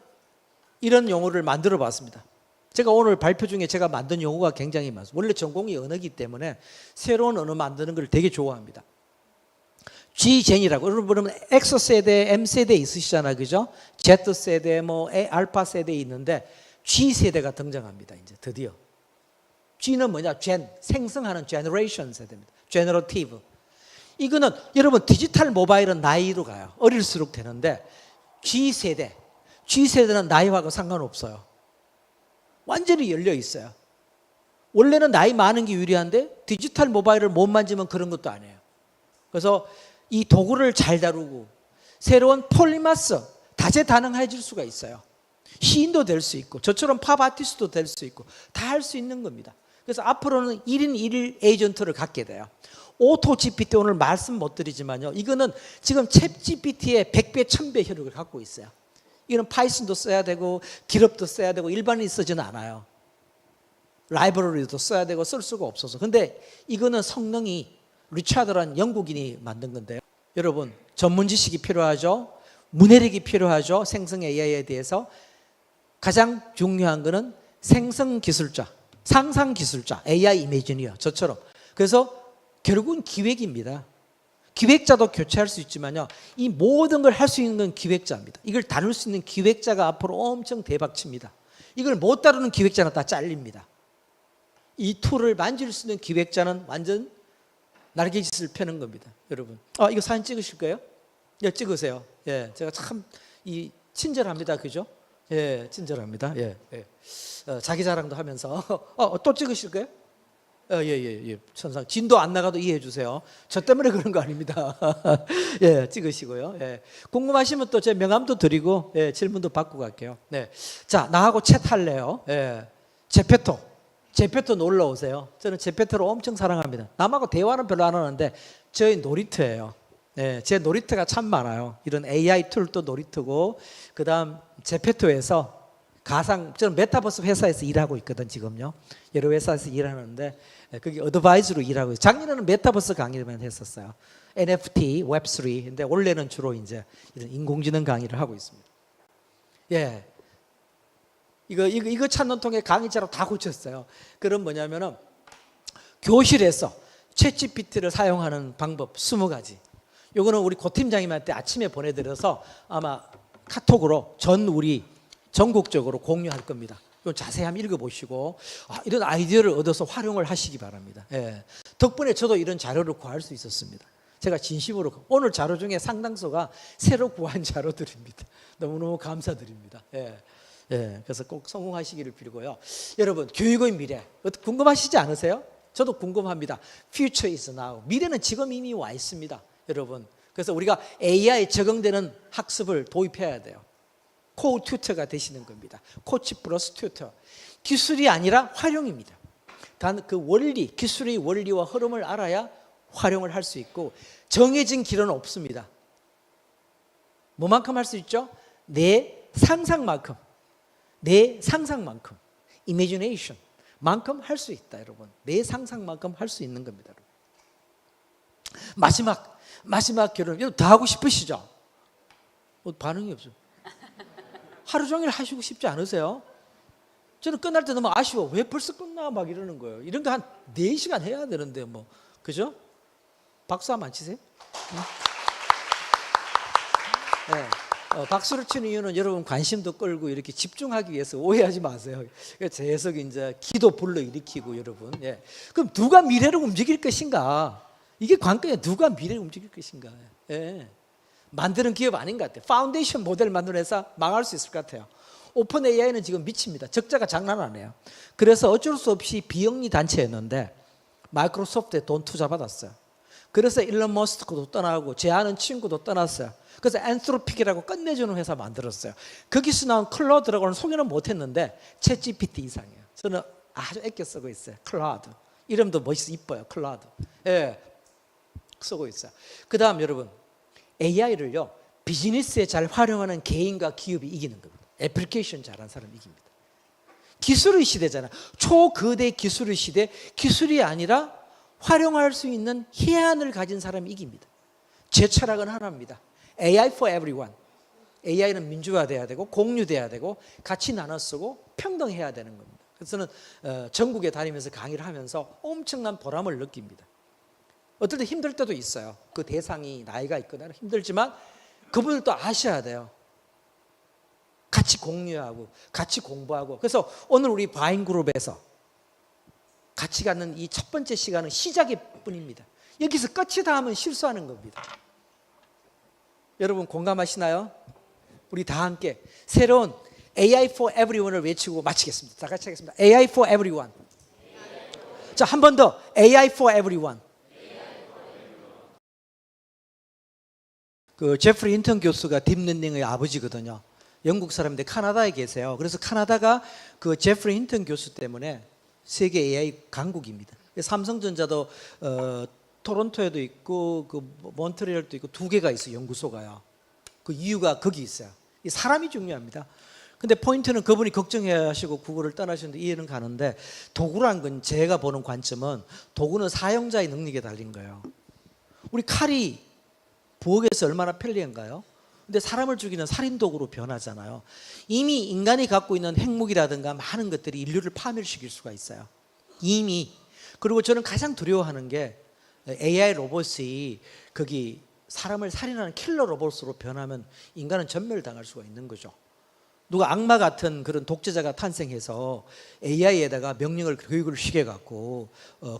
이런 용어를 만들어 봤습니다. 제가 오늘 발표 중에 제가 만든 용어가 굉장히 많습니다. 원래 전공이 언어이기 때문에 새로운 언어 만드는 걸 되게 좋아합니다. G젠이라고. 여러분 X세대, M세대 있으시잖아요. 그죠? Z세대, 알파세대 있는데 G세대가 등장합니다. 이제 드디어. G는 뭐냐? 생성하는 제너레이션 세대입니다. 제너러티브. 이거는 여러분 디지털 모바일은 나이로 가요. 어릴수록 되는데 G세대는 나이하고 상관없어요. 완전히 열려 있어요. 원래는 나이 많은 게 유리한데 디지털 모바일을 못 만지면 그런 것도 아니에요. 그래서 이 도구를 잘 다루고 새로운 폴리마스 다재다능해질 수가 있어요. 시인도 될 수 있고 저처럼 팝 아티스트도 될 수 있고 다 할 수 있는 겁니다. 그래서 앞으로는 1인 1일 에이전트를 갖게 돼요. 오토 GPT 오늘 말씀 못 드리지만요. 이거는 지금 챗 GPT의 100배, 1000배 효력을 갖고 있어요. 이거는 파이썬도 써야 되고 디럽도 써야 되고 일반인이 쓰지는 않아요. 라이브러리도 써야 되고 쓸 수가 없어서. 근데 이거는 성능이 리차드라는 영국인이 만든 건데요. 여러분 전문 지식이 필요하죠. 문해력이 필요하죠. 생성 AI에 대해서. 가장 중요한 거는 생성 기술자, 상상 기술자, AI 이미지니어 저처럼. 그래서 결국은 기획입니다. 기획자도 교체할 수 있지만요. 이 모든 걸 할 수 있는 건 기획자입니다. 이걸 다룰 수 있는 기획자가 앞으로 엄청 대박칩니다. 이걸 못 다루는 기획자는 다 잘립니다. 이 툴을 만질 수 있는 기획자는 완전 날개짓을 펴는 겁니다. 여러분. 이거 사진 찍으실 거예요? 예, 찍으세요. 예, 제가 참 친절합니다. 그죠? 예, 친절합니다. 예, 예. 자기 자랑도 하면서. 또 찍으실 거예요? 예. 천상 진도 안 나가도 이해해 주세요. 저 때문에 그런 거 아닙니다. 예, 찍으시고요. 예. 궁금하시면 또 제 명함도 드리고 질문도 받고 갈게요. 네. 자, 나하고 챗 할래요. 예. 제페토 놀러 오세요. 저는 제페토를 엄청 사랑합니다. 남하고 대화는 별로 안 하는데 저희 놀이터예요. 네, 제 놀이터가 참 많아요. 이런 AI 툴도 놀이터고 그다음 제페토에서 저는 메타버스 회사에서 일하고 있거든 지금요. 여러 회사에서 일하는데 거기 어드바이저로 일하고 있어요. 작년에는 메타버스 강의만 했었어요. NFT, 웹3. 근데 올해는 주로 이제 이런 인공지능 강의를 하고 있습니다. 예. 이거 찾는 통에 강의자로 다 고쳤어요. 그럼 뭐냐면은 교실에서 챗GPT를 사용하는 방법 20가지. 요거는 우리 고 팀장님한테 아침에 보내드려서 아마 카톡으로 우리 전국적으로 공유할 겁니다. 좀 자세히 한번 읽어보시고 이런 아이디어를 얻어서 활용을 하시기 바랍니다. 예. 덕분에 저도 이런 자료를 구할 수 있었습니다. 제가 진심으로 오늘 자료 중에 상당수가 새로 구한 자료들입니다. 너무너무 감사드립니다. 예. 예, 그래서 꼭 성공하시기를 빌고요. 여러분 교육의 미래 궁금하시지 않으세요? 저도 궁금합니다. Future is now. 미래는 지금 이미 와 있습니다. 여러분 그래서 우리가 AI에 적용되는 학습을 도입해야 돼요. 코-튜터가 되시는 겁니다. 코치 플러스 튜터. 기술이 아니라 활용입니다. 단 그 기술의 원리와 흐름을 알아야 활용을 할 수 있고 정해진 길은 없습니다. 뭐만큼 할 수 있죠? 내 상상만큼, 내 상상만큼, imagination 만큼 할 수 있다, 여러분. 내 상상만큼 할 수 있는 겁니다, 여러분. 마지막 결론, 여러분 더 하고 싶으시죠? 반응이 없어요. 하루 종일 하시고 싶지 않으세요? 저는 끝날 때 너무 아쉬워. 왜 벌써 끝나? 막 이러는 거예요. 이런 거 한 4시간 해야 되는데 뭐, 그죠? 박수 한번 안 치세요? 네. 박수를 치는 이유는 여러분 관심도 끌고 이렇게 집중하기 위해서, 오해하지 마세요. 제 해석이 이제 기도 불러일으키고, 여러분. 예. 그럼 누가 미래를 움직일 것인가? 이게 관건이에요. 누가 미래를 움직일 것인가? 예. 만드는 기업 아닌 것 같아요. 파운데이션 모델 만드는 회사 망할 수 있을 것 같아요. 오픈 AI는 지금 미칩니다. 적자가 장난 아니에요. 그래서 어쩔 수 없이 비영리 단체였는데 마이크로소프트에 돈 투자 받았어요. 그래서 일론 머스크도 떠나고 제 아는 친구도 떠났어요. 그래서 엔트로픽이라고 끝내주는 회사 만들었어요. 거기서 나온 클라우드라고는 소개는 못했는데 챗 GPT 이상이에요. 저는 아주 아껴 쓰고 있어요. 클라우드. 이름도 멋있어, 이뻐요. 클라우드. 예, 쓰고 있어요. 그 다음 여러분, AI를요 비즈니스에 잘 활용하는 개인과 기업이 이기는 겁니다. 애플리케이션 잘하는 사람이 이깁니다. 기술의 시대잖아요. 초거대 기술의 시대. 기술이 아니라 활용할 수 있는 해안을 가진 사람이 이깁니다. 제 철학은 하나입니다. AI for everyone. AI는 민주화돼야 되고 공유돼야 되고 같이 나눠 쓰고 평등해야 되는 겁니다. 그래서 저는 전국에 다니면서 강의를 하면서 엄청난 보람을 느낍니다. 어떨 때 힘들 때도 있어요. 그 대상이 나이가 있거나 힘들지만 그분들도 아셔야 돼요. 같이 공유하고 같이 공부하고. 그래서 오늘 우리 바인그룹에서 같이 갖는 이 첫 번째 시간은 시작일 뿐입니다. 여기서 끝이다 하면 실수하는 겁니다. 여러분 공감하시나요? 우리 다 함께 새로운 AI for everyone을 외치고 마치겠습니다. 다 같이 하겠습니다. AI for everyone. 자, 한 번 더. AI for everyone. 그 제프리 힌턴 교수가 딥러닝의 아버지거든요. 영국 사람인데 카나다에 계세요. 그래서 카나다가 그 제프리 힌턴 교수 때문에 세계 AI 강국입니다. 삼성전자도 토론토에도 있고 그 몬트리올도 있고 2개가 있어요. 연구소가요. 그 이유가 거기 있어요. 이 사람이 중요합니다. 근데 포인트는 그분이 걱정하시고 구글을 떠나시는데 이해는 가는데, 도구란 건 제가 보는 관점은 도구는 사용자의 능력에 달린 거예요. 우리 칼이 부엌에서 얼마나 편리한가요? 근데 사람을 죽이는 살인도구로 변하잖아요. 이미 인간이 갖고 있는 핵무기라든가 많은 것들이 인류를 파멸시킬 수가 있어요. 이미. 그리고 저는 가장 두려워하는 게 AI 로봇이 거기 사람을 살인하는 킬러 로봇으로 변하면 인간은 전멸당할 수가 있는 거죠. 누가 악마 같은 그런 독재자가 탄생해서 AI에다가 명령을 교육을 시켜갖고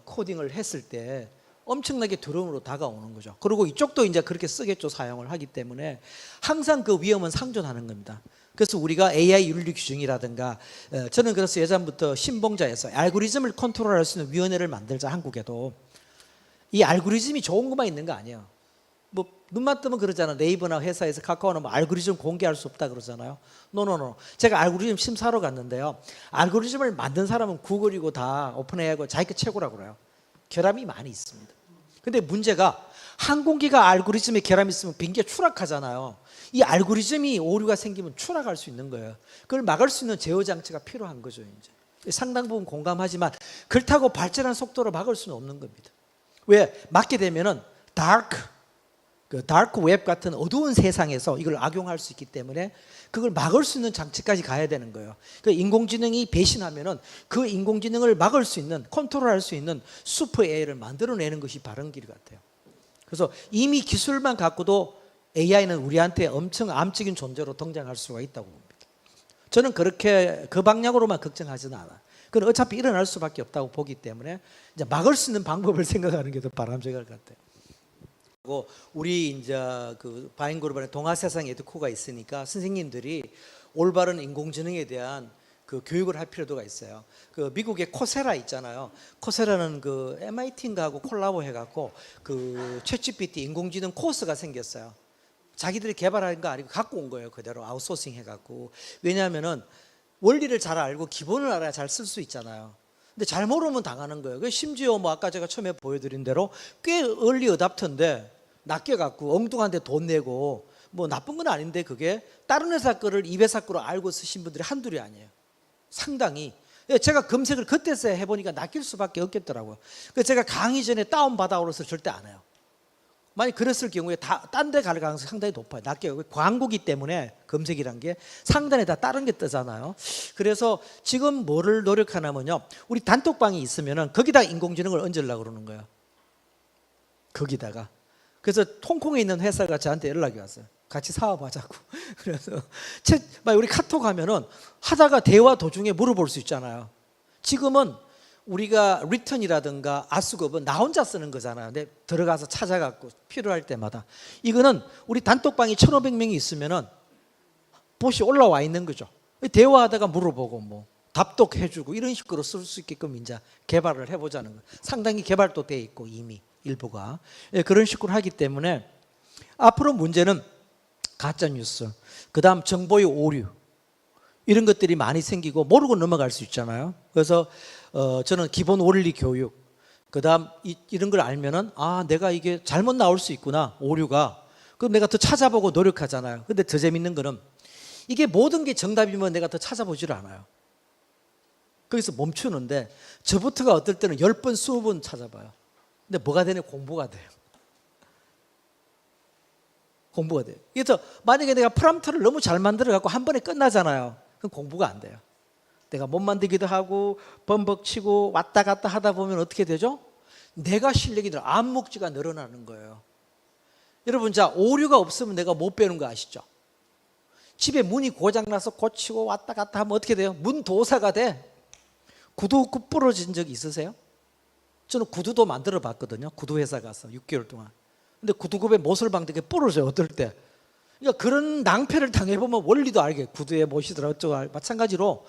코딩을 했을 때 엄청나게 두려움으로 다가오는 거죠. 그리고 이쪽도 이제 그렇게 쓰겠죠. 사용을 하기 때문에 항상 그 위험은 상존하는 겁니다. 그래서 우리가 AI 윤리 규정이라든가, 저는 그래서 예전부터 신봉자에서 알고리즘을 컨트롤할 수 있는 위원회를 만들자. 한국에도 이 알고리즘이 좋은 것만 있는 거 아니에요. 뭐 눈만 뜨면 그러잖아. 네이버나 회사에서 카카오는 뭐 알고리즘 공개할 수 없다 그러잖아요. 노노노. 제가 알고리즘 심사하러 갔는데요, 알고리즘을 만든 사람은 구글이고 다 오픈AI고 자기가 최고라고 그래요. 결함이 많이 있습니다. 근데 문제가 항공기가 알고리즘에 결함이 있으면 비행기가 추락하잖아요. 이 알고리즘이 오류가 생기면 추락할 수 있는 거예요. 그걸 막을 수 있는 제어 장치가 필요한 거죠. 이제 상당 부분 공감하지만 그렇다고 발전한 속도로 막을 수는 없는 겁니다. 왜? 막게 되면은 다크 웹 같은 어두운 세상에서 이걸 악용할 수 있기 때문에 그걸 막을 수 있는 장치까지 가야 되는 거예요. 그 인공지능이 배신하면은 그 인공지능을 막을 수 있는, 컨트롤할 수 있는 슈퍼 AI를 만들어내는 것이 바른 길 같아요. 그래서 이미 기술만 갖고도 AI는 우리한테 엄청 암적인 존재로 등장할 수가 있다고 봅니다. 저는 그렇게 그 방향으로만 걱정하지는 않아요. 그건 어차피 일어날 수밖에 없다고 보기 때문에 이제 막을 수 있는 방법을 생각하는 게 더 바람직할 것 같아요. 우리 이제 그 바인그룹 안에 동아세상 에듀코가 있으니까 선생님들이 올바른 인공지능에 대한 그 교육을 할 필요도가 있어요. 그 미국의 코세라 있잖아요. 코세라는 그 MIT인가하고 콜라보 해갖고 그 챗GPT 인공지능 코스가 생겼어요. 자기들이 개발한 거 아니고 갖고 온 거예요. 그대로 아웃소싱 해갖고. 왜냐하면은 원리를 잘 알고 기본을 알아야 잘 쓸 수 있잖아요. 근데 잘 모르면 당하는 거예요. 심지어 뭐 아까 제가 처음에 보여드린 대로 꽤 얼리 어답터인데 낚여갖고 엉뚱한 데 돈 내고 뭐 나쁜 건 아닌데 그게 다른 회사 거를 이 회사 거로 알고 쓰신 분들이 한둘이 아니에요. 상당히. 제가 검색을 그때서야 해보니까 낚일 수밖에 없겠더라고요. 그래서 제가 강의 전에 다운받아오라서 절대 안 해요. 만약 그랬을 경우에 딴 데 갈 가능성이 상당히 높아요. 낚여요. 광고기 때문에 검색이란 게 상단에 다 다른 게 뜨잖아요. 그래서 지금 뭐를 노력하냐면요, 우리 단톡방이 있으면은 거기다 인공지능을 얹으려고 그러는 거예요. 거기다가. 그래서 홍콩에 있는 회사가 저한테 연락이 왔어요. 같이 사업하자고. 그래서 우리 카톡 하면은 하다가 대화 도중에 물어볼 수 있잖아요. 지금은 우리가 리턴이라든가 아수급은 나 혼자 쓰는 거잖아요. 근데 들어가서 찾아갖고 필요할 때마다. 이거는 우리 단톡방이 1,500명이 있으면은 봇이 올라와 있는 거죠. 대화하다가 물어보고 뭐 답도 해주고 이런 식으로 쓸 수 있게끔 이제 개발을 해보자는 거예요. 상당히 개발도 돼 있고 이미 일부가 그런 식으로 하기 때문에 앞으로 문제는 가짜 뉴스, 그다음 정보의 오류 이런 것들이 많이 생기고 모르고 넘어갈 수 있잖아요. 그래서 저는 기본 원리 교육, 그다음 이런 걸 알면은 내가 이게 잘못 나올 수 있구나, 오류가. 그럼 내가 더 찾아보고 노력하잖아요. 근데 더 재밌는 거는 이게 모든 게 정답이면 내가 더 찾아보질 않아요. 거기서 멈추는데 저부터가 어떨 때는 10번, 20번 찾아봐요. 근데 뭐가 되냐? 공부가 돼요. 공부가 돼요. 그래서 만약에 내가 프롬프트를 너무 잘 만들어 갖고 한 번에 끝나잖아요. 그럼 공부가 안 돼요. 내가 못 만들기도 하고 범벅치고 왔다 갔다 하다 보면 어떻게 되죠? 내가 실력이 늘어, 암묵지가 늘어나는 거예요. 여러분, 자, 오류가 없으면 내가 못 배우는 거 아시죠? 집에 문이 고장나서 고치고 왔다 갔다 하면 어떻게 돼요? 문 도사가 돼. 구두 부러진 적 있으세요? 저는 구두도 만들어 봤거든요. 구두 회사 가서 6개월 동안. 근데 구두굽에 못을방되게 부러져요, 어떨 때. 그러니까 그런 낭패를 당해보면 원리도 알게, 구두에 못이더라 어쩌고. 마찬가지로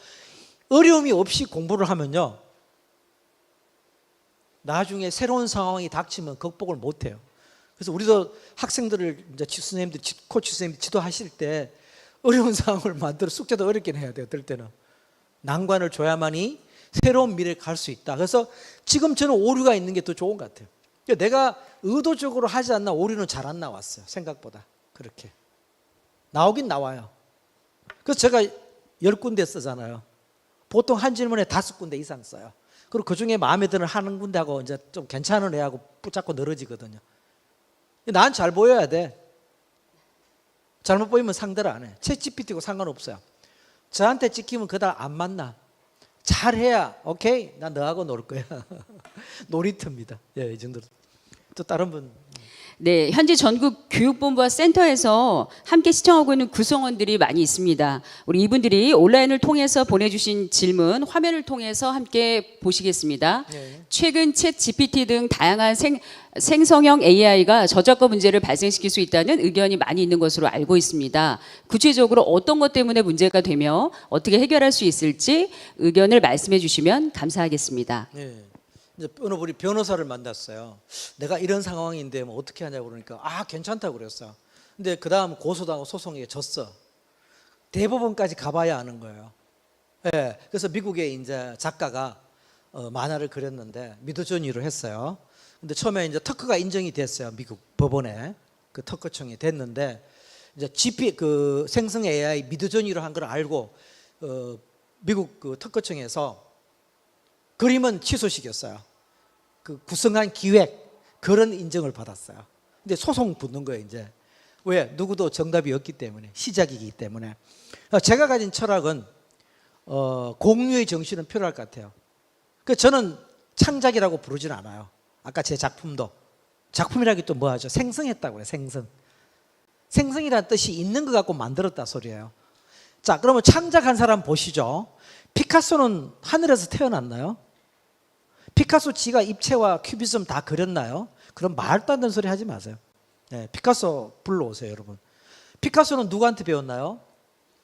어려움이 없이 공부를 하면요, 나중에 새로운 상황이 닥치면 극복을 못해요. 그래서 우리도 학생들을 이제 선생님들, 코치 선생님들 지도하실 때 어려운 상황을 만들어 숙제도 어렵게 해야 돼요. 어떨 때는 난관을 줘야만이 새로운 미래를 갈 수 있다. 그래서 지금 저는 오류가 있는 게 더 좋은 것 같아요. 그러니까 내가 의도적으로 하지 않나 오류는 잘 안 나왔어요. 생각보다. 그렇게 나오긴 나와요. 그래서 제가 10군데 쓰잖아요. 보통 한 질문에 5군데 이상 써요. 그리고 그중에 마음에 드는 한 군데하고 이제 좀 괜찮은 애하고 붙잡고 늘어지거든요. 난 잘 보여야 돼. 잘못 보이면 상대를 안 해. 챗GPT고 상관없어요. 저한테 찍히면 그달 안 만나. 잘해야 오케이, 난 너하고 놀 거야. 놀이터입니다. 이 정도로. 또 다른 분. 네, 현재 전국 교육본부와 센터에서 함께 시청하고 있는 구성원들이 많이 있습니다. 우리 이분들이 온라인을 통해서 보내주신 질문 화면을 통해서 함께 보시겠습니다. 네. 최근 챗 GPT 등 다양한 생성형 AI가 저작권 문제를 발생시킬 수 있다는 의견이 많이 있는 것으로 알고 있습니다. 구체적으로 어떤 것 때문에 문제가 되며 어떻게 해결할 수 있을지 의견을 말씀해 주시면 감사하겠습니다. 네. 이제 어느 분이 변호사를 만났어요. 내가 이런 상황인데 뭐 어떻게 하냐고 그러니까 괜찮다고 그랬어. 근데 그 다음 고소당하고 소송에 졌어. 대법원까지 가봐야 하는 거예요. 네. 그래서 미국의 이제 작가가 만화를 그렸는데 미드저니로 했어요. 근데 처음에 이제 특허가 인정이 됐어요. 미국 법원에 그 특허청이 됐는데 이제 그 생성 AI 미드저니로 한 걸 알고 미국 그 특허청에서 그림은 취소시켰어요. 그 구성한 기획 그런 인정을 받았어요. 근데 소송 붙는 거예요. 이제 왜? 누구도 정답이 없기 때문에, 시작이기 때문에. 제가 가진 철학은 공유의 정신은 필요할 것 같아요. 그 저는 창작이라고 부르지는 않아요. 아까 제 작품이라기 또 뭐하죠? 생성했다고 그래요. 생성이라는 뜻이 있는 것 갖고 만들었다 소리예요. 자, 그러면 창작한 사람 보시죠. 피카소는 하늘에서 태어났나요? 피카소 지가 입체와 큐비즘 다 그렸나요? 그럼 말도 안 되는 소리 하지 마세요. 네, 피카소 불러오세요, 여러분. 피카소는 누구한테 배웠나요?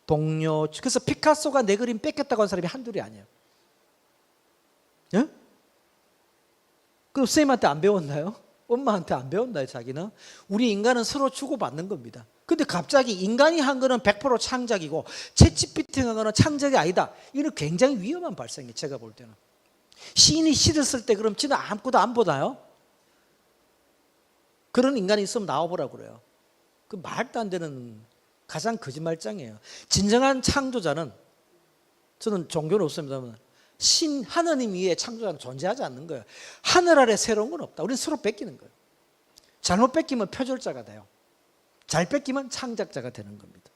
동료. 그래서 피카소가 내 그림 뺏겼다고 한 사람이 한둘이 아니에요. 예? 그럼 선생님한테 안 배웠나요? 엄마한테 안 배웠나요, 자기는? 우리 인간은 서로 주고받는 겁니다. 근데 갑자기 인간이 한 거는 100% 창작이고 챗GPT 한 거는 창작이 아니다. 이건 굉장히 위험한 발상이에요, 제가 볼 때는. 시인이 시를 쓸 때 그럼 지는 아무것도 안 보나요? 그런 인간이 있으면 나와보라고 그래요. 그 말도 안 되는 가장 거짓말장이에요. 진정한 창조자는, 저는 종교는 없습니다만, 하느님 위에 창조자는 존재하지 않는 거예요. 하늘 아래 새로운 건 없다. 우리는 서로 뺏기는 거예요. 잘못 뺏기면 표절자가 돼요. 잘 뺏기면 창작자가 되는 겁니다.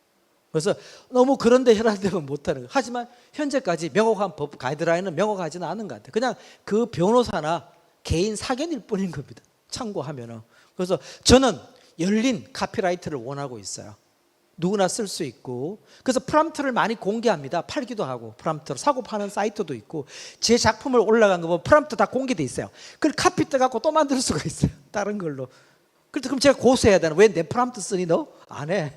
그래서 너무 그런데 혈안되면 못하는 거예요. 하지만 현재까지 명확한 법 가이드라인은 명확하지는 않은 것 같아요. 그냥 그 변호사나 개인 사견일 뿐인 겁니다. 참고하면은. 그래서 저는 열린 카피라이트를 원하고 있어요. 누구나 쓸 수 있고. 그래서 프롬프트를 많이 공개합니다. 팔기도 하고, 프롬프트로 사고 파는 사이트도 있고, 제 작품을 올라간 거 보면 프롬프트 다 공개돼 있어요. 그걸 카피 떠갖고 또 만들 수가 있어요. 다른 걸로. 그럼 제가 고소해야 되나? 왜 내 프롬프트 쓰니 너? 안 해.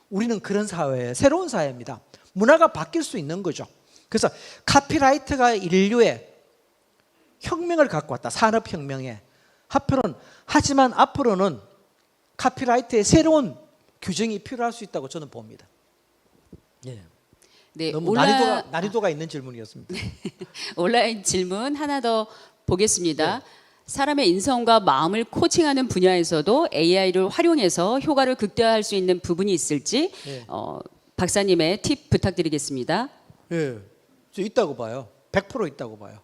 우리는 그런 사회예요. 새로운 사회입니다. 문화가 바뀔 수 있는 거죠. 그래서 카피라이트가 인류의 혁명을 갖고 왔다. 산업혁명에. 하지만 앞으로는 카피라이트의 새로운 규정이 필요할 수 있다고 저는 봅니다. 예. 네, 너무 난이도가 있는 질문이었습니다. 온라인 질문 하나 더 보겠습니다. 사람의 인성과 마음을 코칭하는 분야에서도 AI를 활용해서 효과를 극대화할 수 있는 부분이 있을지 박사님의 팁 부탁드리겠습니다. 예, 저 있다고 봐요. 100% 있다고 봐요.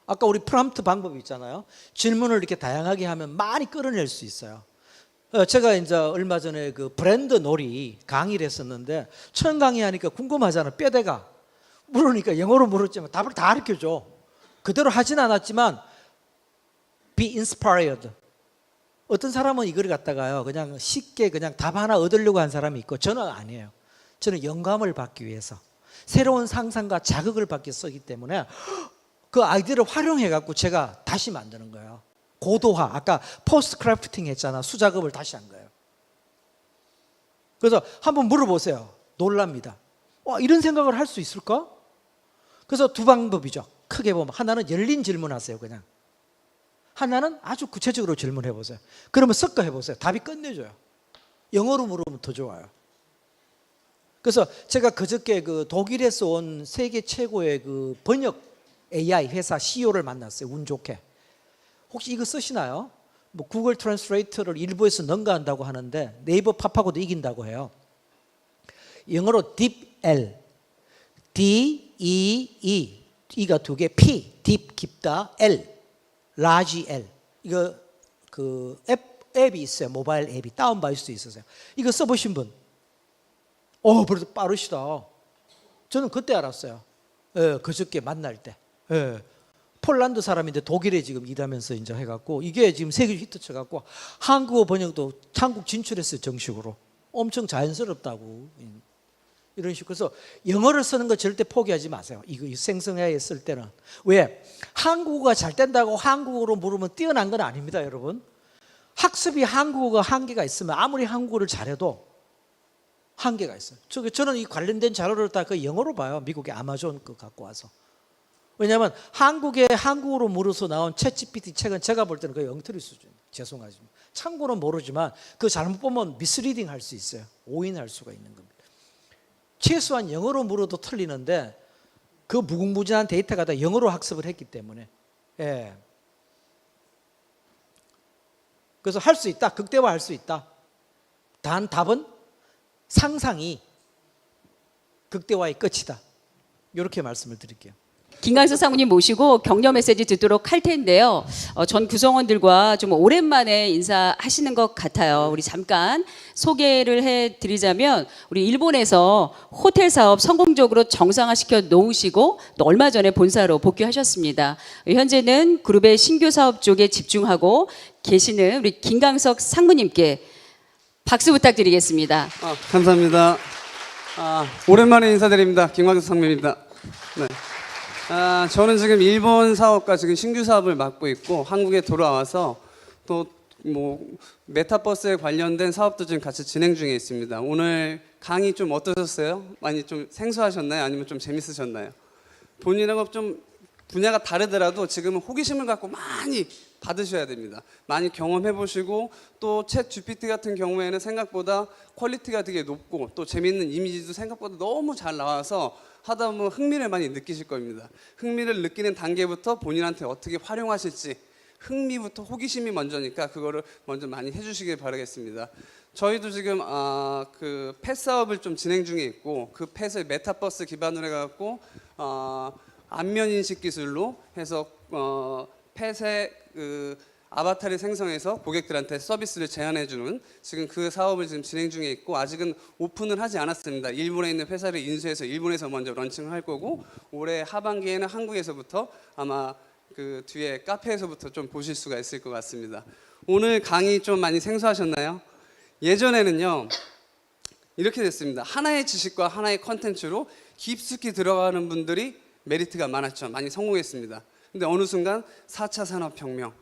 아까 우리 프롬프트 방법이 있잖아요. 질문을 이렇게 다양하게 하면 많이 끌어낼 수 있어요. 제가 이제 얼마 전에 그 브랜드 놀이 강의를 했었는데, 처음 강의하니까 궁금하잖아. 뼈대가 물으니까 영어로 물었지만 답을 다 가르쳐줘. 그대로 하진 않았지만 be inspired. 어떤 사람은 이걸 갖다가요 그냥 쉽게 그냥 답 하나 얻으려고 한 사람이 있고, 저는 아니에요. 저는 영감을 받기 위해서, 새로운 상상과 자극을 받기 위해서 쓰기 때문에 그 아이디어를 활용해 갖고 제가 다시 만드는 거예요. 고도화. 아까 포스트 크래프팅 했잖아. 수작업을 다시 한 거예요. 그래서 한번 물어보세요. 놀랍니다. 이런 생각을 할 수 있을까? 그래서 두 방법이죠. 크게 보면 하나는 열린 질문하세요. 그냥 하나는 아주 구체적으로 질문해 보세요. 그러면 섞어 해보세요. 답이 끝내줘요. 영어로 물으면 더 좋아요. 그래서 제가 그저께 그 독일에서 온 세계 최고의 그 번역 AI 회사 CEO를 만났어요. 운 좋게. 혹시 이거 쓰시나요? 뭐 구글 트랜스레이터를 일부에서 능가한다고 하는데 네이버 팝하고도 이긴다고 해요. 영어로 DeepL, D-E-E, E가 두 개, P, Deep 깊다, L, Large L. 이거 그 앱이 있어요. 모바일 앱이 다운받을 수 있으세요. 이거 써보신 분? 벌써 빠르시다. 저는 그때 알았어요. 그저께 만날 때. 폴란드 사람인데 독일에 지금 일하면서 이제 해갖고, 이게 지금 세계 히트 쳐갖고 한국어 번역도 한국 진출했어요. 정식으로. 엄청 자연스럽다고. 이런 식으로. 그래서 영어를 쓰는 거 절대 포기하지 마세요. 이거 생성AI 쓸 때는. 왜? 한국어가 잘 된다고 한국어로 물으면 뛰어난 건 아닙니다, 여러분. 학습이 한국어가 한계가 있으면 아무리 한국어를 잘해도 한계가 있어요. 저는 이 관련된 자료를 다 그 영어로 봐요. 미국의 아마존 거 갖고 와서. 왜냐하면 한국에 한국어로 물어서 나온 챗GPT 책은 제가 볼 때는 거의 엉터리 수준. 죄송하지만 참고는 모르지만 그 잘못 보면 미스리딩 할 수 있어요. 오인할 수가 있는 겁니다. 최소한 영어로 물어도 틀리는데 그 무궁무진한 데이터가 다 영어로 학습을 했기 때문에. 그래서 할 수 있다. 극대화할 수 있다. 단 답은 상상이 극대화의 끝이다. 이렇게 말씀을 드릴게요. 김광석 상무님 모시고 격려 메시지 듣도록 할 텐데요. 전 구성원들과 좀 오랜만에 인사하시는 것 같아요. 우리 잠깐 소개를 해드리자면, 우리 일본에서 호텔 사업 성공적으로 정상화시켜 놓으시고 또 얼마 전에 본사로 복귀하셨습니다. 현재는 그룹의 신규 사업 쪽에 집중하고 계시는 우리 김광석 상무님께 박수 부탁드리겠습니다. 감사합니다. 오랜만에 인사드립니다. 김광석 상무입니다. 네. 저는 지금 일본 사업과 지금 신규 사업을 맡고 있고, 한국에 돌아와서 또 뭐 메타버스에 관련된 사업도 지금 같이 진행 중에 있습니다. 오늘 강의 좀 어떠셨어요? 많이 좀 생소하셨나요? 아니면 좀 재밌으셨나요? 본인하고 좀 분야가 다르더라도 지금은 호기심을 갖고 많이 받으셔야 됩니다. 많이 경험해 보시고, 또 챗 GPT 같은 경우에는 생각보다 퀄리티가 되게 높고 또 재밌는 이미지도 생각보다 너무 잘 나와서 하다 보면 흥미를 많이 느끼실 겁니다. 흥미를 느끼는 단계부터 본인한테 어떻게 활용하실지, 흥미부터 호기심이 먼저니까 그거를 먼저 많이 해주시길 바라겠습니다. 저희도 지금 그 펫 사업을 좀 진행 중에 있고 그 펫을 메타버스 기반으로 해갖고 안면 인식 기술로 해서 펫의 그 아바타를 생성해서 고객들한테 서비스를 제안해주는 지금 그 사업을 지금 진행 중에 있고 아직은 오픈을 하지 않았습니다. 일본에 있는 회사를 인수해서 일본에서 먼저 런칭을 할 거고 올해 하반기에는 한국에서부터 아마 그 뒤에 카페에서부터 좀 보실 수가 있을 것 같습니다. 오늘 강의 좀 많이 생소하셨나요? 예전에는요 이렇게 됐습니다. 하나의 지식과 하나의 컨텐츠로 깊숙이 들어가는 분들이 메리트가 많았죠. 많이 성공했습니다. 근데 어느 순간 4차 산업혁명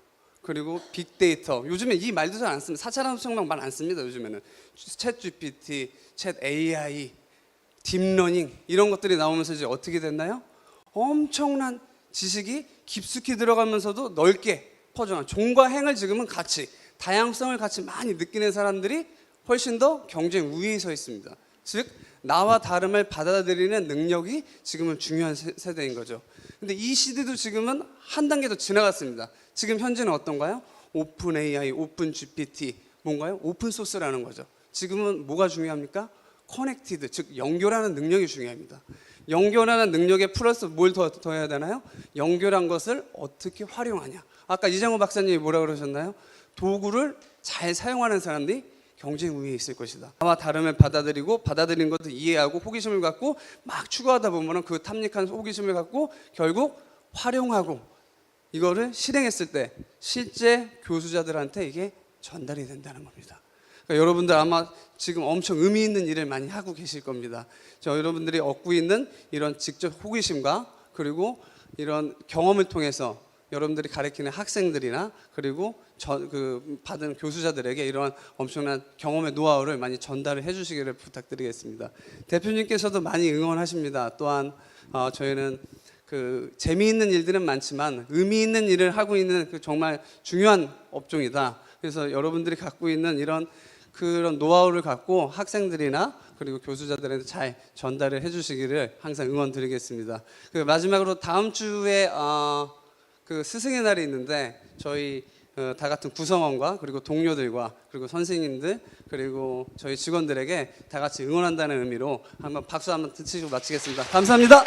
그리고 빅데이터, 요즘에 이 말도 잘 안 씁니다. 4차 산업혁명 말 안 씁니다. 요즘에는 챗 GPT, 챗 AI, 딥러닝 이런 것들이 나오면서 이제 어떻게 됐나요? 엄청난 지식이 깊숙이 들어가면서도 넓게 퍼져나간 종과 행을 지금은 같이 다양성을 같이 많이 느끼는 사람들이 훨씬 더 경쟁 우위에 서 있습니다. 즉 나와 다름을 받아들이는 능력이 지금은 중요한 세대인 거죠. 근데 이 시대도 지금은 한 단계 더 지나갔습니다. 지금 현재는 어떤가요? 오픈 AI, 오픈 GPT, 뭔가요? 오픈 소스라는 거죠. 지금은 뭐가 중요합니까? 커넥티드, 즉 연결하는 능력이 중요합니다. 연결하는 능력에 플러스 뭘 더 해야 되나요? 연결한 것을 어떻게 활용하냐. 아까 이장호 박사님이 뭐라 그러셨나요? 도구를 잘 사용하는 사람들이 경쟁 우위에 있을 것이다. 나와 다름을 받아들이고 받아들인 것을 이해하고 호기심을 갖고 막 추구하다 보면 그 탐닉한 호기심을 갖고 결국 활용하고 이거를 실행했을 때 실제 교수자들한테 이게 전달이 된다는 겁니다. 그러니까 여러분들 아마 지금 엄청 의미 있는 일을 많이 하고 계실 겁니다. 여러분들이 얻고 있는 이런 직접 호기심과 그리고 이런 경험을 통해서 여러분들이 가르치는 학생들이나 그리고 받은 교수자들에게 이러한 엄청난 경험의 노하우를 많이 전달을 해주시기를 부탁드리겠습니다. 대표님께서도 많이 응원하십니다. 또한 저희는 그 재미있는 일들은 많지만 의미 있는 일을 하고 있는 그 정말 중요한 업종이다. 그래서 여러분들이 갖고 있는 이런 그런 노하우를 갖고 학생들이나 그리고 교수자들한테 잘 전달을 해주시기를 항상 응원드리겠습니다. 그 마지막으로 다음 주에 그 스승의 날이 있는데 저희 다 같은 구성원과 그리고 동료들과 그리고 선생님들 그리고 저희 직원들에게 다 같이 응원한다는 의미로 한번 박수 한번 치고 마치겠습니다. 감사합니다.